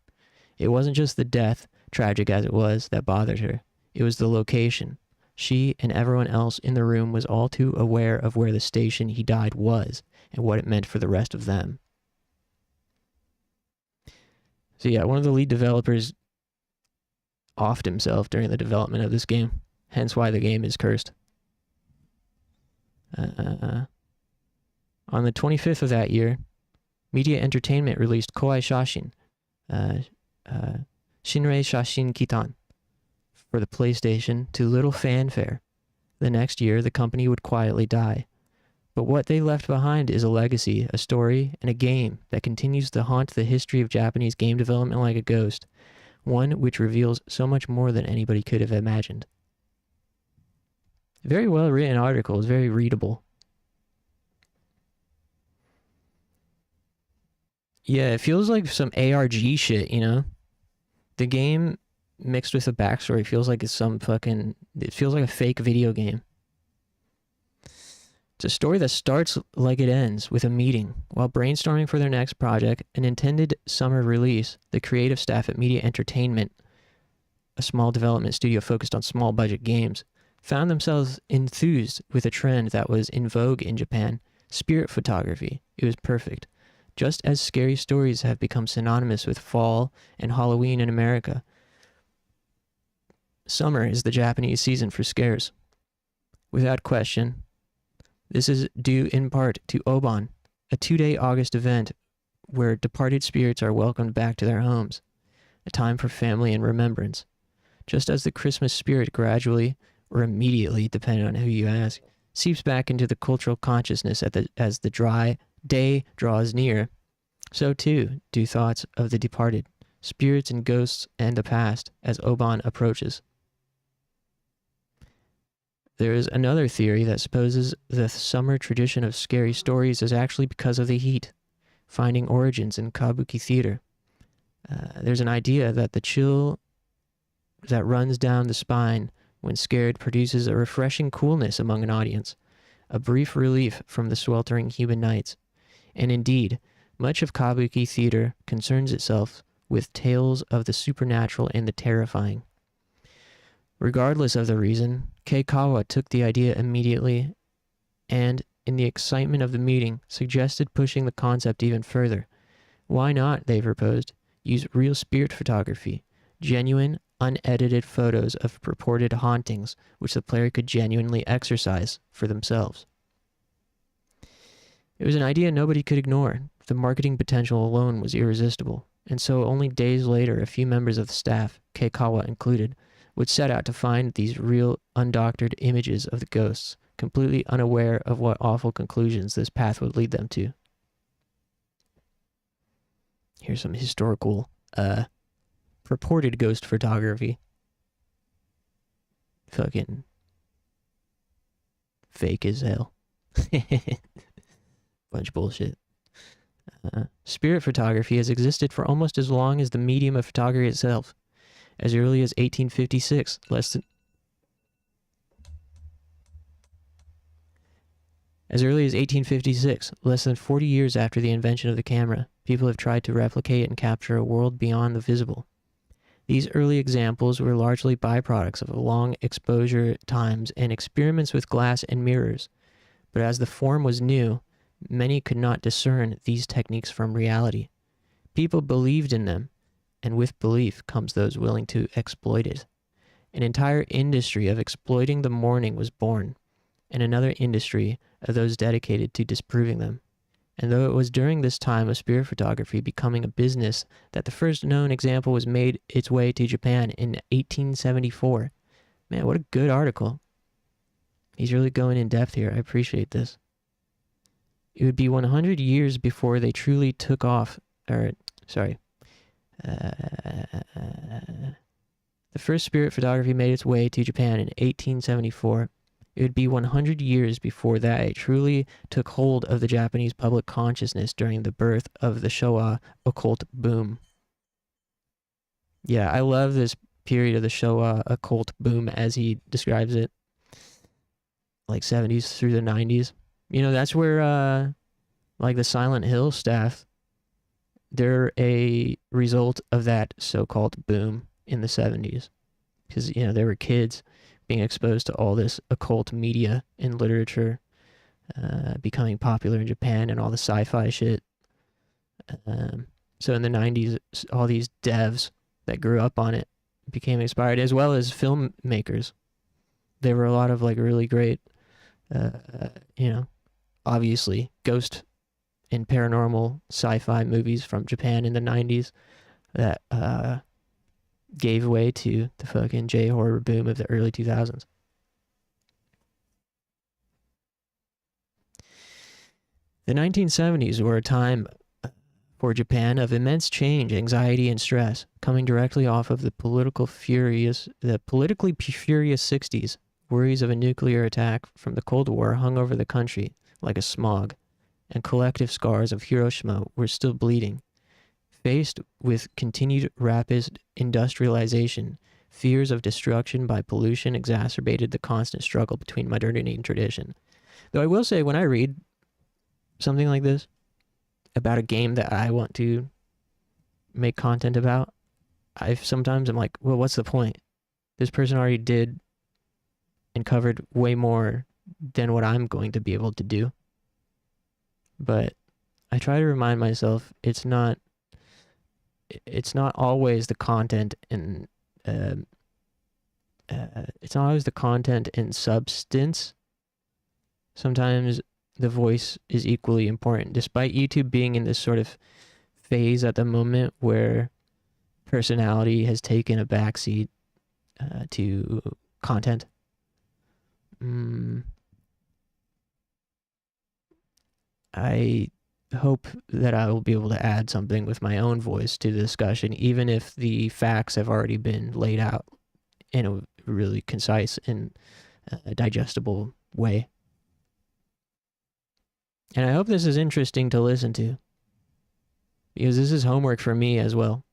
It wasn't just the death, tragic as it was, that bothered her. It was the location. She and everyone else in the room was all too aware of where the station he died was and what it meant for the rest of them. So yeah, one of the lead developers offed himself during the development of this game, hence why the game is cursed. On the 25th of that year, Media Entertainment released Kowai Shashin, Shinrei Shashin Kitan, for the PlayStation to little fanfare. The next year, the company would quietly die. But what they left behind is a legacy, a story, and a game that continues to haunt the history of Japanese game development like a ghost, one which reveals so much more than anybody could have imagined. Very well written article, it's very readable. Yeah, it feels like some ARG shit, you know? The game mixed with a backstory feels like it's some fucking... It feels like a fake video game. It's a story that starts like it ends, with a meeting. While brainstorming for their next project, an intended summer release, the creative staff at Media Entertainment, a small development studio focused on small budget games, found themselves enthused with a trend that was in vogue in Japan, spirit photography. It was perfect. Just as scary stories have become synonymous with fall and Halloween in America, summer is the Japanese season for scares. Without question, this is due in part to Oban, a 2-day August event where departed spirits are welcomed back to their homes, a time for family and remembrance. Just as the Christmas spirit gradually, or immediately, depending on who you ask, seeps back into the cultural consciousness as the dry day draws near, so too do thoughts of the departed, spirits and ghosts and the past as Oban approaches. There is another theory that supposes the summer tradition of scary stories is actually because of the heat, finding origins in kabuki theater. There's an idea that the chill that runs down the spine when scared produces a refreshing coolness among an audience, a brief relief from the sweltering human nights. And indeed, much of kabuki theater concerns itself with tales of the supernatural and the terrifying. Regardless of the reason, Kei Kawa took the idea immediately and, in the excitement of the meeting, suggested pushing the concept even further. Why not, they proposed, use real spirit photography, genuine, unedited photos of purported hauntings which the player could genuinely exercise for themselves. It was an idea nobody could ignore. The marketing potential alone was irresistible, and so only days later a few members of the staff, Kei Kawa included, would set out to find these real, undoctored images of the ghosts, completely unaware of what awful conclusions this path would lead them to. Here's some historical, purported ghost photography. fucking fake as hell. Bunch of bullshit. Spirit photography has existed for almost as long as the medium of photography itself. As early as 1856, less than 40 years after the invention of the camera, people have tried to replicate and capture a world beyond the visible. These early examples were largely byproducts of long exposure times and experiments with glass and mirrors. But as the form was new, many could not discern these techniques from reality. People believed in them, and with belief comes those willing to exploit it. An entire industry of exploiting the morning was born, and another industry of those dedicated to disproving them. And though it was during this time of spirit photography becoming a business that the first known example was made its way to Japan in 1874. Man, what a good article. He's really going in depth here. I appreciate this. It would be 100 years before they truly took off, the first spirit photography made its way to Japan in 1874. It would be 100 years before that it truly took hold of the Japanese public consciousness during the birth of the Showa occult boom. Yeah, I love this period of the Showa occult boom as he describes it. Like 70s through the 90s. You know, that's where, like the Silent Hill staff, they're a result of that so-called boom in the 70s. Because, you know, they were kids being exposed to all this occult media and literature, becoming popular in Japan and all the sci-fi shit. So in the 90s, all these devs that grew up on it became inspired, as well as filmmakers. There were a lot of like really great, you know, obviously ghost and paranormal sci-fi movies from Japan in the 90s that gave way to the fucking J-horror boom of the early 2000s. The 1970s were a time for Japan of immense change, anxiety, and stress, coming directly off of the politically furious 60s. Worries of a nuclear attack from the Cold War hung over the country like a smog, and collective scars of Hiroshima were still bleeding. Faced with continued rapid industrialization, fears of destruction by pollution exacerbated the constant struggle between modernity and tradition. Though I will say, when I read something like this about a game that I want to make content about, sometimes I'm like, well, what's the point? This person already did and covered way more than what I'm going to be able to do. But I try to remind myself it's not always the content and it's not always the content and substance. Sometimes the voice is equally important, despite YouTube being in this sort of phase at the moment where personality has taken a backseat to content. I hope that I will be able to add something with my own voice to the discussion, even if the facts have already been laid out in a really concise and digestible way. And I hope this is interesting to listen to, because this is homework for me as well.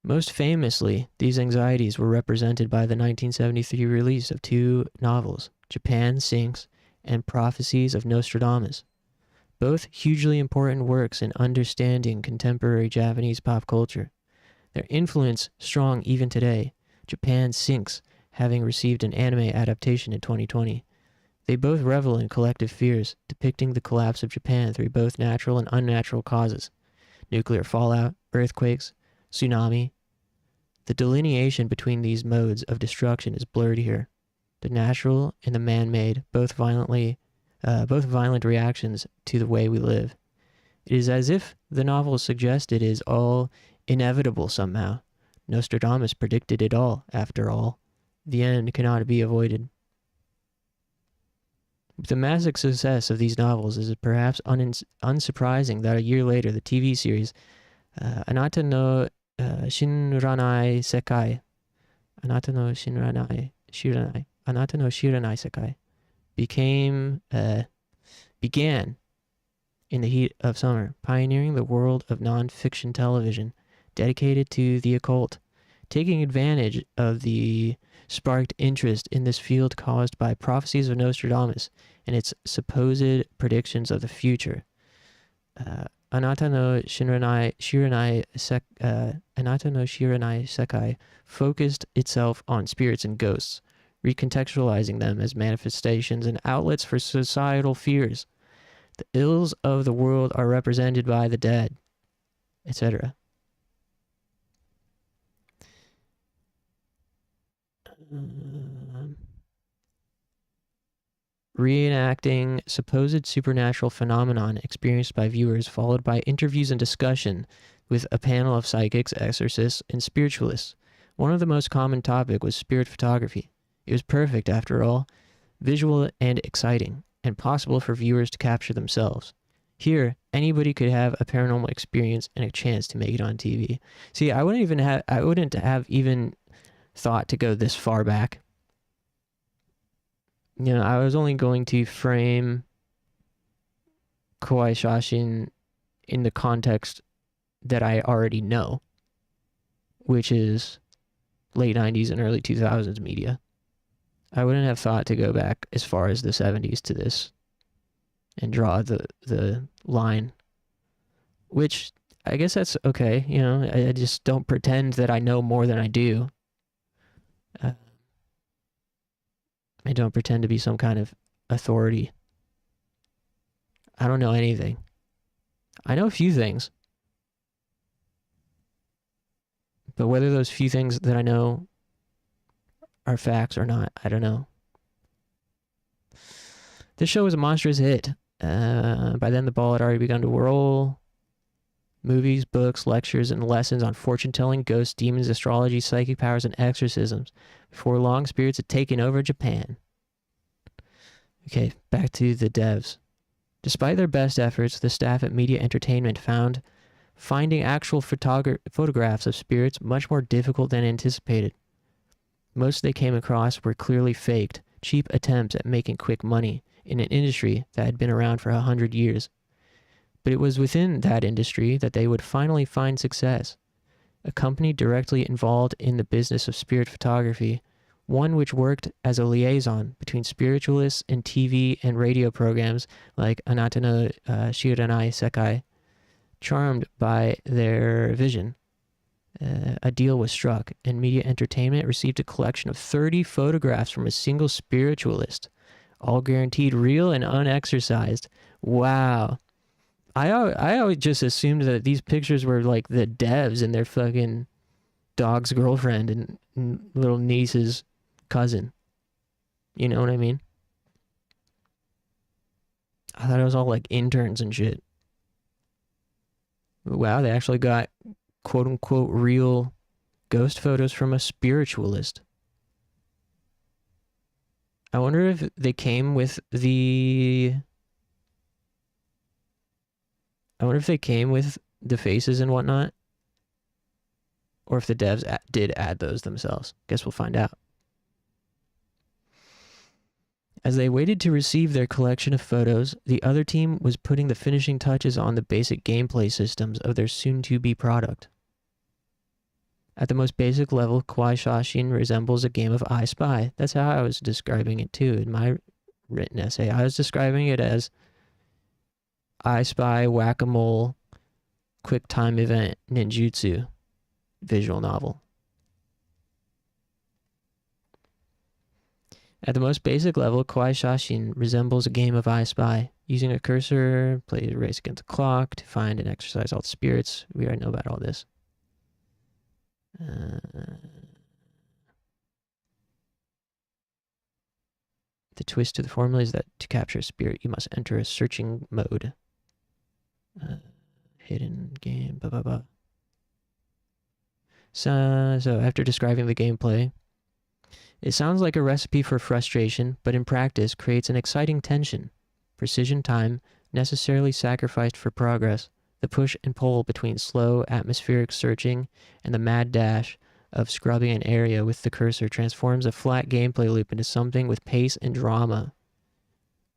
Most famously, these anxieties were represented by the 1973 release of two novels, Japan Sinks and Prophecies of Nostradamus, both hugely important works in understanding contemporary Japanese pop culture. Their influence strong even today, Japan Sinks having received an anime adaptation in 2020. They both revel in collective fears, depicting the collapse of Japan through both natural and unnatural causes, nuclear fallout, earthquakes, tsunami. The delineation between these modes of destruction is blurred here. The natural and the man-made, both violent reactions to the way we live. It is as if the novel suggested it is all inevitable somehow. Nostradamus predicted it all, after all. The end cannot be avoided. With the massive success of these novels, it is perhaps unsurprising that a year later the TV series Anata no Shinranai Sekai Anata no shiranai sekai began in the heat of summer, pioneering the world of non-fiction television dedicated to the occult, taking advantage of the sparked interest in this field caused by prophecies of Nostradamus and its supposed predictions of the future. Anata no Shiranai Sekai focused itself on spirits and ghosts, recontextualizing them as manifestations and outlets for societal fears. The ills of the world are represented by the dead, etc. Reenacting supposed supernatural phenomenon experienced by viewers, followed by interviews and discussion with a panel of psychics, exorcists, and spiritualists. One of the most common topic was spirit photography. It was perfect, after all, visual and exciting, and possible for viewers to capture themselves. Here, anybody could have a paranormal experience and a chance to make it on TV. See, I wouldn't have even thought to go this far back. You know, I was only going to frame Kowai Shashin in the context that I already know, which is late 90s and early 2000s media. I wouldn't have thought to go back as far as the 70s to this and draw the line, which I guess that's okay. You know, I just don't pretend that I know more than I do. I don't pretend to be some kind of authority. I don't know anything. I know a few things. But whether those few things that I know are facts or not, I don't know. This show was a monstrous hit. By then the ball had already begun to roll. Movies, books, lectures, and lessons on fortune-telling, ghosts, demons, astrology, psychic powers, and exorcisms. Before long, spirits had taken over Japan. Okay, back to the devs. Despite their best efforts, the staff at Media Entertainment found finding actual photographs of spirits much more difficult than anticipated. Most they came across were clearly faked, cheap attempts at making quick money in an industry that had been around for 100 years. But it was within that industry that they would finally find success. A company directly involved in the business of spirit photography, one which worked as a liaison between spiritualists and TV and radio programs like Anata no Shiranai Sekai. Charmed by their vision, a deal was struck, and Media Entertainment received a collection of 30 photographs from a single spiritualist, all guaranteed real and unexorcised. Wow. I always just assumed that these pictures were like the devs and their fucking dog's girlfriend and little niece's cousin. You know what I mean? I thought it was all like interns and shit. Wow, they actually got quote-unquote real ghost photos from a spiritualist. I wonder if they came with the... faces and whatnot. Or if the devs did add those themselves. Guess we'll find out. As they waited to receive their collection of photos, the other team was putting the finishing touches on the basic gameplay systems of their soon-to-be product. At the most basic level, Kowai Shashin resembles a game of I Spy. That's how I was describing it too in my written essay. I was describing it as I Spy, Whack-A-Mole, Quick Time Event, Ninjutsu visual novel. At the most basic level, Kowai Shashin resembles a game of I Spy. Using a cursor, play a race against the clock to find and exercise all the spirits. We already know about all this. The twist to the formula is that to capture a spirit, you must enter a searching mode. Hidden game, blah, blah, blah. So after describing the gameplay, it sounds like a recipe for frustration, but in practice creates an exciting tension. Precision time necessarily sacrificed for progress. The push and pull between slow atmospheric searching and the mad dash of scrubbing an area with the cursor transforms a flat gameplay loop into something with pace and drama.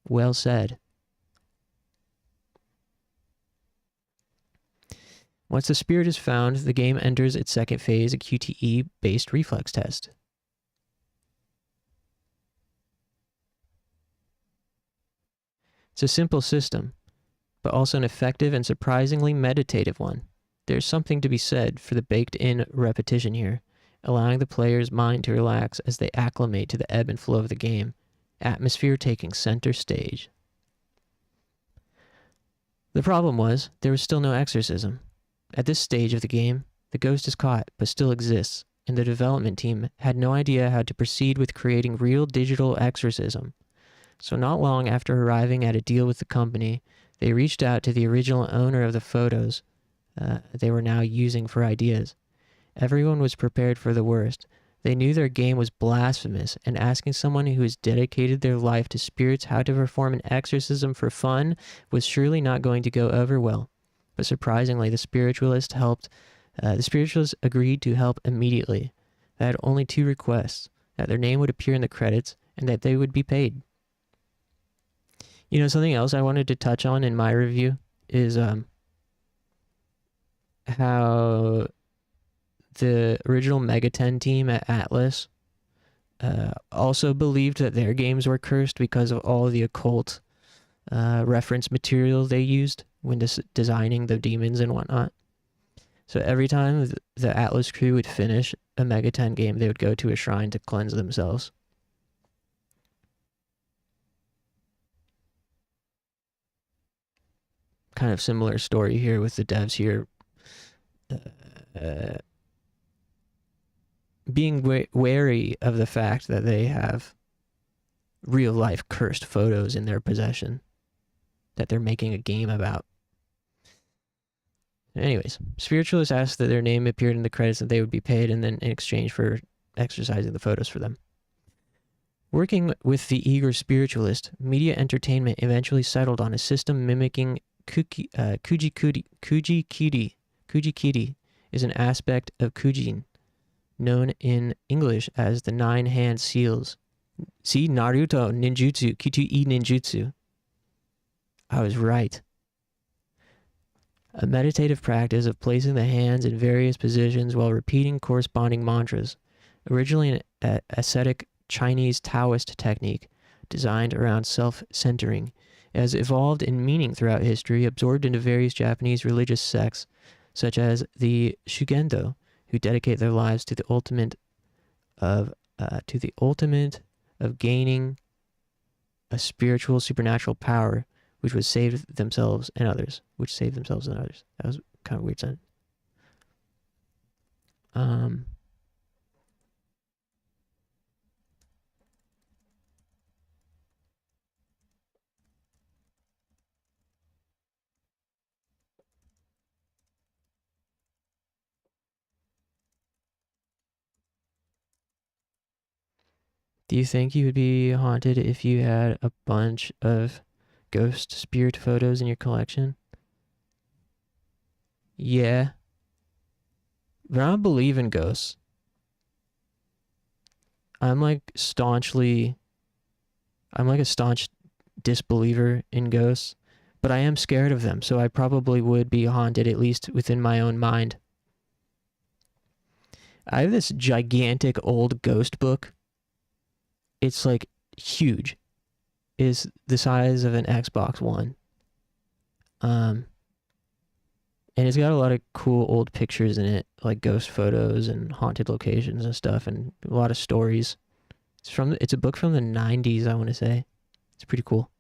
Well said. Once the spirit is found, the game enters its second phase, a QTE-based reflex test. It's a simple system, but also an effective and surprisingly meditative one. There's something to be said for the baked-in repetition here, allowing the player's mind to relax as they acclimate to the ebb and flow of the game, atmosphere taking center stage. The problem was, there was still no exorcism. At this stage of the game, the ghost is caught, but still exists, and the development team had no idea how to proceed with creating real digital exorcism. So not long after arriving at a deal with the company, they reached out to the original owner of the photos they were now using for ideas. Everyone was prepared for the worst. They knew their game was blasphemous, and asking someone who has dedicated their life to spirits how to perform an exorcism for fun was surely not going to go over well. But surprisingly, the spiritualist agreed to help immediately. They had only two requests: that their name would appear in the credits, and that they would be paid. You know, something else I wanted to touch on in my review is how the original Megaten team at Atlas also believed that their games were cursed because of all the occult reference material they used when designing the demons and whatnot. So every time the Atlas crew would finish a Megaten game, they would go to a shrine to cleanse themselves. Kind of similar story here with the devs here. Being wary of the fact that they have real-life cursed photos in their possession that they're making a game about. Anyways, spiritualists asked that their name appeared in the credits and they would be paid, and then in exchange for exercising the photos for them. Working with the eager spiritualist, Media Entertainment eventually settled on a system mimicking Kujikiri. Kujikiri is an aspect of Kujin, known in English as the 9-hand seals. See, Naruto ninjutsu, QTE ninjutsu. I was right. A meditative practice of placing the hands in various positions while repeating corresponding mantras. Originally an ascetic Chinese Taoist technique designed around self-centering, it has evolved in meaning throughout history, absorbed into various Japanese religious sects, such as the Shugendo, who dedicate their lives to the ultimate of gaining a spiritual, supernatural power, which would save themselves and others. That was kind of weird sentence. Do you think you would be haunted if you had a bunch of ghost spirit photos in your collection? Yeah. But I don't believe in ghosts. I'm like a staunch disbeliever in ghosts, but I am scared of them, so I probably would be haunted, at least within my own mind. I have this gigantic old ghost book. It's like huge. It's the size of an Xbox One. And it's got a lot of cool old pictures in it, like ghost photos and haunted locations and stuff, and a lot of stories. It's a book from the 90s, I want to say. It's pretty cool.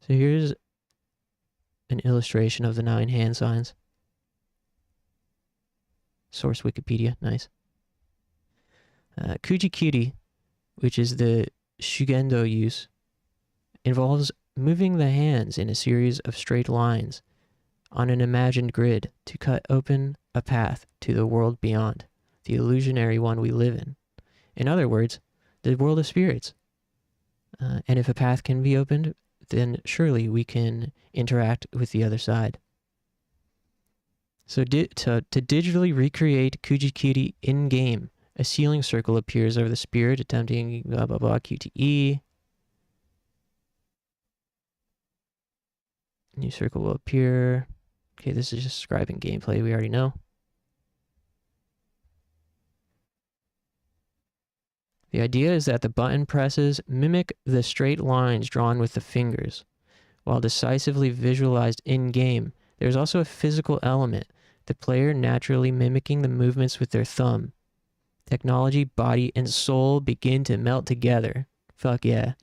So here's an illustration of the 9 hand signs. Source Wikipedia, nice. Kujikiri, which is the Shugendo use, involves moving the hands in a series of straight lines on an imagined grid to cut open a path to the world beyond, the illusionary one we live in. In other words, the world of spirits. And if a path can be opened, then surely we can interact with the other side. So to digitally recreate Kujikiri in-game, a sealing circle appears over the spirit, attempting blah blah blah QTE. New circle will appear. Okay, this is just describing gameplay we already know. The idea is that the button presses mimic the straight lines drawn with the fingers. While decisively visualized in-game, there's also a physical element, the player naturally mimicking the movements with their thumb. Technology, body, and soul begin to melt together. Fuck yeah.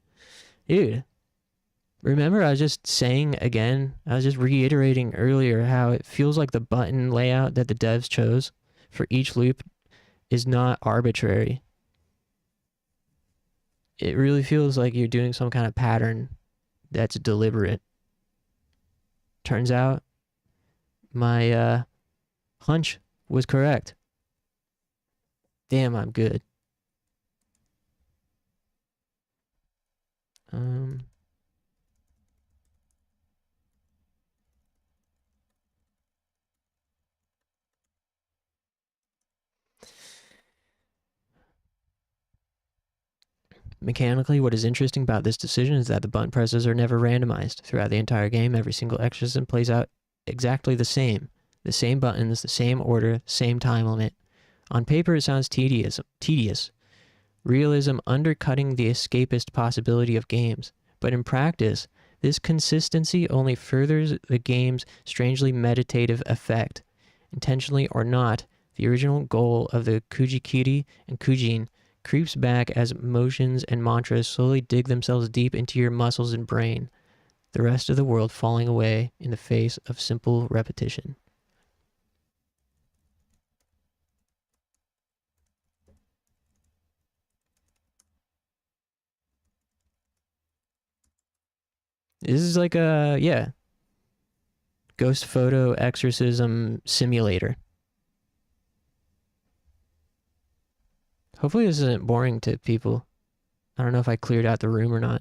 Dude, remember I was just saying again, I was just reiterating earlier how it feels like the button layout that the devs chose for each loop is not arbitrary. It really feels like you're doing some kind of pattern that's deliberate. Turns out my hunch was correct. Damn, I'm good. Mechanically, what is interesting about this decision is that the button presses are never randomized. Throughout the entire game, every single exorcism plays out exactly the same. The same buttons, the same order, same time limit. On paper, it sounds tedious. Realism undercutting the escapist possibility of games. But in practice, this consistency only furthers the game's strangely meditative effect. Intentionally or not, the original goal of the Kujikiri and Kujin creeps back as motions and mantras slowly dig themselves deep into your muscles and brain, the rest of the world falling away in the face of simple repetition. This is like a, yeah, ghost photo exorcism simulator. Hopefully this isn't boring to people. I don't know if I cleared out the room or not.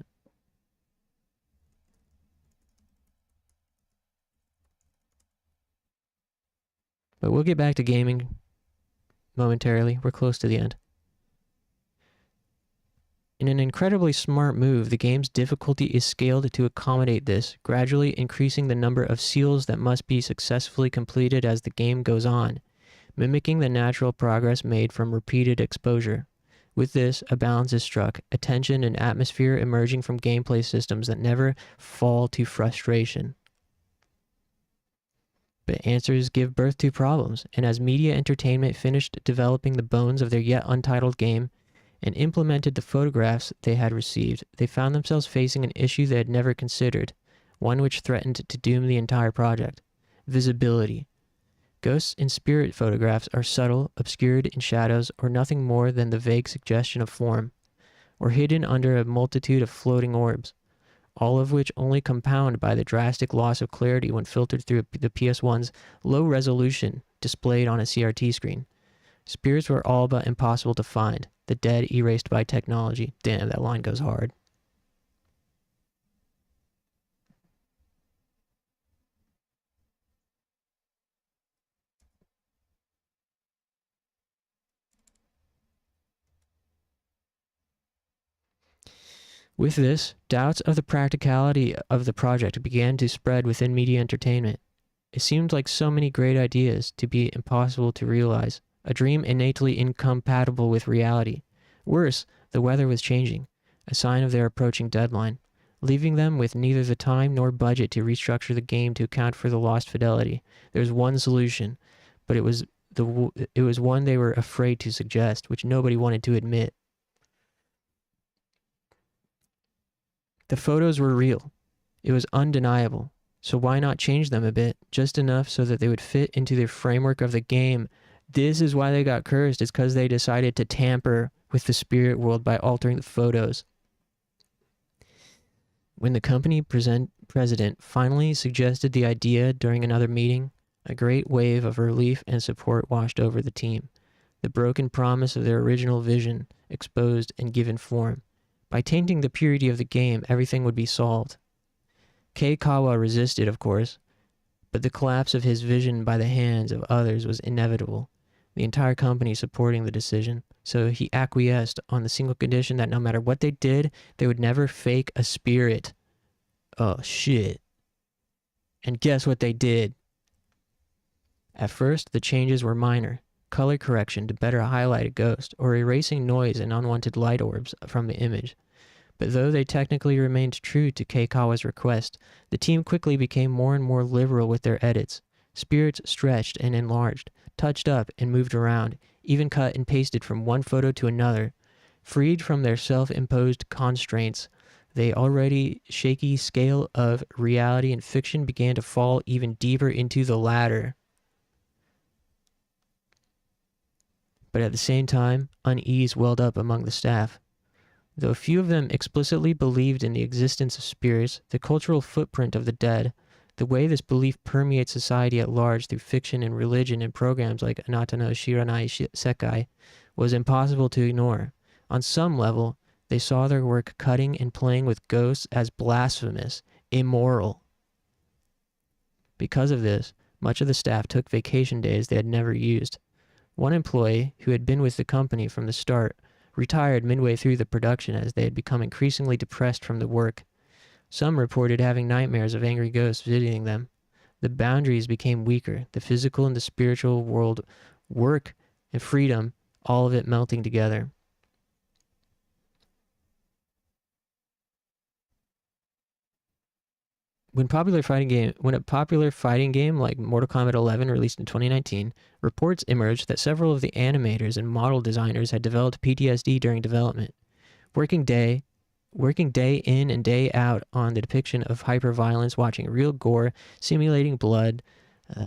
But we'll get back to gaming momentarily. We're close to the end. In an incredibly smart move, the game's difficulty is scaled to accommodate this, gradually increasing the number of seals that must be successfully completed as the game goes on, mimicking the natural progress made from repeated exposure. With this, a balance is struck, a tension and atmosphere emerging from gameplay systems that never fall to frustration. But answers give birth to problems, and as Media Entertainment finished developing the bones of their yet untitled game and implemented the photographs they had received, they found themselves facing an issue they had never considered, one which threatened to doom the entire project: visibility. Ghosts and spirit photographs are subtle, obscured in shadows, or nothing more than the vague suggestion of form, or hidden under a multitude of floating orbs, all of which only compound by the drastic loss of clarity when filtered through the PS1's low resolution displayed on a CRT screen. Spirits were all but impossible to find, the dead erased by technology. Damn, that line goes hard. With this, doubts of the practicality of the project began to spread within Media Entertainment. It seemed like so many great ideas to be impossible to realize, a dream innately incompatible with reality. Worse, the weather was changing, a sign of their approaching deadline, leaving them with neither the time nor budget to restructure the game to account for the lost fidelity. There was one solution, but it was one they were afraid to suggest, which nobody wanted to admit. The photos were real. It was undeniable. So why not change them a bit, just enough so that they would fit into the framework of the game? This is why they got cursed. It's because they decided to tamper with the spirit world by altering the photos. When the company president finally suggested the idea during another meeting, a great wave of relief and support washed over the team. The broken promise of their original vision exposed and given form. By tainting the purity of the game, everything would be solved. KOWAI resisted, of course, but the collapse of his vision by the hands of others was inevitable, the entire company supporting the decision. So he acquiesced on the single condition that no matter what they did, they would never fake a spirit. Oh, shit. And guess what they did? At first, the changes were minor. Color correction to better highlight a ghost, or erasing noise and unwanted light orbs from the image. But though they technically remained true to Keikawa's request, the team quickly became more and more liberal with their edits. Spirits stretched and enlarged, touched up and moved around, even cut and pasted from one photo to another. Freed from their self-imposed constraints, the already shaky scale of reality and fiction began to fall even deeper into the latter. But at the same time, unease welled up among the staff. Though few of them explicitly believed in the existence of spirits, the cultural footprint of the dead, the way this belief permeates society at large through fiction and religion and programs like Anata no Shiranai Sekai, was impossible to ignore. On some level, they saw their work cutting and playing with ghosts as blasphemous, immoral. Because of this, much of the staff took vacation days they had never used. One employee, who had been with the company from the start, retired midway through the production as they had become increasingly depressed from the work. Some reported having nightmares of angry ghosts visiting them. The boundaries became weaker, the physical and the spiritual world, work and freedom, all of it melting together. When a popular fighting game like Mortal Kombat 11 released in 2019, reports emerged that several of the animators and model designers had developed PTSD during development. Working day in and day out on the depiction of hyper-violence, watching real gore, simulating blood,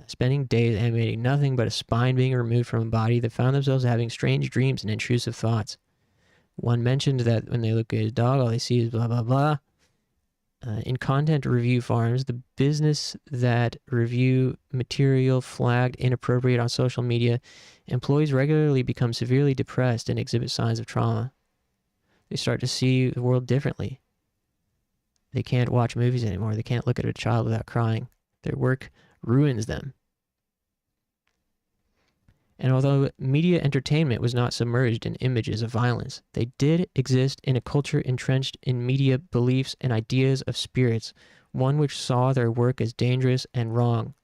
spending days animating nothing but a spine being removed from a body, that found themselves having strange dreams and intrusive thoughts. One mentioned that when they look at his dog, all they see is blah, blah, blah. In content review farms, the business that review material flagged inappropriate on social media, employees regularly become severely depressed and exhibit signs of trauma. They start to see the world differently. They can't watch movies anymore. They can't look at a child without crying. Their work ruins them. And although media entertainment was not submerged in images of violence, they did exist in a culture entrenched in media beliefs and ideas of spirits, one which saw their work as dangerous and wrong.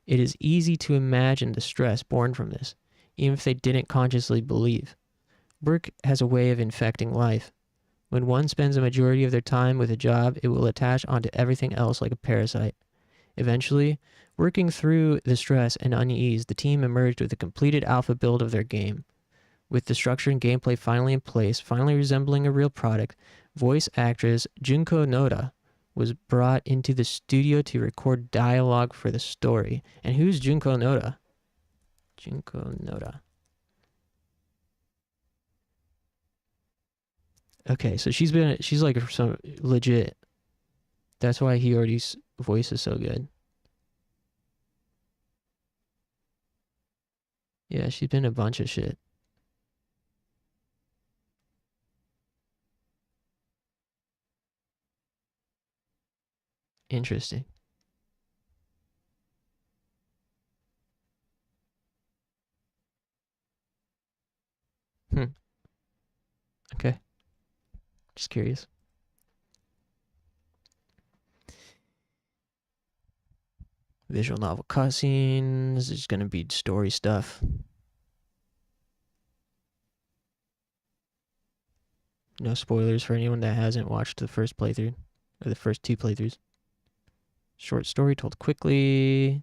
It is easy to imagine the stress born from this, even if they didn't consciously believe. Work has a way of infecting life. When one spends a majority of their time with a job, it will attach onto everything else like a parasite. Eventually, working through the stress and unease, the team emerged with a completed alpha build of their game. With the structure and gameplay finally in place, finally resembling a real product, voice actress Junko Noda was brought into the studio to record dialogue for the story. And who's Junko Noda? Junko Noda. Okay, so she's like some legit. That's why Hiyori's voice is so good. Yeah, she's been in a bunch of shit. Interesting. Okay. Just curious. Visual novel cutscenes. There's gonna be story stuff. No spoilers for anyone that hasn't watched the first playthrough, or the first two playthroughs. Short story told quickly.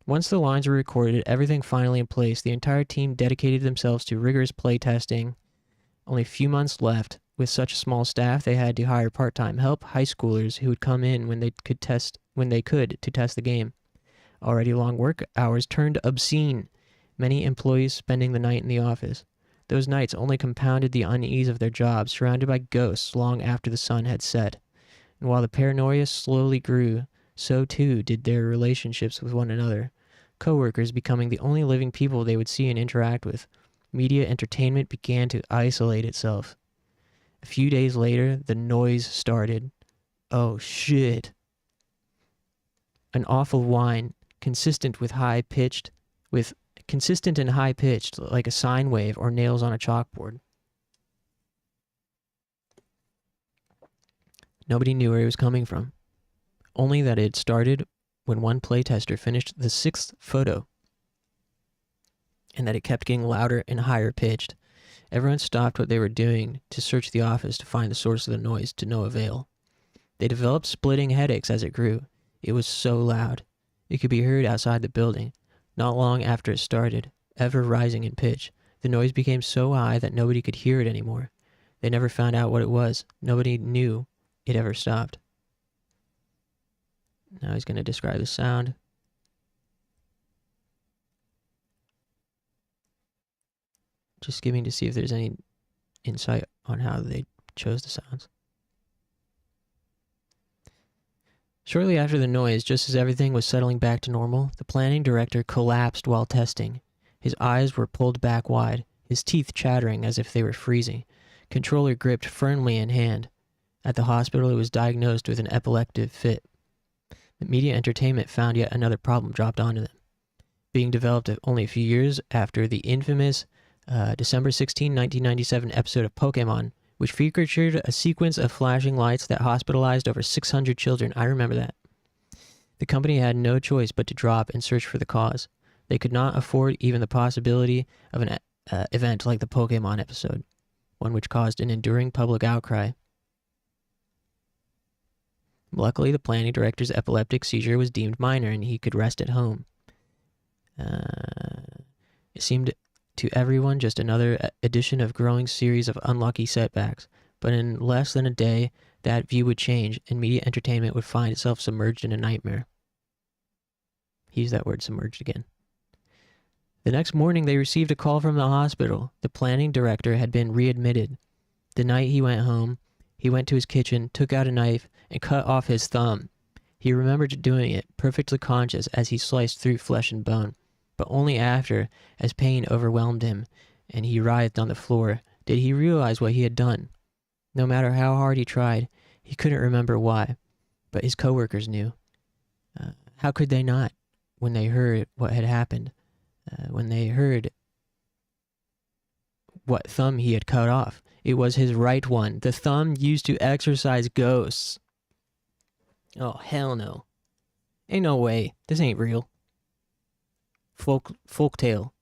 Once the lines were recorded, everything finally in place, the entire team dedicated themselves to rigorous play testing. Only a few months left. With such a small staff, they had to hire part-time help, high schoolers who would come in when they could to test the game. Already long work hours turned obscene, many employees spending the night in the office. Those nights only compounded the unease of their jobs, surrounded by ghosts long after the sun had set. And while the paranoia slowly grew, so too did their relationships with one another, co-workers becoming the only living people they would see and interact with. Media entertainment began to isolate itself. A few days later, the noise started. Oh shit. An awful whine, consistent and high pitched, like a sine wave or nails on a chalkboard. Nobody knew where it was coming from, only that it had started when one playtester finished the 6th photo, and that it kept getting louder and higher pitched. Everyone stopped what they were doing to search the office to find the source of the noise, to no avail. They developed splitting headaches as it grew. It was so loud. It could be heard outside the building. Not long after it started, ever rising in pitch, the noise became so high that nobody could hear it anymore. They never found out what it was. Nobody knew it ever stopped. Now he's going to describe the sound. Just skimming to see if there's any insight on how they chose the sounds. Shortly after the noise, just as everything was settling back to normal, the planning director collapsed while testing. His eyes were pulled back wide, his teeth chattering as if they were freezing, controller gripped firmly in hand. At the hospital, he was diagnosed with an epileptic fit. The media entertainment found yet another problem dropped onto them. Being developed only a few years after the infamous December 16, 1997 episode of Pokemon, which featured a sequence of flashing lights that hospitalized over 600 children. I remember that. The company had no choice but to drop and search for the cause. They could not afford even the possibility of an event like the Pokemon episode, one which caused an enduring public outcry. Luckily, the planning director's epileptic seizure was deemed minor and he could rest at home. It seemed to everyone just another addition of growing series of unlucky setbacks, but in less than a day, that view would change and media entertainment would find itself submerged in a nightmare. He used that word, submerged, again. The next morning, they received a call from the hospital. The planning director had been readmitted. The night he went home, he went to his kitchen, took out a knife, and cut off his thumb. He remembered doing it, perfectly conscious as he sliced through flesh and bone, but only after, as pain overwhelmed him and he writhed on the floor, did he realize what he had done. No matter how hard he tried, he couldn't remember why, but his coworkers knew. How could they not, when they heard what had happened, when they heard what thumb he had cut off? It was his right one, the thumb used to exorcise ghosts. Oh, hell no. Ain't no way. This ain't real. Folk tale.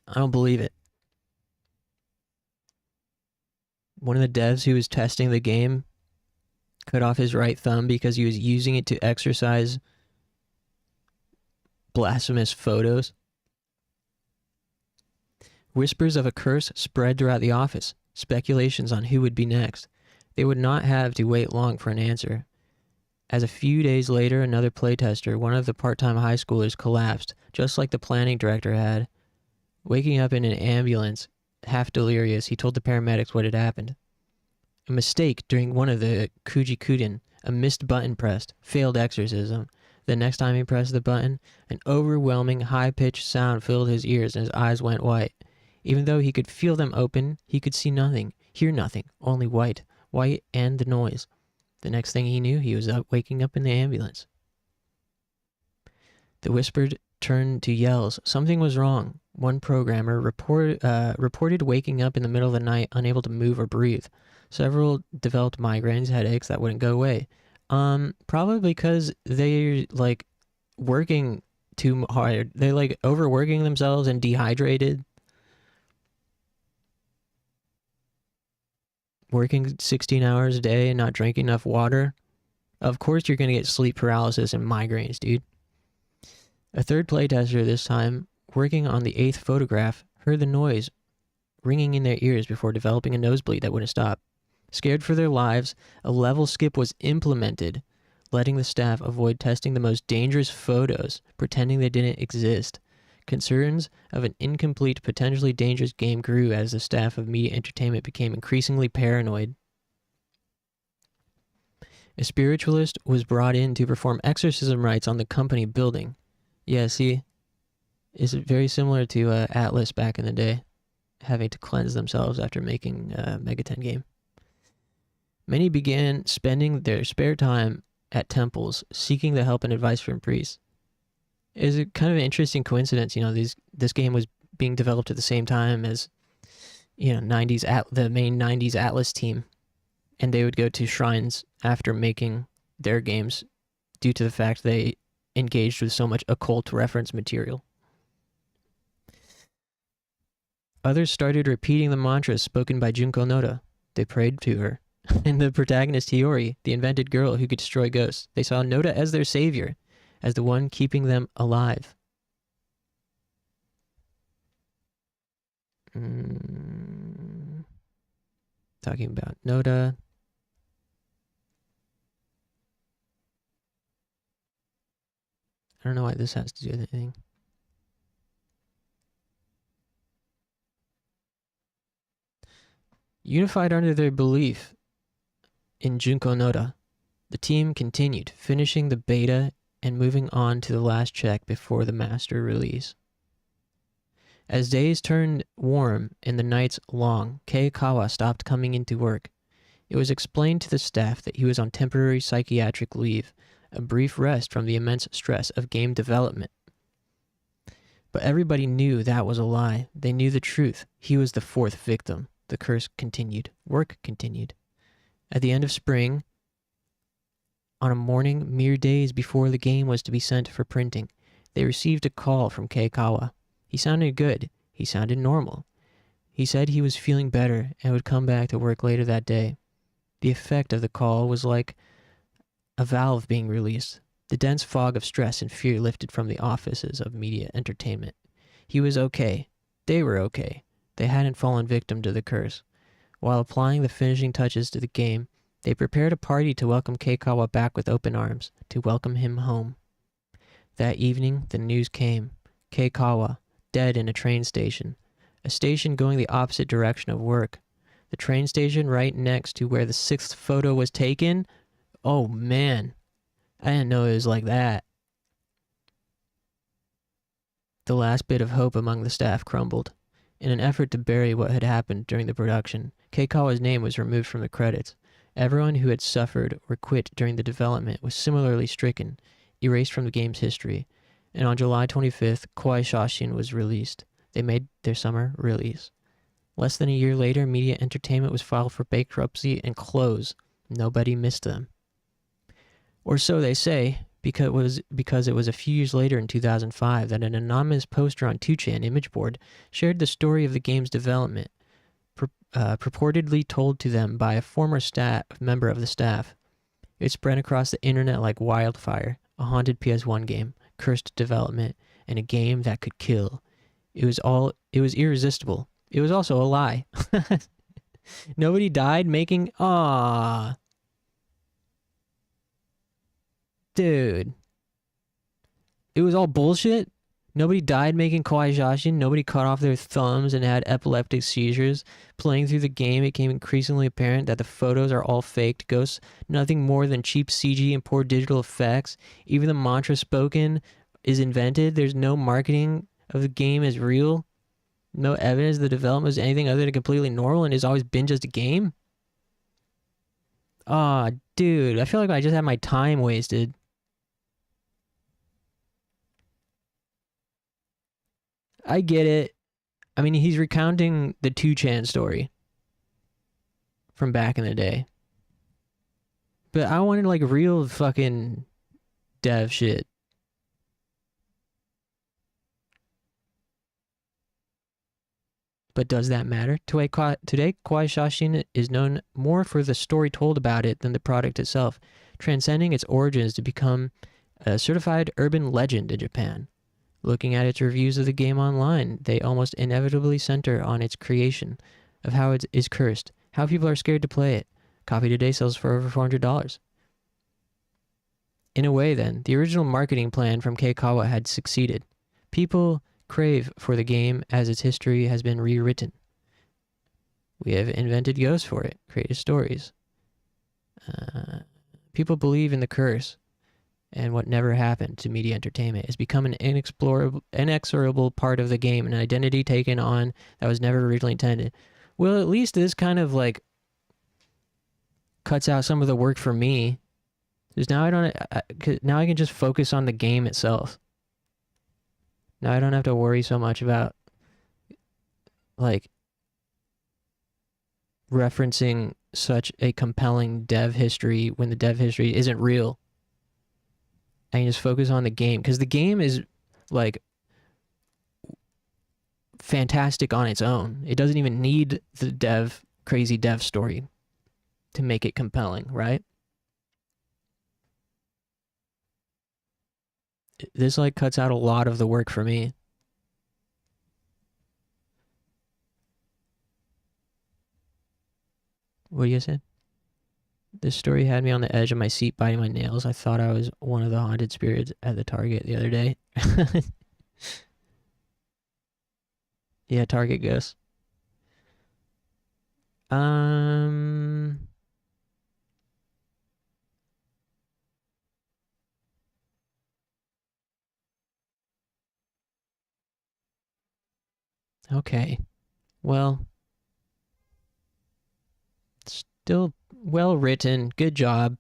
I don't believe it. One of the devs who was testing the game cut off his right thumb because he was using it to exorcise blasphemous photos. Whispers of a curse spread throughout the office. Speculations on who would be next. They would not have to wait long for an answer. As a few days later, another playtester, one of the part-time high schoolers, collapsed, just like the planning director had. Waking up in an ambulance, half delirious, he told the paramedics what had happened. A mistake during one of the Kujikuden, a missed button pressed, failed exorcism. The next time he pressed the button, an overwhelming, high-pitched sound filled his ears and his eyes went white. Even though he could feel them open, he could see nothing, hear nothing, only white and the noise. The next thing he knew, he was waking up in the ambulance. The whispered turned to yells. Something was wrong. One programmer reported waking up in the middle of the night, unable to move or breathe. Several developed migraines, headaches that wouldn't go away. Probably because they're, like, working too hard. They're, like, overworking themselves and dehydrated. Working 16 hours a day and not drinking enough water. Of course you're going to get sleep paralysis and migraines, dude. A third playtester this time, working on the 8th photograph, heard the noise ringing in their ears before developing a nosebleed that wouldn't stop. Scared for their lives, a level skip was implemented, letting the staff avoid testing the most dangerous photos, pretending they didn't exist. Concerns of an incomplete, potentially dangerous game grew as the staff of media entertainment became increasingly paranoid. A spiritualist was brought in to perform exorcism rites on the company building. Yeah, see, it's very similar to Atlas back in the day, having to cleanse themselves after making a Megaten game. Many began spending their spare time at temples, seeking the help and advice from priests. It is a kind of an interesting coincidence, you know, this game was being developed at the same time as, you know, the main 90s Atlas team, and they would go to shrines after making their games due to the fact they engaged with so much occult reference material. Others started repeating the mantras spoken by Junko Noda. They prayed to her. And the protagonist Hiyori, the invented girl who could destroy ghosts, they saw Noda as their savior, as the one keeping them alive. Talking about Noda. I don't know why this has to do with anything. Unified under their belief in Junko Noda, the team continued, finishing the beta and moving on to the last check before the master release. As days turned warm and the nights long, Kei Kawa stopped coming into work. It was explained to the staff that he was on temporary psychiatric leave, a brief rest from the immense stress of game development. But everybody knew that was a lie. They knew the truth. He was the fourth victim. The curse continued. Work continued. At the end of spring, on a morning mere days before the game was to be sent for printing, they received a call from Kei Kawa. He sounded good. He sounded normal. He said he was feeling better and would come back to work later that day. The effect of the call was like a valve being released. The dense fog of stress and fear lifted from the offices of media entertainment. He was okay. They were okay. They hadn't fallen victim to the curse. While applying the finishing touches to the game, they prepared a party to welcome Kei Kawa back with open arms, to welcome him home. That evening, the news came. Kei Kawa, dead in a train station. A station going the opposite direction of work. The train station right next to where the 6th photo was taken? Oh man, I didn't know it was like that. The last bit of hope among the staff crumbled. In an effort to bury what had happened during the production, Kei Kawa's name was removed from the credits. Everyone who had suffered or quit during the development was similarly stricken, erased from the game's history, and on July 25th, KOWAI SHASHIN was released. They made their summer release. Less than a year later, Media Entertainment was filed for bankruptcy and close. Nobody missed them. Or so they say, because it was a few years later in 2005 that an anonymous poster on 2chan image board shared the story of the game's development, purportedly told to them by a former member of the staff. It spread across the internet like wildfire, a haunted PS1 game, cursed development, and a game that could kill. It was irresistible. It was also a lie. Nobody died making... Aww. Dude. It was all bullshit? Nobody died making KOWAI SHASHIN. Nobody cut off their thumbs and had epileptic seizures. Playing through the game, it became increasingly apparent that the photos are all faked ghosts, nothing more than cheap CG and poor digital effects. Even the mantra spoken is invented. There's no marketing of the game as real. No evidence the development was anything other than completely normal and has always been just a game. Aw, dude, I feel like I just had my time wasted. I get it. I mean, he's recounting the 2chan story from back in the day. But I wanted, like, real fucking dev shit. But does that matter? Today, KOWAI SHASHIN is known more for the story told about it than the product itself, transcending its origins to become a certified urban legend in Japan. Looking at its reviews of the game online, they almost inevitably center on its creation, of how it is cursed, how people are scared to play it. Copy today sells for over $400. In a way, then, the original marketing plan from Kei Kawa had succeeded. People crave for the game as its history has been rewritten. We have invented ghosts for it, created stories. People believe in the curse, and what never happened to media entertainment has become an inexorable part of the game, an identity taken on that was never originally intended. Well, at least this kind of like cuts out some of the work for me. Because now now I can just focus on the game itself. Now I don't have to worry so much about like referencing such a compelling dev history when the dev history isn't real. I can just focus on the game because the game is like fantastic on its own. It doesn't even need the crazy dev story to make it compelling, right? This like cuts out a lot of the work for me. What you said? This story had me on the edge of my seat biting my nails. I thought I was one of the haunted spirits at the Target the other day. Yeah, Target ghosts. Okay. Well, still well written. Good job,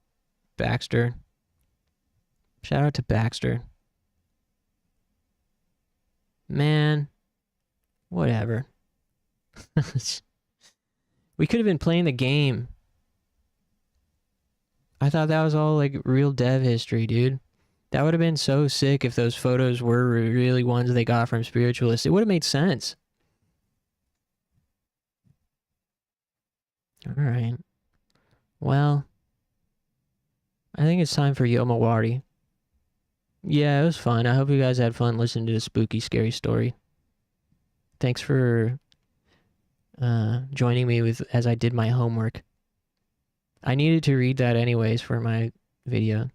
Baxter. Shout out to Baxter. Man, whatever. We could have been playing the game. I thought that was all like real dev history, dude. That would have been so sick if those photos were really ones they got from Spiritualists. It would have made sense. Alright. Well, I think it's time for Yomawari. Yeah, it was fun. I hope you guys had fun listening to the spooky, scary story. Thanks for joining me as I did my homework. I needed to read that anyways for my video.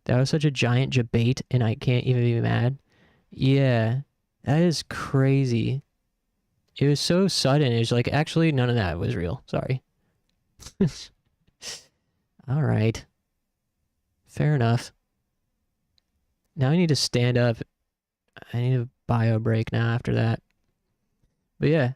That was such a giant debate, and I can't even be mad. Yeah, that is crazy. It was so sudden. It was like, actually, none of that was real. Sorry. Alright. Fair enough. Now I need to stand up. I need a bio break now after that. But yeah.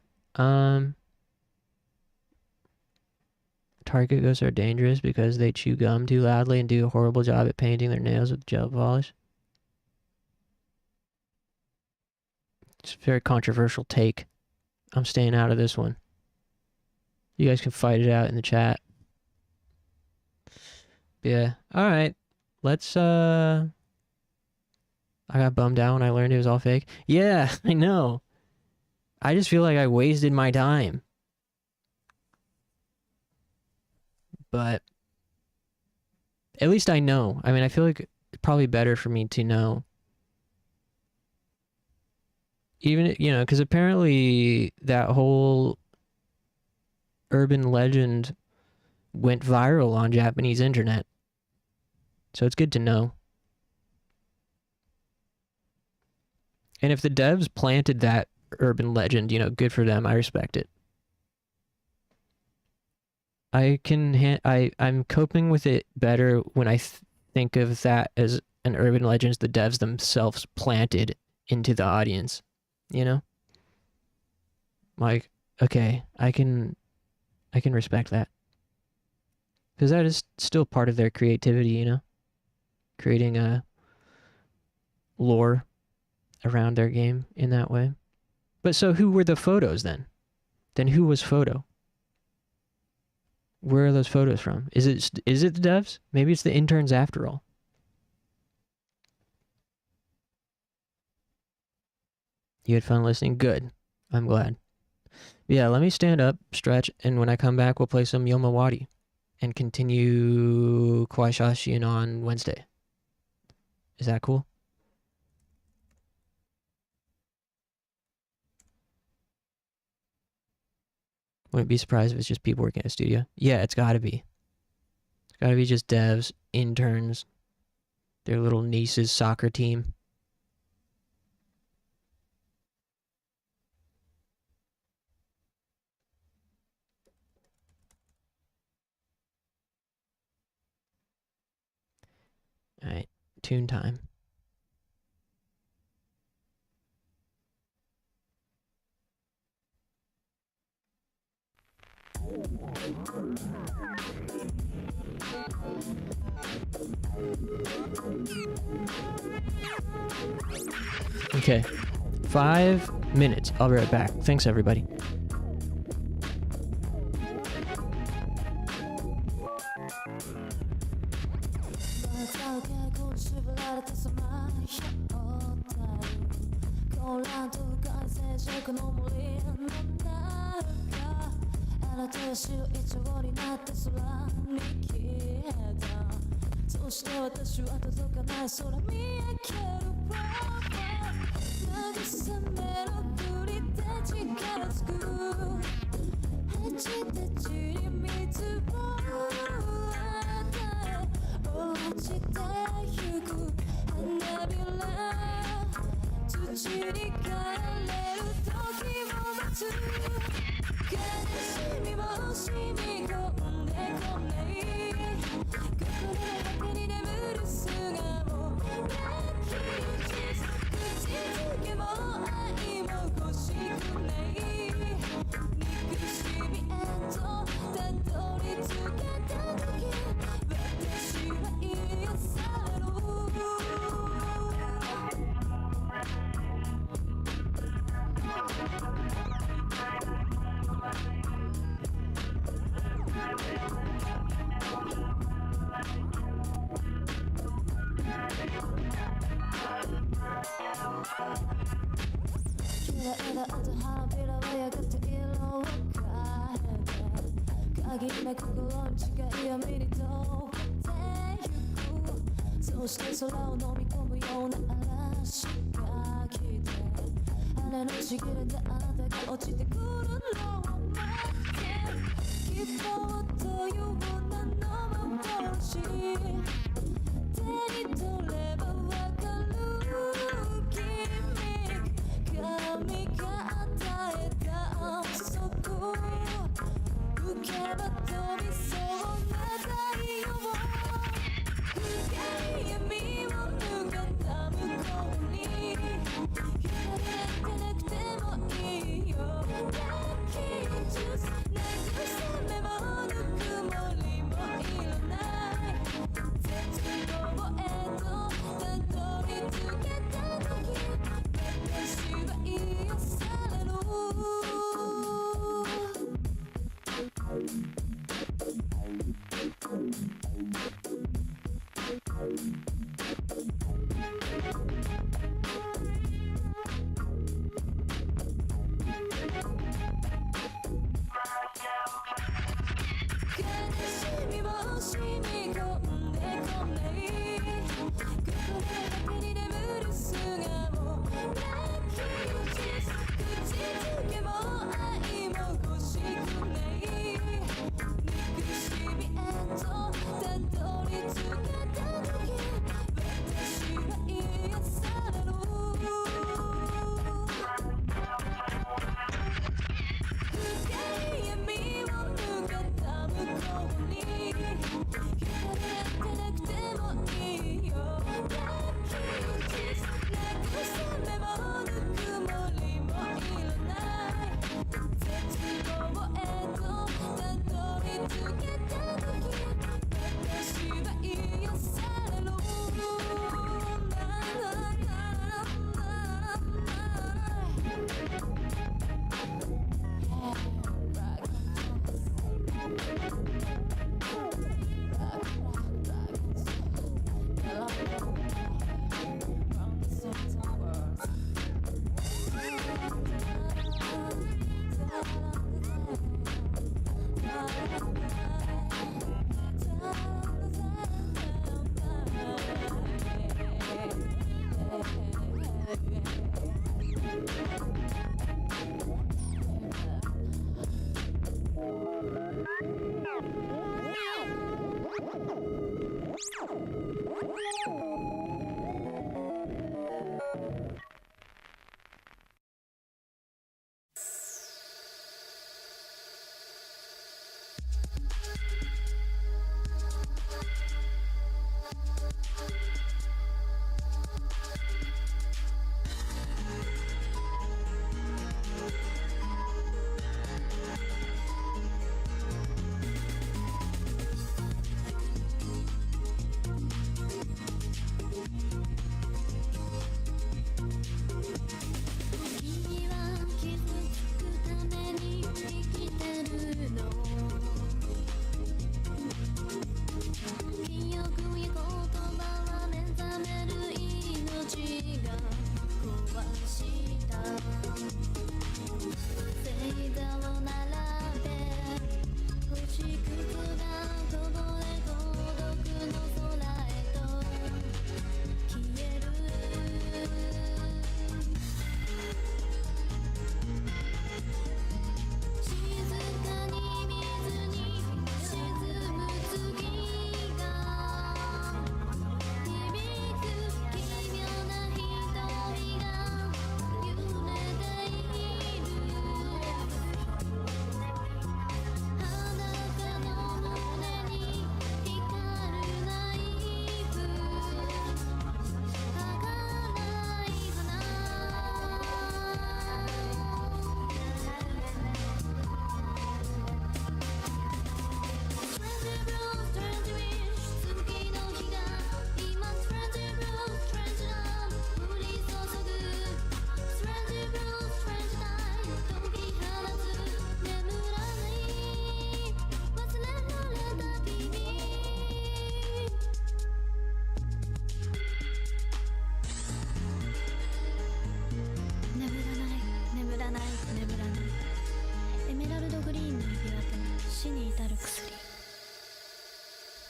Target ghosts are dangerous because they chew gum too loudly and do a horrible job at painting their nails with gel polish. It's a very controversial take. I'm staying out of this one. You guys can fight it out in the chat. But yeah. Alright. Let's I got bummed out when I learned it was all fake. Yeah, I know. I just feel like I wasted my time. But at least I know. I mean, I feel like it's probably better for me to know. Even, you know, because apparently that whole urban legend went viral on Japanese internet. So it's good to know. And if the devs planted that urban legend, you know, good for them. I respect it. I'm coping with it better when I think of that as an urban legend the devs themselves planted into the audience, you know? Like, okay, I can respect that. Because that is still part of their creativity, you know? Creating a lore around their game in that way. But so who were the photos then? Then who was photo? Where are those photos from? Is it the devs? Maybe it's the interns after all. You had fun listening? Good. I'm glad. Yeah, let me stand up, stretch, and when I come back, we'll play some Yomawari and continue KOWAI SHASHIN on Wednesday. Is that cool? Wouldn't be surprised if it's just people working at a studio. Yeah, it's gotta be. It's gotta be just devs, interns, their little niece's soccer team. Alright, tune time. Okay, 5 minutes. I'll be right back. Thanks, everybody.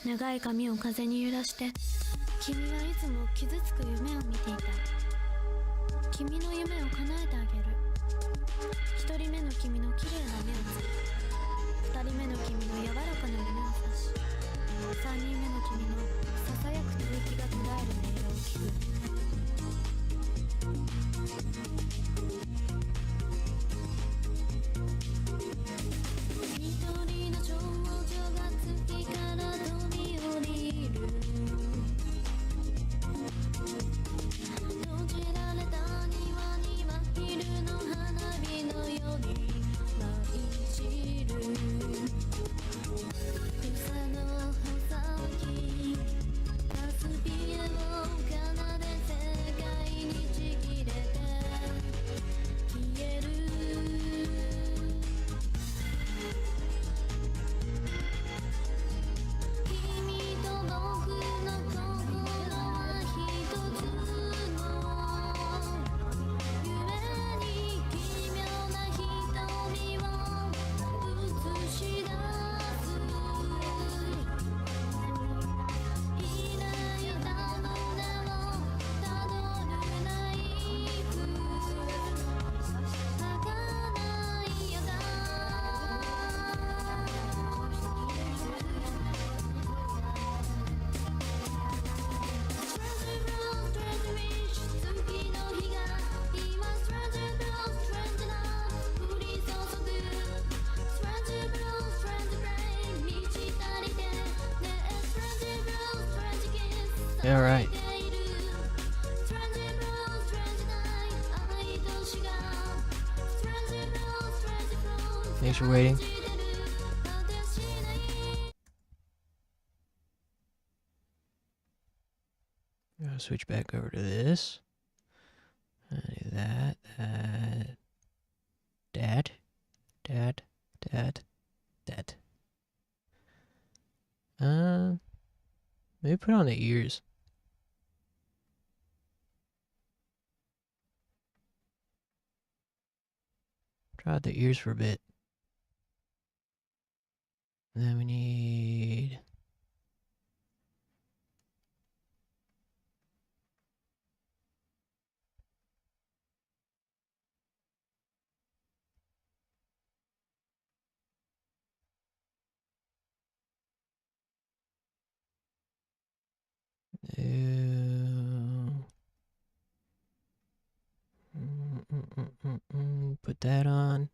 長い髪を風に揺らして君はいつも傷つく夢を見ていた。君の夢を叶えてあげる。一人目の君の綺麗な目をつけ、二人目の君の柔らかな胸を刺し、三人目の君のささやく吐息が途絶える音色を聞く。一人の少女が月から飛び降りる。閉じられた庭には昼の花火のように舞い散る。草の穂先ガスピエを奏で世界にちぎれて消える。君と僕の心は一つの夢に奇妙な瞳を映し出す。いない歌の名をたどるナイフ儚いよだ。月の日が今ストレンジブローストレンジな降り注ぐ。ストレンジブローストレンジブレイン満ち足りてねえストレンジブローストレンジキス All right. ストレンジブローストレンジナイト愛としがストレンジブローストレンジブロー Thanks for waiting. I'll switch back over to this. Do that. That. Maybe put on the ears. Try out the ears for a bit. And then we need... Put that on.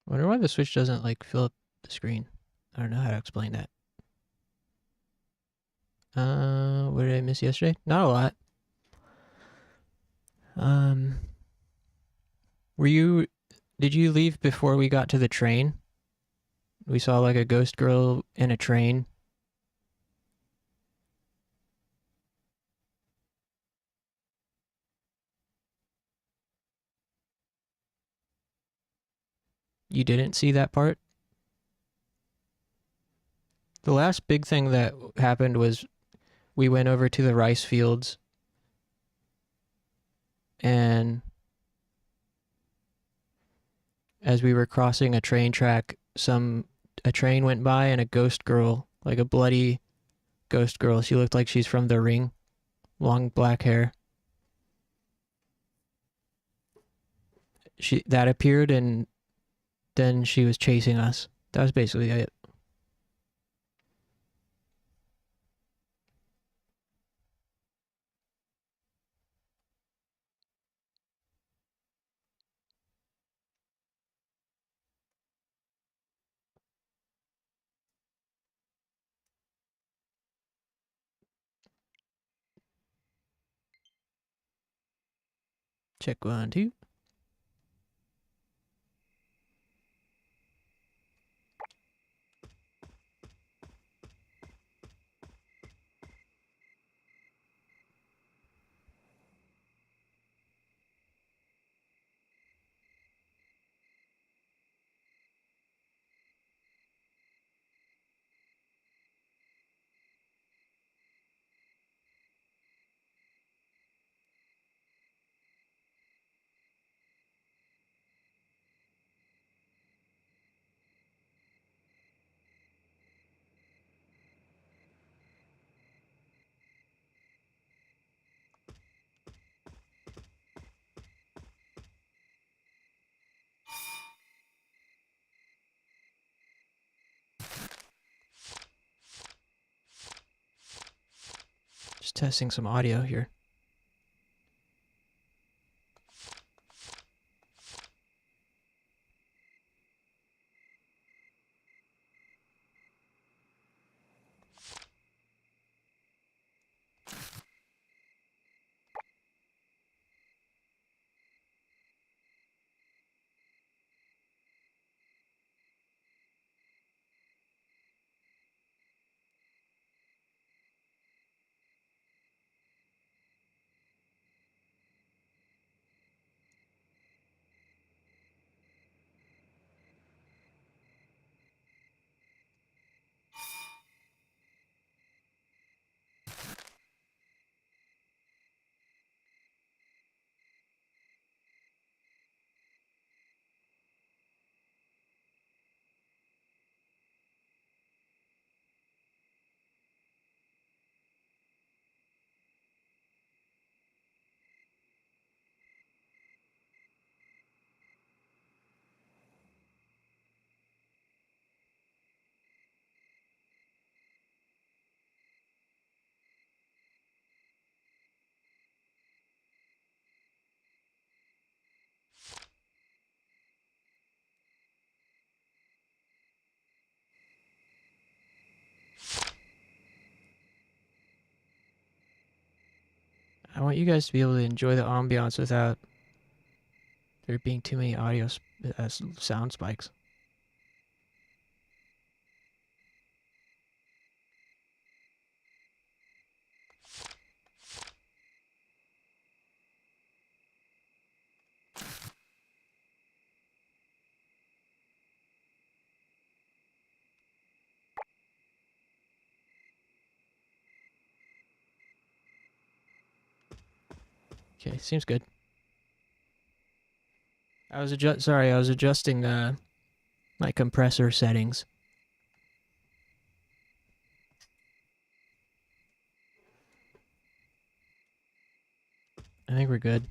I wonder why the Switch doesn't like fill up the screen. I don't know how to explain that. What did I miss yesterday? Not a lot. Did you leave before we got to the train? We saw like a ghost girl in a train. You didn't see that part? The last big thing that happened was we went over to the rice fields and as we were crossing a train track, a train went by and a ghost girl, like a bloody ghost girl. She looked like she's from The Ring. Long black hair. That appeared and then she was chasing us. That was basically it. Check 1, 2. testing some audio here. I want you guys to be able to enjoy the ambiance without there being too many audio sound spikes. Okay, seems good. I was adjusting my compressor settings. I think we're good.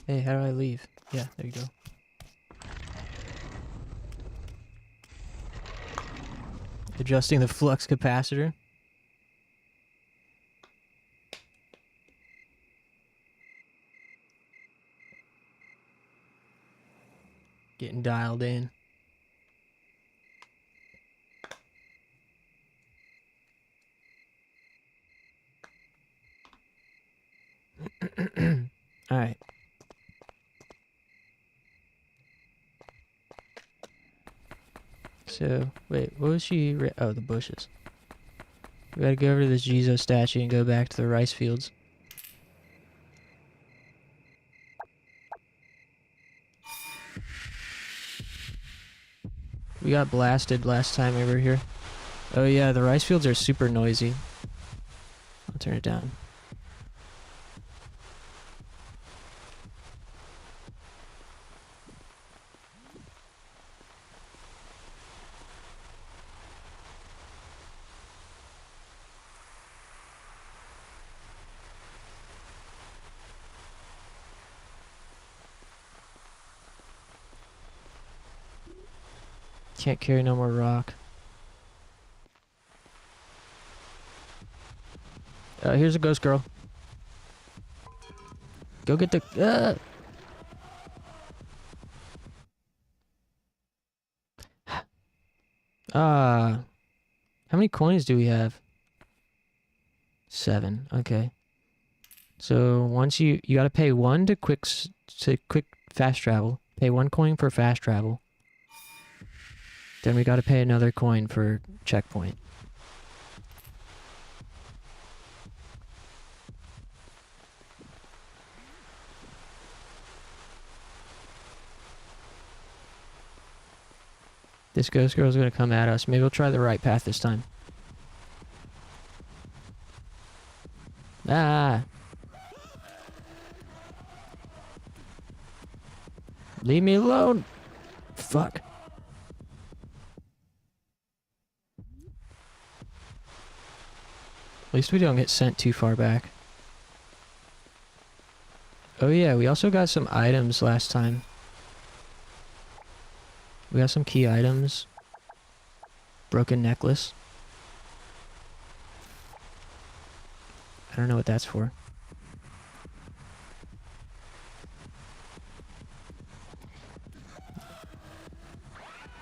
Hey, how do I leave? Yeah, there you go. Adjusting the flux capacitor. Getting dialed in. All right. So, wait, what was she? Oh, the bushes. We gotta go over to this Jesus statue and go back to the rice fields. We got blasted last time we were here. Oh yeah, the rice fields are super noisy. I'll turn it down. Can't carry no more rock. Here's a ghost girl. Go get the... how many coins do we have? 7. Okay. So once you gotta pay 1 to quick fast travel. Pay 1 coin for fast travel. Then we gotta pay another coin for checkpoint. This ghost girl's gonna come at us. Maybe we'll try the right path this time. Ah! Leave me alone! Fuck. At least we don't get sent too far back. Oh yeah, we also got some items last time. We got some key items. Broken necklace. I don't know what that's for.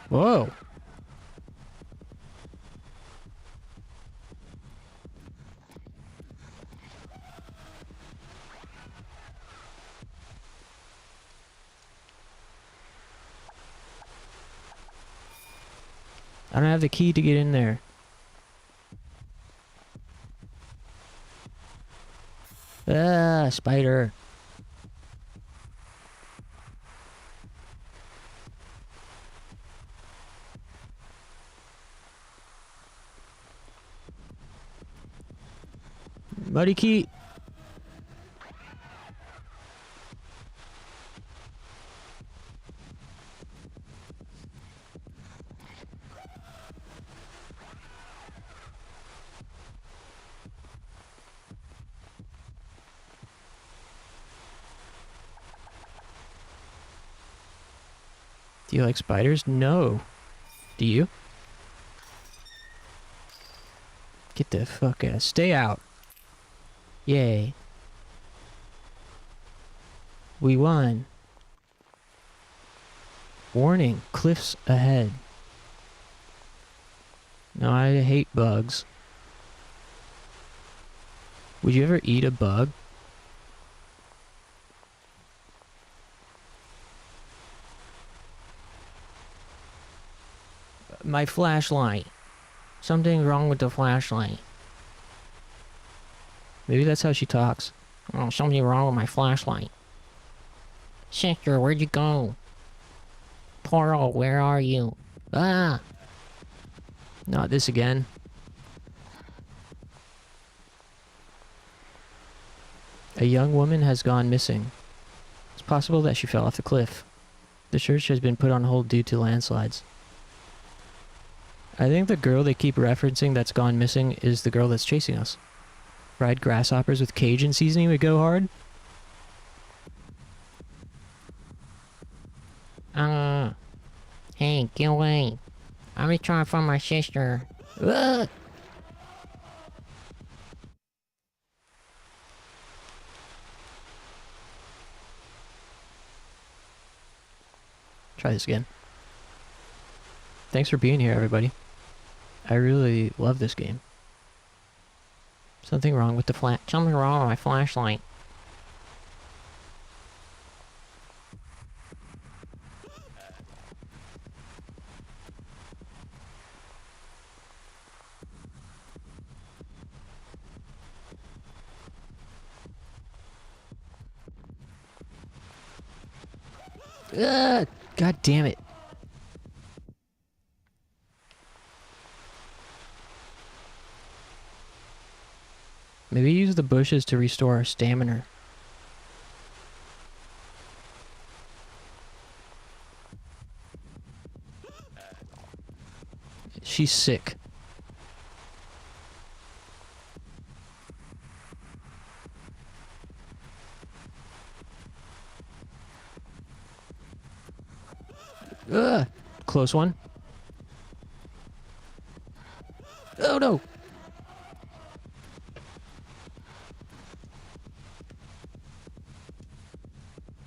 Whoa! I don't have the key to get in there. Ah, spider. Muddy key. Do you like spiders? No. Do you? Get the fuck out. Stay out. Yay. We won. Warning, cliffs ahead. No, I hate bugs. Would you ever eat a bug? My flashlight. Something wrong with the flashlight. Maybe that's how she talks. Oh, something wrong with my flashlight. Sister, where'd you go? Portal, where are you? Ah! Not this again. A young woman has gone missing. It's possible that she fell off the cliff. The church has been put on hold due to landslides. I think the girl they keep referencing that's gone missing is the girl that's chasing us. Fried grasshoppers with Cajun seasoning would go hard. Hey, get away. I'm just trying to find my sister. Ugh! Try this again. Thanks for being here, everybody. I really love this game. Something wrong with the something wrong with my flashlight. Ugh! God damn it. Maybe use the bushes to restore our stamina. She's sick. Ugh! Close one. Oh no!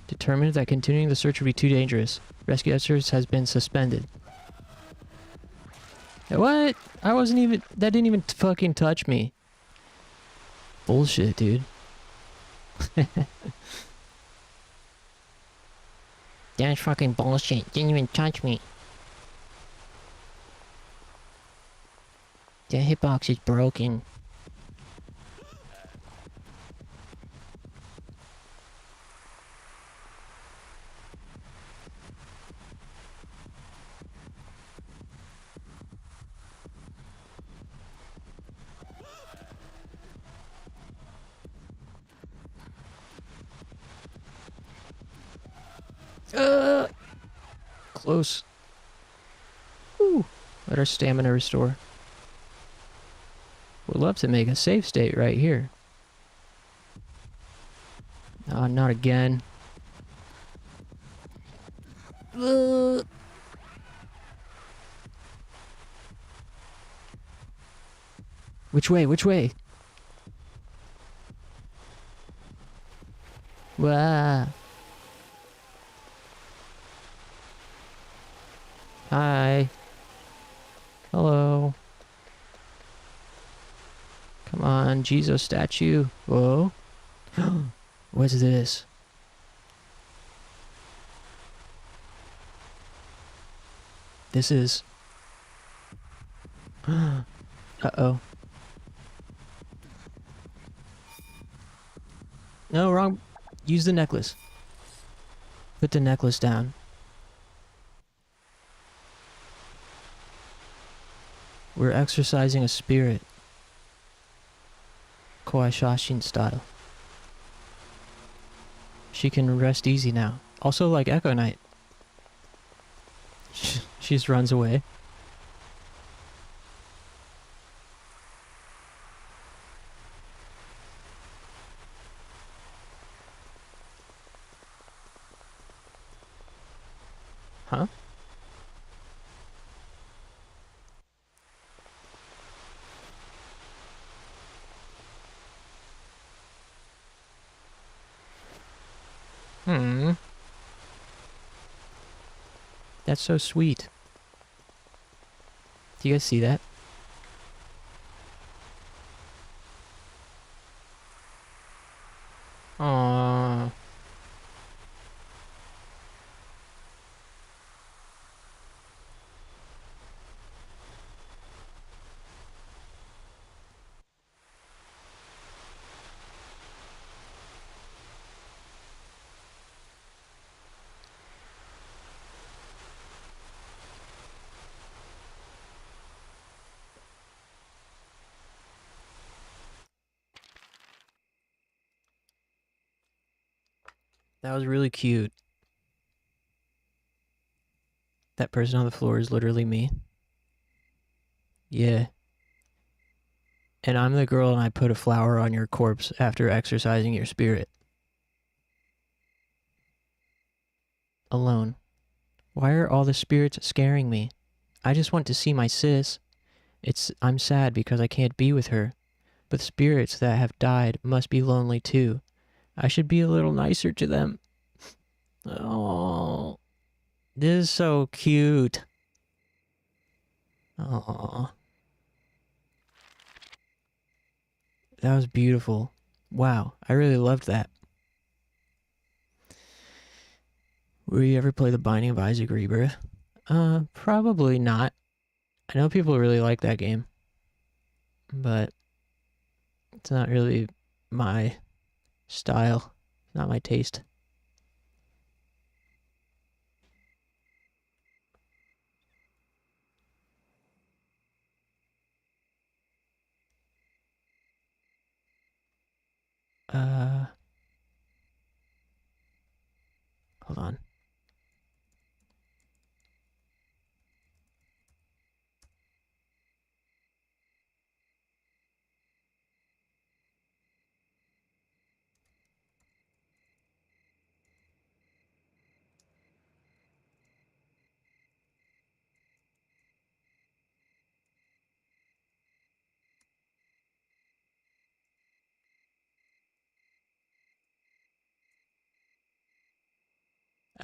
Determined that continuing the search would be too dangerous. Rescue efforts has been suspended. What? I wasn't even... That didn't even fucking touch me. Bullshit, dude. That's fucking bullshit. Didn't even touch me. The hitbox is broken. Close. Woo. Let our stamina restore. Would love to make a save state right here. Oh, not again. Which way? Which way? Wah. Hi. Hello. Come on, Jesus statue. Whoa. What's this? This is... Uh-oh. No, wrong. Use the necklace. Put the necklace down. We're exercising a spirit. KOWAI SHASHIN style. She can rest easy now. Also like Echo Knight. She just runs away. Huh? That's so sweet. Do you guys see that? Aww. That was really cute. That person on the floor is literally me. Yeah. And I'm the girl and I put a flower on your corpse after exercising your spirit. Alone. Why are all the spirits scaring me? I just want to see my sis. I'm sad because I can't be with her. But spirits that have died must be lonely too. I should be a little nicer to them. Oh, this is so cute. Oh, that was beautiful. Wow, I really loved that. Will you ever play The Binding of Isaac Rebirth? Probably not. I know people really like that game, but it's not really my style, not my taste. Hold on.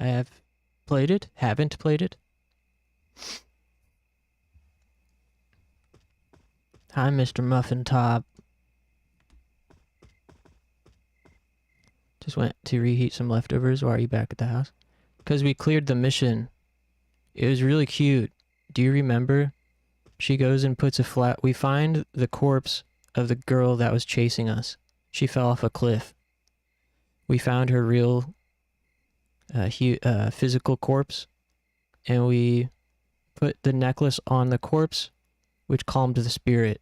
I have played it, haven't played it. Hi, Mr. Muffin Top. Just went to reheat some leftovers. Why are you back at the house? Because we cleared the mission. It was really cute. Do you remember? She goes and puts a flat... We find the corpse of the girl that was chasing us. She fell off a cliff. We found her real physical corpse. And we put the necklace on the corpse, which calmed the spirit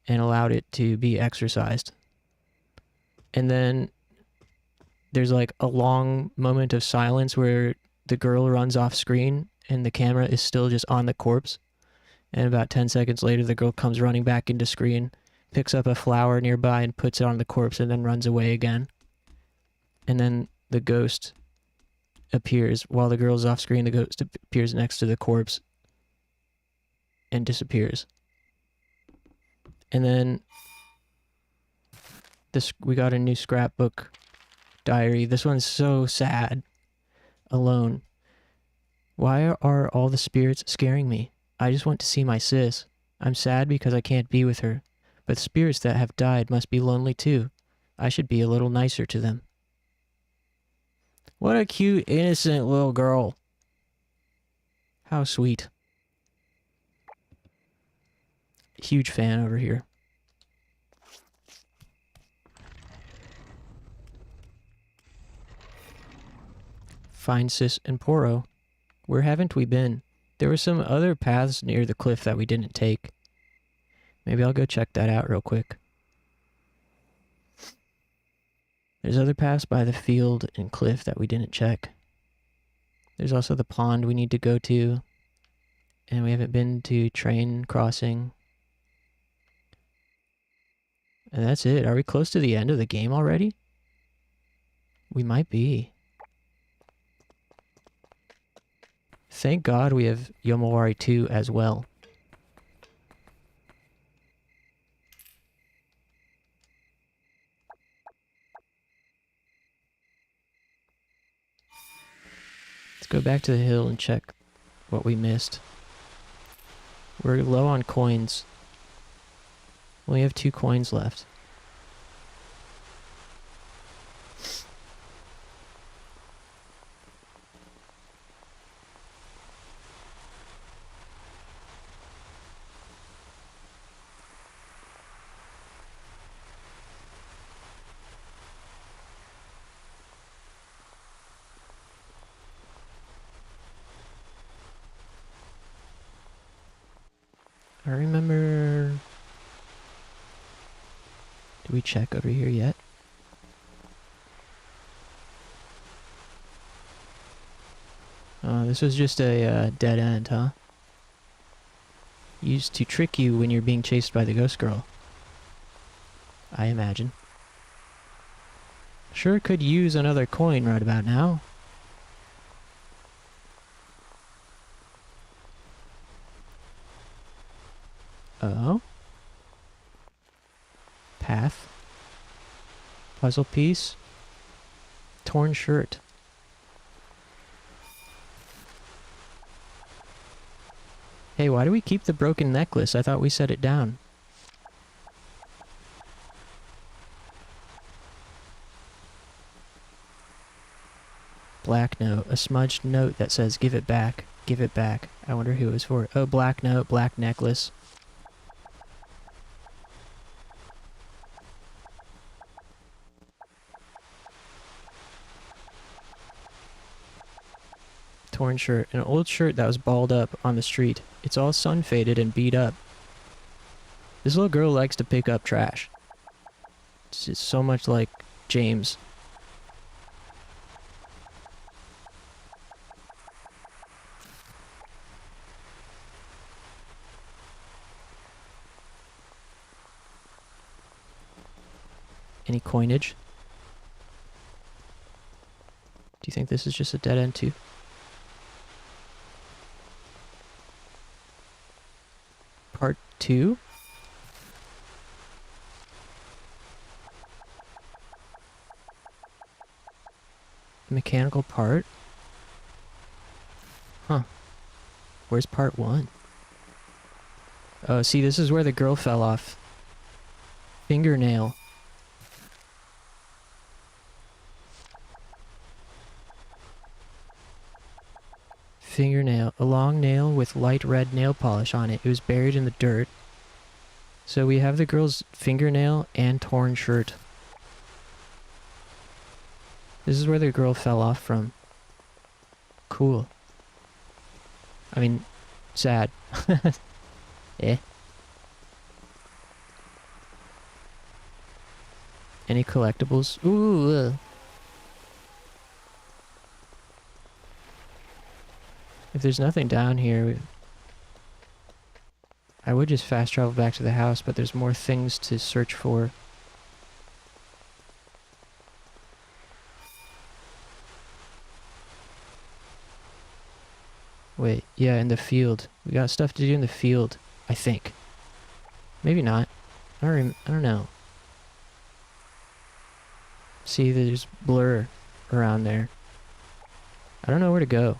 and allowed it to be exorcised. And then there's like a long moment of silence where the girl runs off screen and the camera is still just on the corpse. And about 10 seconds later, the girl comes running back into screen, picks up a flower nearby and puts it on the corpse and then runs away again. And then the ghost appears. While the girl's off screen, the ghost appears next to the corpse and disappears. And then we got a new scrapbook diary. This one's so sad. Alone. Why are all the spirits scaring me? I just want to see my sis. I'm sad because I can't be with her. But spirits that have died must be lonely too. I should be a little nicer to them. What a cute, innocent little girl. How sweet. Huge fan over here. Find Sis and Poro. Where haven't we been? There were some other paths near the cliff that we didn't take. Maybe I'll go check that out real quick. There's other paths by the field and cliff that we didn't check. There's also the pond we need to go to. And we haven't been to train crossing. And that's it. Are we close to the end of the game already? We might be. Thank God we have Yomawari 2 as well. Let's go back to the hill and check what we missed. We're low on coins. We only have 2 coins left. I remember... Did we check over here yet? This was just a dead end, huh? Used to trick you when you're being chased by the ghost girl. I imagine. Sure could use another coin right about now. Oh? Path. Puzzle piece. Torn shirt. Hey, why do we keep the broken necklace? I thought we set it down. Black note. A smudged note that says, "Give it back. Give it back." I wonder who it was for. Oh, black note, black necklace. Torn shirt. An old shirt that was balled up on the street. It's all sun-faded and beat up. This little girl likes to pick up trash. It's just so much like James. Any coinage? Do you think this is just a dead end too? Part 2? Mechanical part? Huh. Where's part 1? Oh, see, this is where the girl fell off. Fingernail. Fingernail. A long nail with light red nail polish on it. It was buried in the dirt. So we have the girl's fingernail and torn shirt. This is where the girl fell off from. Cool. I mean, sad. Eh. Any collectibles? Ooh. If there's nothing down here, I would just fast travel back to the house, but there's more things to search for. Wait, yeah, in the field. We got stuff to do in the field, I think. Maybe not. I don't know. See, there's blur around there. I don't know where to go.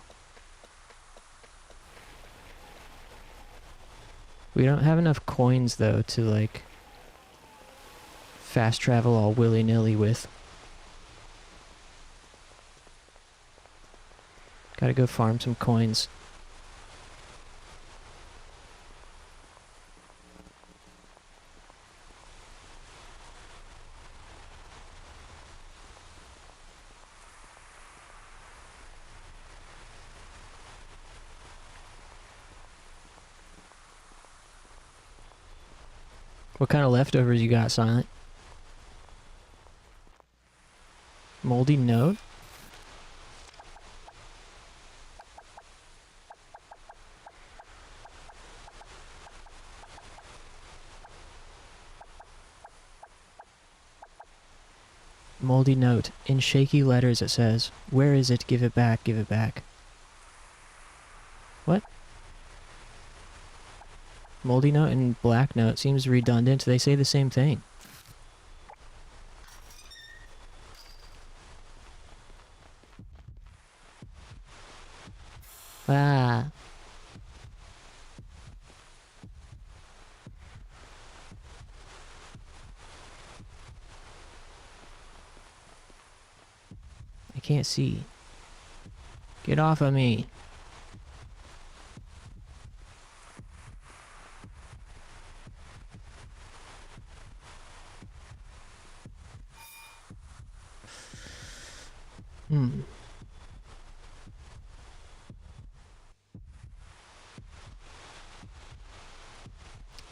We don't have enough coins, though, to, like, fast travel all willy-nilly with. Gotta go farm some coins. What kind of leftovers you got, Silent? Moldy note? Moldy note. In shaky letters it says, "Where is it? Give it back, give it back." What? Moldy note and black note seems redundant. They say the same thing. Ah. I can't see. Get off of me.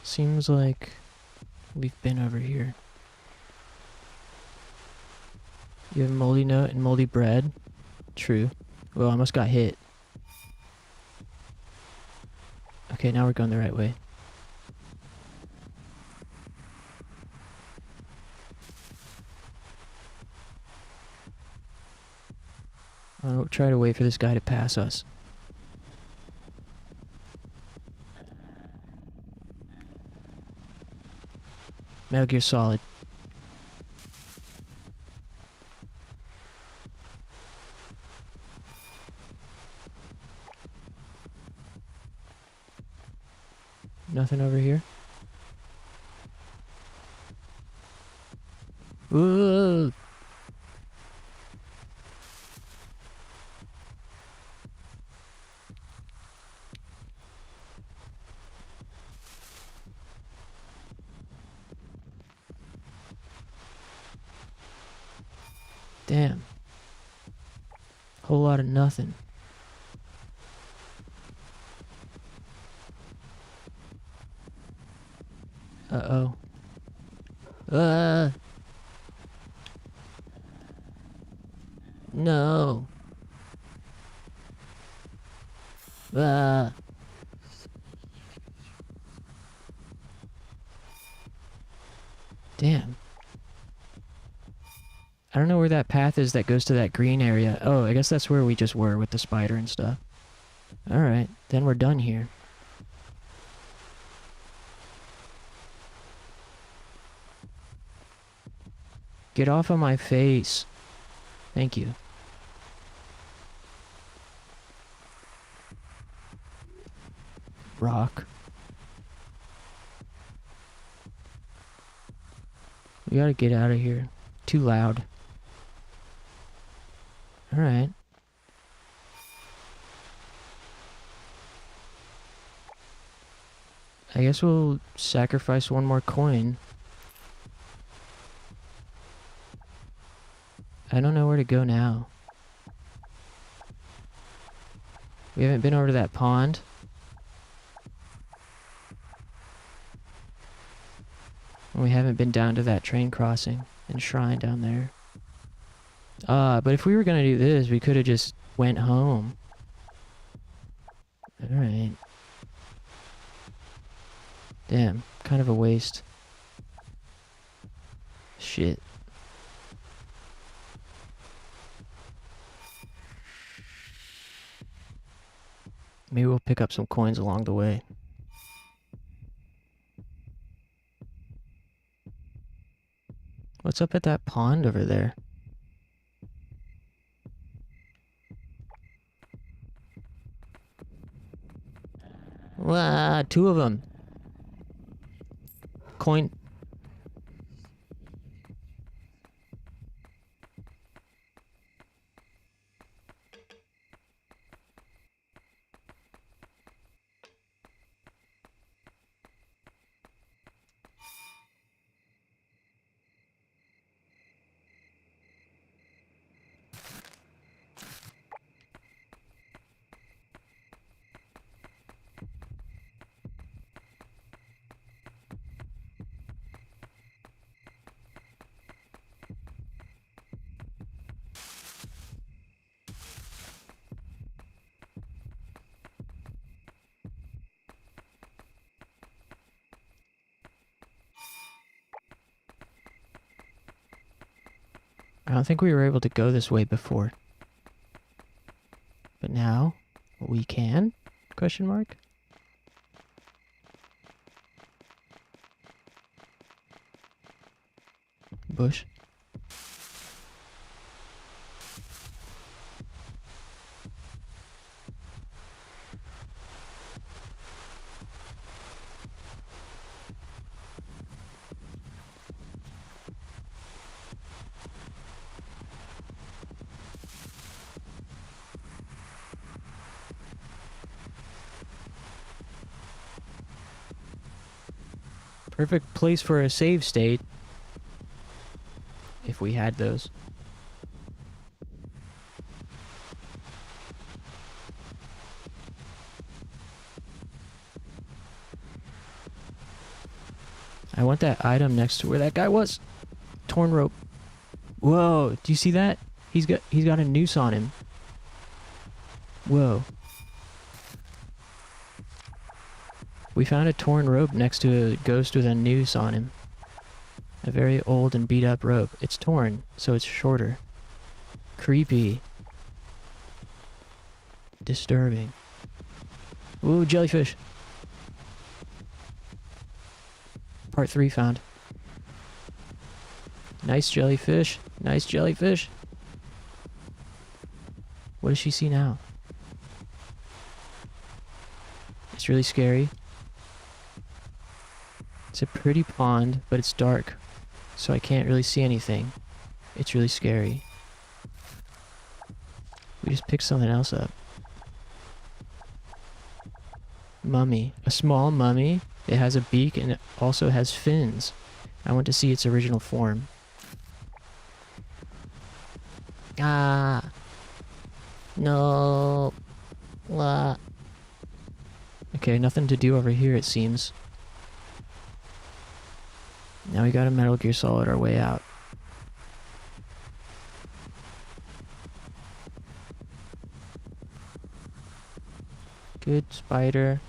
Seems like we've been over here. You have moldy note and moldy bread? True. Well, I almost got hit. Okay, now we're going the right way. I'll try to wait for this guy to pass us. Metal Gear Solid. Nothing over here? Ooh. Damn. Whole lot of nothing. Uh-oh. No. Damn. I don't know where that path is that goes to that green area. Oh, I guess that's where we just were with the spider and stuff. Alright, then we're done here. Get off of my face. Thank you. Rock. We gotta get out of here. Too loud. Alright. I guess we'll sacrifice one more coin. I don't know where to go now. We haven't been over to that pond. And we haven't been down to that train crossing and shrine down there. But if we were gonna do this, we could have just went home. Alright. Damn, kind of a waste. Shit. Maybe we'll pick up some coins along the way. What's up at that pond over there? Wow, two of them. Coin. I don't think we were able to go this way before. But now, we can? Question mark? Bush. Perfect place for a save state. If we had those. I want that item next to where that guy was. Torn rope. Whoa, do you see that? He's got a noose on him. Whoa. We found a torn rope next to a ghost with a noose on him. A very old and beat up rope. It's torn, so it's shorter. Creepy. Disturbing. Ooh, jellyfish. Part 3 found. Nice jellyfish. Nice jellyfish. What does she see now? It's really scary. It's a pretty pond, but it's dark, so I can't really see anything. It's really scary. We just picked something else up. Mummy. A small mummy. It has a beak and it also has fins. I want to see its original form. Ah. No. Ah. Okay, nothing to do over here, it seems. Now we got a Metal Gear Solid our way out. Good spider.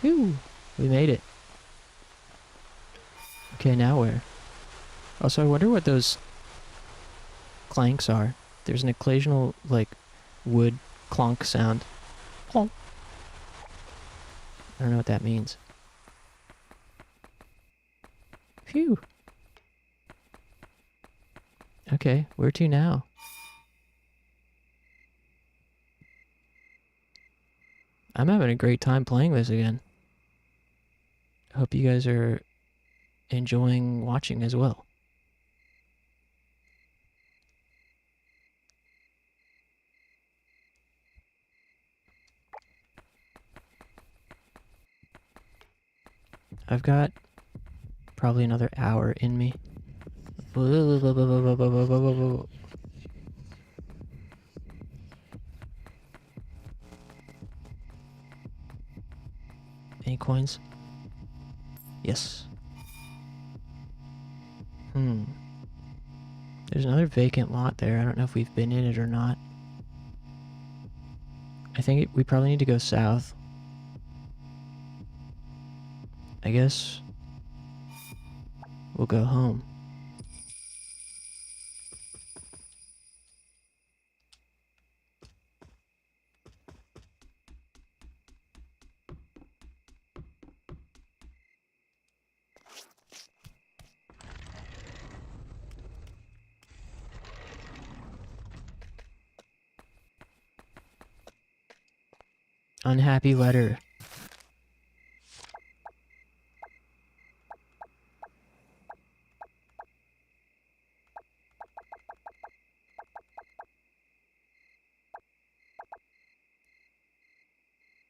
Whew, we made it. Okay, now where? Also, I wonder what those clanks are. There's an occasional, like, wood clonk sound. Clonk. I don't know what that means. Phew. Okay, where to now? I'm having a great time playing this again. I hope you guys are enjoying watching as well. I've got probably another hour in me. Any coins? Yes. There's another vacant lot there. I don't know if we've been in it or not. I think we probably need to go south. I guess we'll go home. Unhappy letter.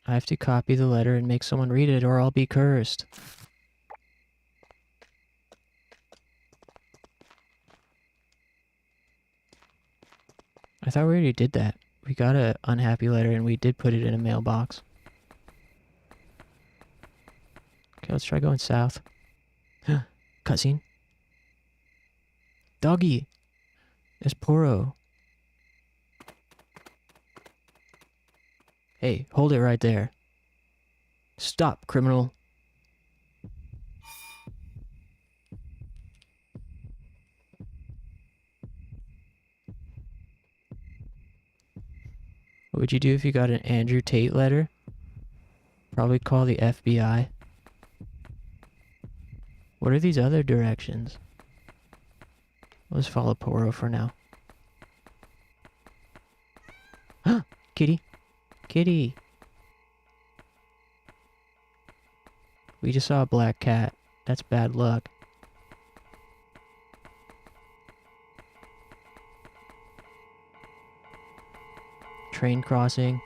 I have to copy the letter and make someone read it or I'll be cursed. I thought we already did that. We got a unhappy letter and we did put it in a mailbox. Okay, let's try going south. Cutscene. Doggy. It's Poro. Hey, hold it right there. Stop, criminal. What would you do if you got an Andrew Tate letter? Probably call the FBI. What are these other directions? Let's follow Poro for now. Kitty. Kitty. We just saw a black cat. That's bad luck. Train crossing.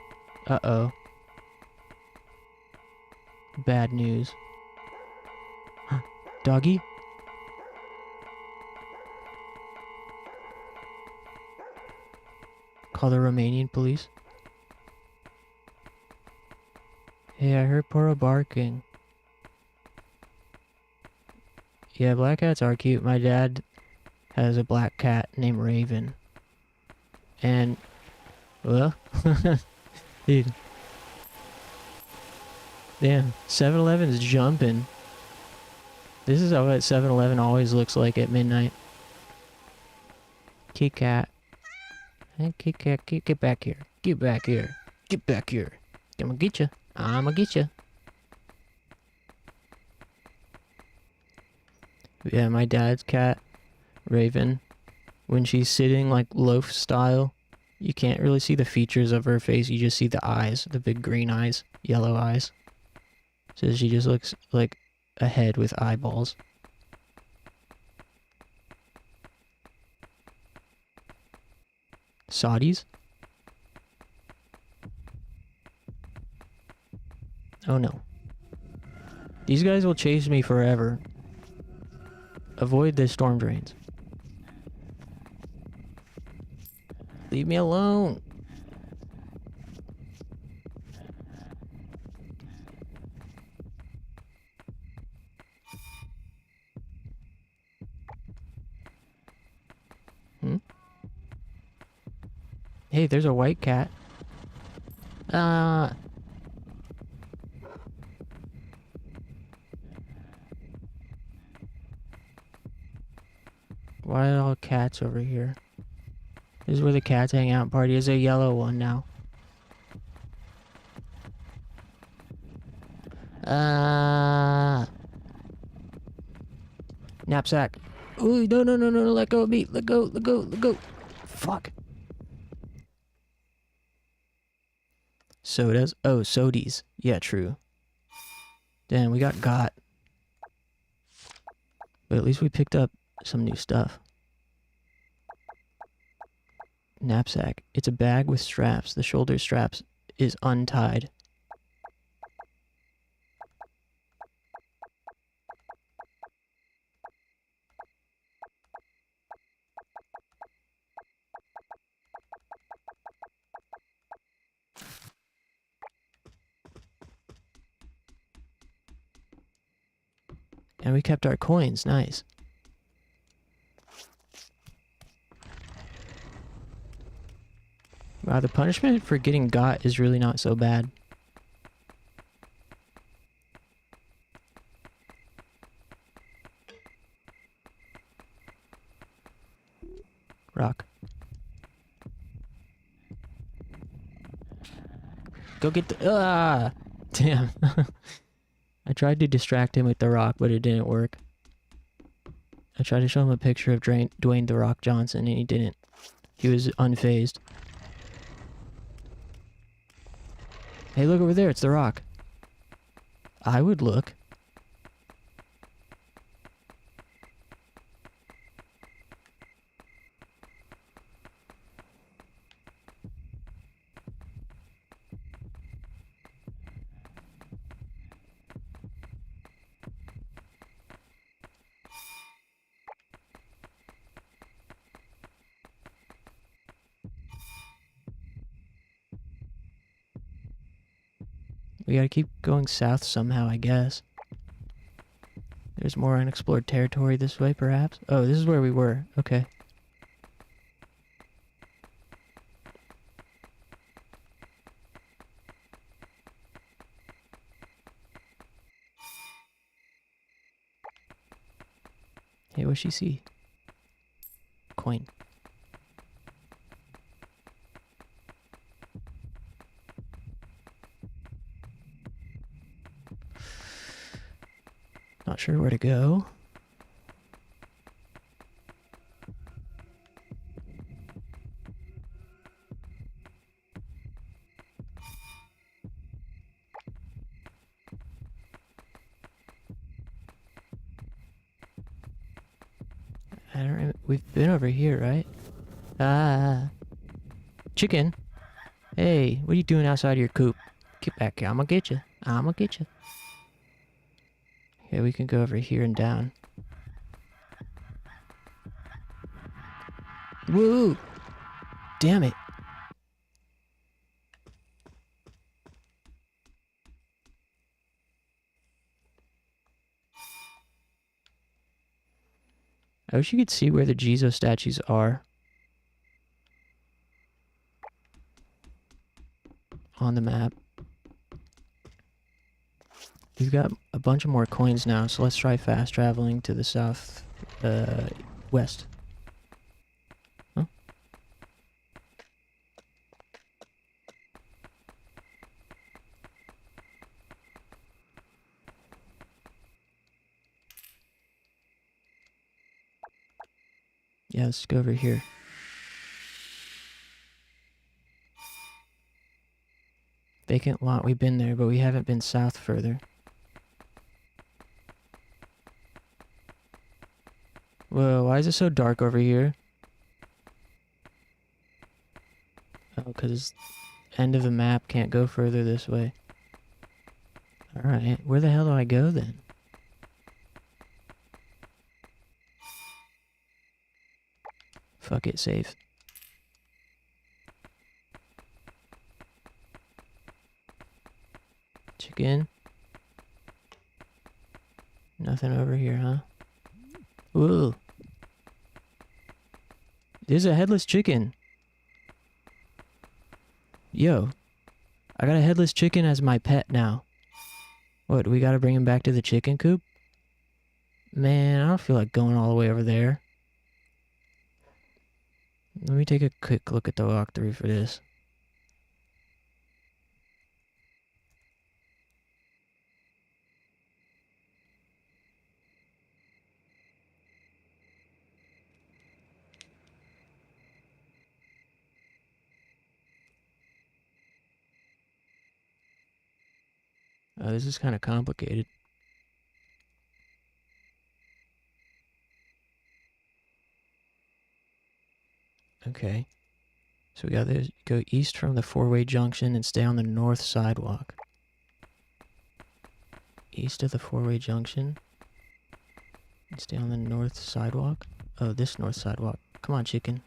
Uh-oh. Bad news. Doggy? Call the Romanian police. Hey, I heard Poro barking. Yeah, black cats are cute. My dad has a black cat named Raven. And, well, dude. Damn, 7-Eleven's jumping. This is what 7-Eleven always looks like at midnight. Kit Kat. Hey, Kit Kat, get back here. Get back here. Get back here. I'm gonna get you. I'm gonna get you. Yeah, my dad's cat, Raven, when she's sitting like loaf style, you can't really see the features of her face. You just see the eyes, the big green eyes, yellow eyes. So she just looks like a head with eyeballs. Saudis? Oh no. These guys will chase me forever. Avoid the storm drains. Leave me alone. Hey, there's a white cat. Why are all cats over here? This is where the cats hang out party. There's a yellow one now. Knapsack. Ooh, no, let go of me. Let go. Fuck. Sodas? Oh, sodies. Yeah, true. Damn, we got. But at least we picked up some new stuff. Knapsack. It's a bag with straps. The shoulder straps is untied. And we kept our coins. Nice. Wow, the punishment for getting got is really not so bad. Rock. Go get the... Damn. I tried to distract him with the rock, but it didn't work. I tried to show him a picture of Dwayne "The Rock" Johnson, and he didn't. He was unfazed. Hey, look over there. It's the rock. I would look. We gotta keep going south somehow, I guess. There's more unexplored territory this way, perhaps? Oh, this is where we were. Okay. Hey, what's she see? Coin. Not sure where to go. I don't remember. We've been over here, right? Ah. Chicken. Hey, what are you doing outside of your coop? Get back here. I'm gonna get you. I'm gonna get you. Okay, we can go over here and down. Woo! Damn it. I wish you could see where the Jizo statues are on the map. We've got a bunch of more coins now, so let's try fast traveling to the south, west. Huh? Yeah, let's go over here. Vacant lot, we've been there, but we haven't been south further. Whoa, why is it so dark over here? Oh, because end of the map can't go further this way. Alright, where the hell do I go then? Fuck it, save. Chicken. Nothing over here, huh? Whoa. There's a headless chicken. Yo. I got a headless chicken as my pet now. What, we gotta bring him back to the chicken coop? Man, I don't feel like going all the way over there. Let me take a quick look at the walkthrough for this. Oh, this is kind of complicated. Okay. So we gotta go east from the four-way junction and stay on the north sidewalk. East of the four-way junction. And stay on the north sidewalk. Oh, this north sidewalk. Come on, chicken.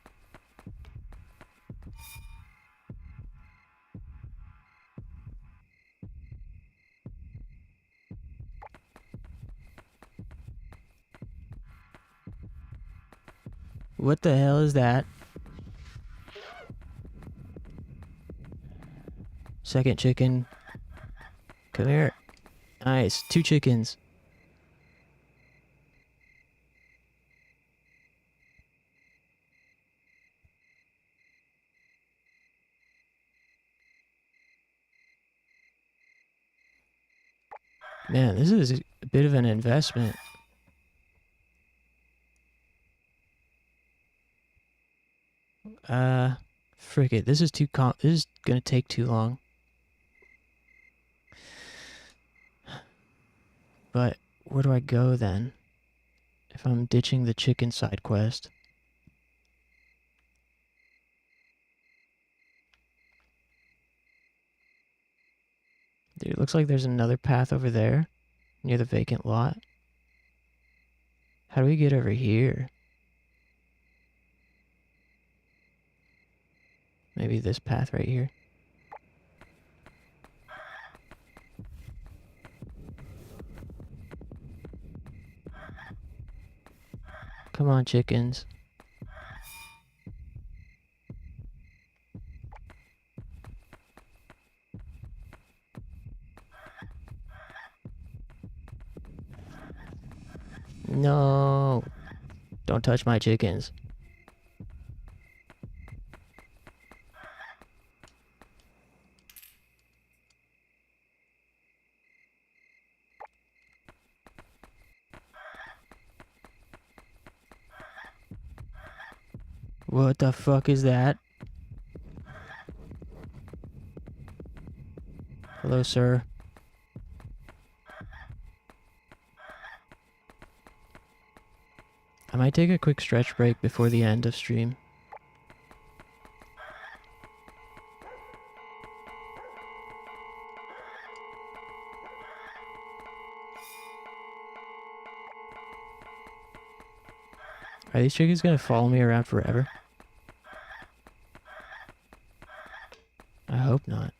What the hell is that? Second chicken. Come here. Nice. 2 chickens. Man, this is a bit of an investment. Frick it. This is gonna take too long. But where do I go then? If I'm ditching the chicken side quest. Dude, it looks like there's another path over there near the vacant lot. How do we get over here? Maybe this path right here. Come on, chickens. No. Don't touch my chickens. What the fuck is that? Hello, sir. I might take a quick stretch break before the end of stream. Are these chickens gonna follow me around forever? I hope not.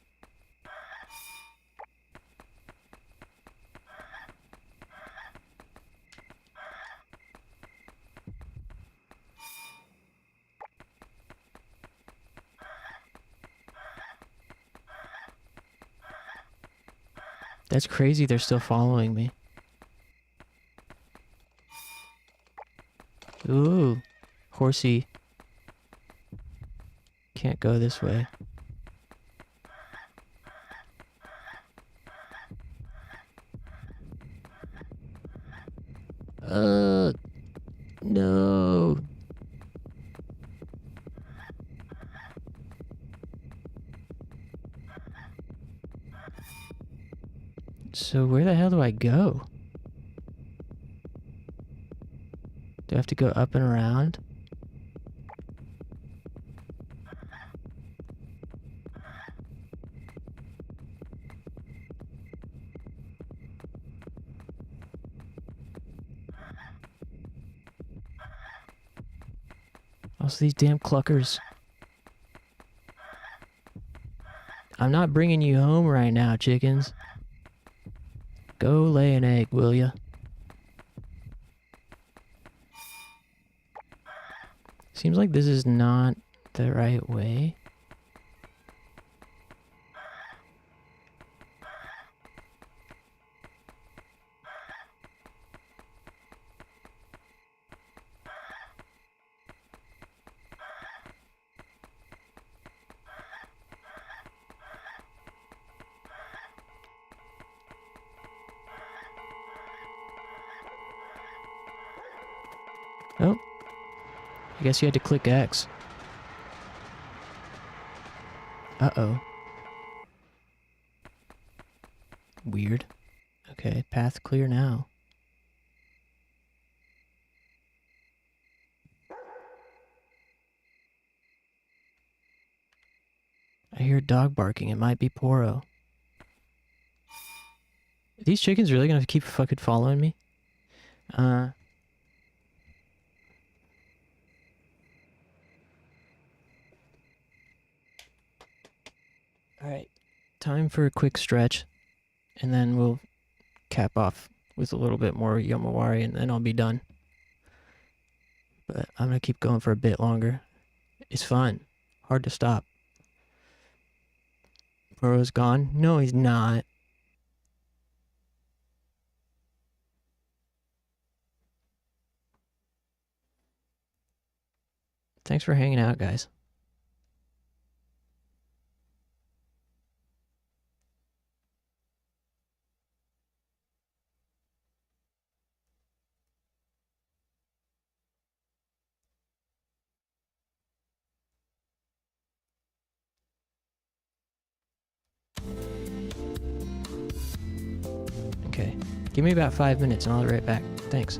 That's crazy, they're still following me. Ooh, horsey. Can't go this way. No. So where the hell do I go? Do I have to go up and around? Also, these damn cluckers. I'm not bringing you home right now, chickens. Go lay an egg, will ya? Seems like this is not the right way. Oh. I guess you had to click X. Uh-oh. Weird. Okay, path clear now. I hear a dog barking. It might be Poro. Are these chickens really gonna keep fucking following me? Alright, time for a quick stretch, and then we'll cap off with a little bit more Yomawari, and then I'll be done. But I'm gonna keep going for a bit longer. It's fun. Hard to stop. Poro's gone? No, he's not. Thanks for hanging out, guys. Okay, Give me about 5 minutes and I'll be right back. Thanks.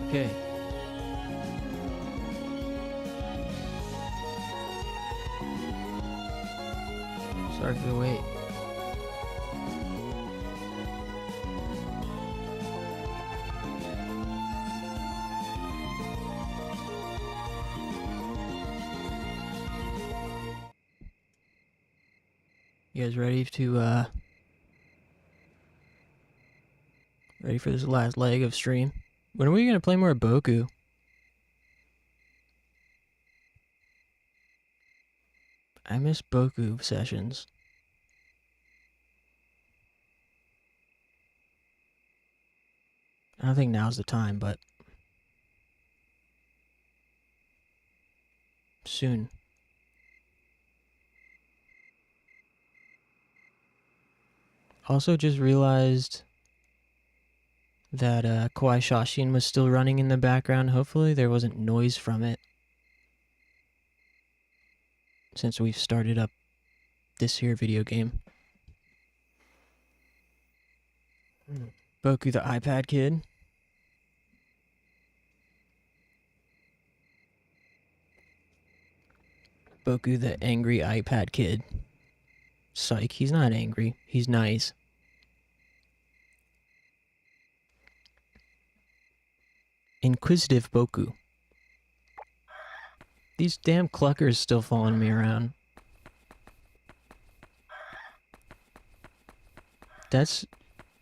Okay. Sorry for the wait. You guys ready for this last leg of stream? When are we gonna play more Boku? I miss Boku sessions. I don't think now's the time, but soon. Also just realized that Kowai Shashin was still running in the background. Hopefully there wasn't noise from it, since we've started up this here video game. Boku the iPad kid. Boku the angry iPad kid. Psych, he's not angry. He's nice. Inquisitive Boku. These damn cluckers still following me around. That's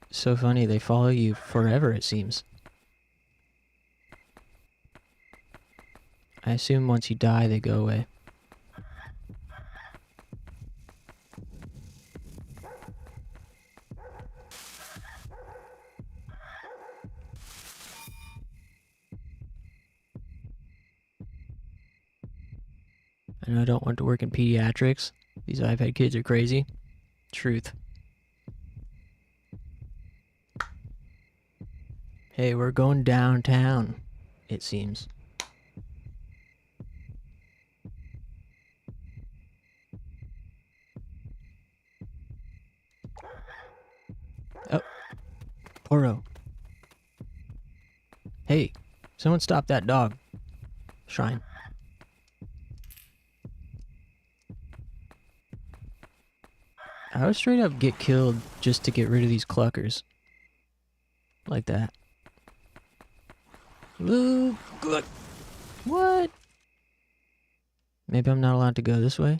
so funny. They follow you forever, it seems. I assume once you die, they go away. I know I don't want to work in pediatrics. These iPad kids are crazy. Truth. Hey, we're going downtown, it seems. Oh. Oro. Hey, someone stop that dog. Shrine. I would straight up get killed just to get rid of these cluckers. Like that. Look, look. What? Maybe I'm not allowed to go this way?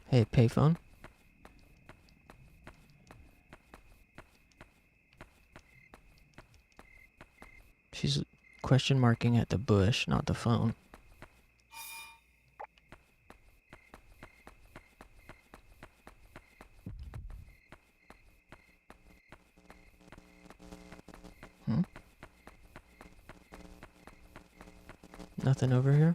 Hey, payphone? She's question marking at the bush, not the phone. Nothing over here?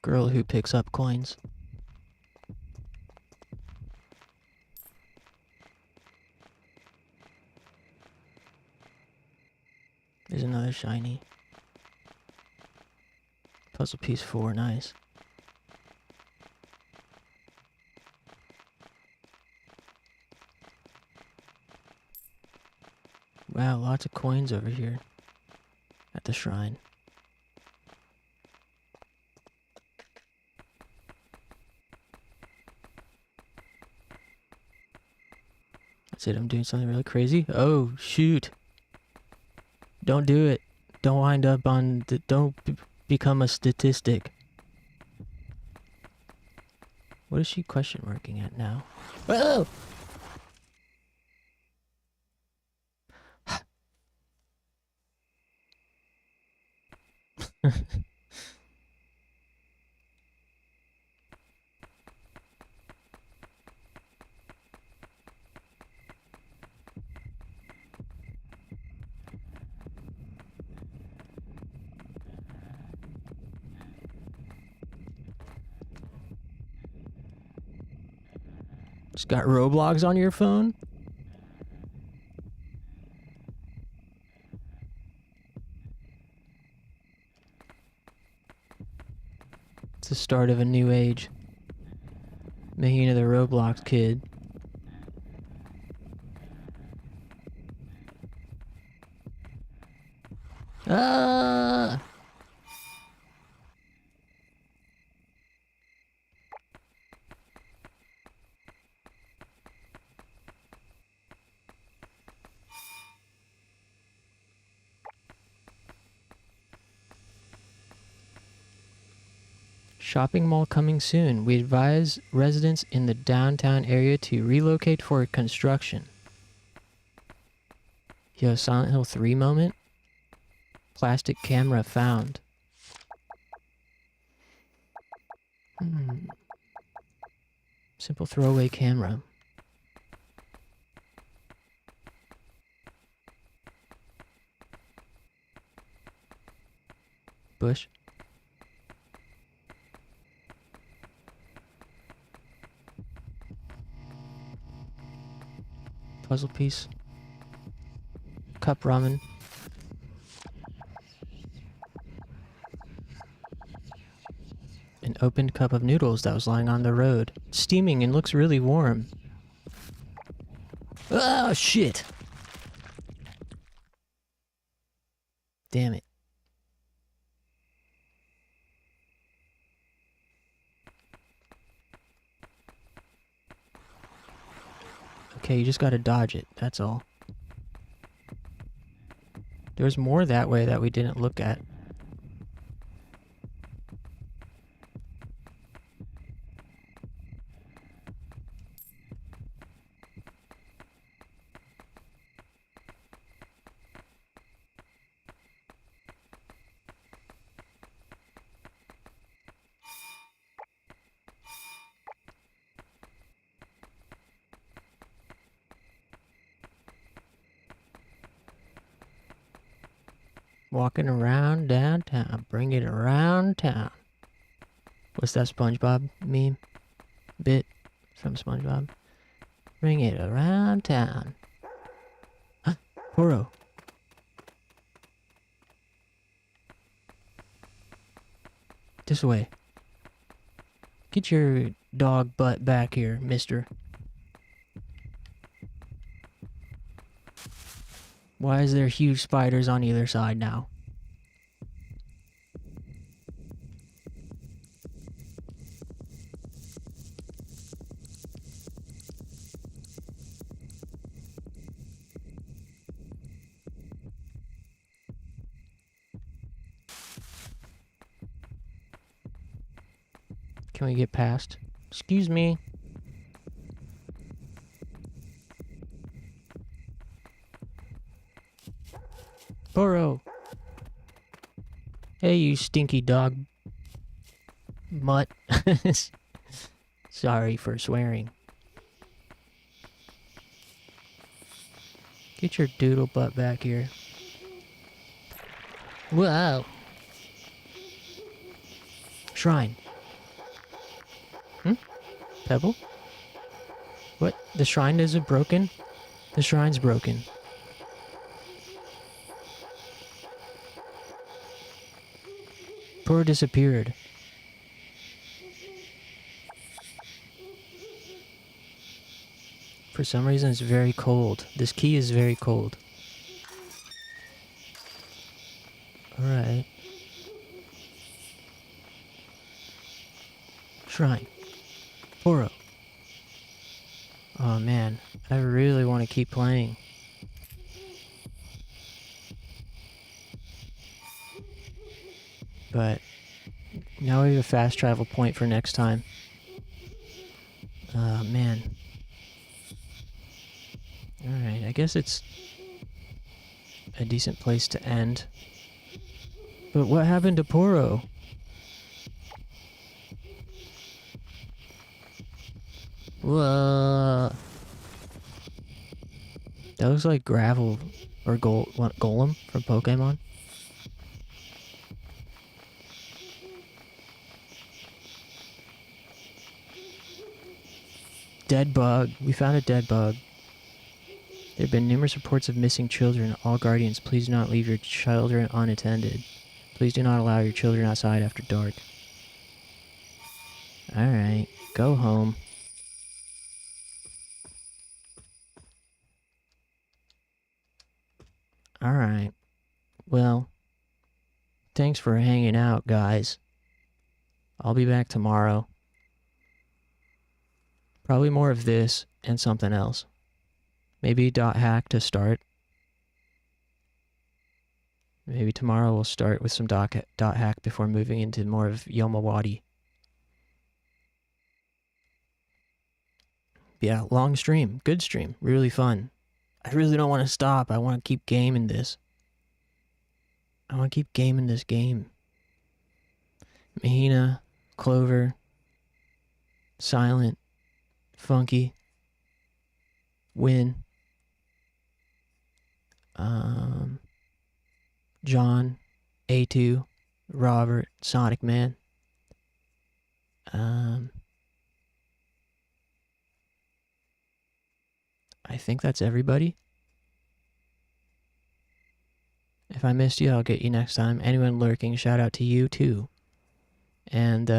Girl who picks up coins. There's another shiny. Puzzle piece 4, nice. Wow, lots of coins over here at the shrine. That's it, I'm doing something really crazy. Oh, shoot. Don't do it. Don't wind up on the, become a statistic. What is she question marking at now? Oh! Just got Roblox on your phone? It's the start of a new age. Making it the Roblox kid. Ah! Shopping mall coming soon. We advise residents in the downtown area to relocate for construction. Yo, Silent Hill 3 moment? Plastic camera found. Simple throwaway camera. Bush. Puzzle piece. Cup ramen. An opened cup of noodles that was lying on the road. Steaming and looks really warm. Oh, shit! Damn it. Okay, you just gotta dodge it, that's all. There's more that way that we didn't look at. Walking around downtown, bring it around town. What's that SpongeBob meme? Bit from SpongeBob. Bring it around town. Huh? Poro. This way. Get your dog butt back here, mister. Why is there huge spiders on either side now? Can we get past? Excuse me. Burrow. Hey, you stinky dog. Mutt. Sorry for swearing. Get your doodle butt back here. Wow. Shrine. Pebble? What? The shrine isn't broken? The shrine's broken. Poor disappeared. For some reason it's very cold. This key is very cold. Alright. Shrine. Poro. Oh man, I really want to keep playing. But now we have a fast travel point for next time. Man. Alright, I guess it's a decent place to end. But what happened to Poro? Whoa. That looks like gravel or golem from Pokemon. Dead bug. We found a dead bug. There have been numerous reports of missing children. All guardians, please do not leave your children unattended. Please do not allow your children outside after dark. Alright, go home. Alright. Well, thanks for hanging out, guys. I'll be back tomorrow. Probably more of this and something else. Maybe dot hack to start. Maybe tomorrow we'll start with some dot hack before moving into more of Yomawari. Yeah, long stream. Good stream. Really fun. I really don't want to stop. I want to keep gaming this. I want to keep gaming this game. Mahina, Clover, Silent, Funky, Win, John, A2, Robert, Sonic Man. I think that's everybody. If I missed you, I'll get you next time. Anyone lurking, shout out to you too. And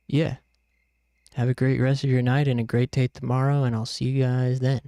yeah. Have a great rest of your night and a great day tomorrow, and I'll see you guys then.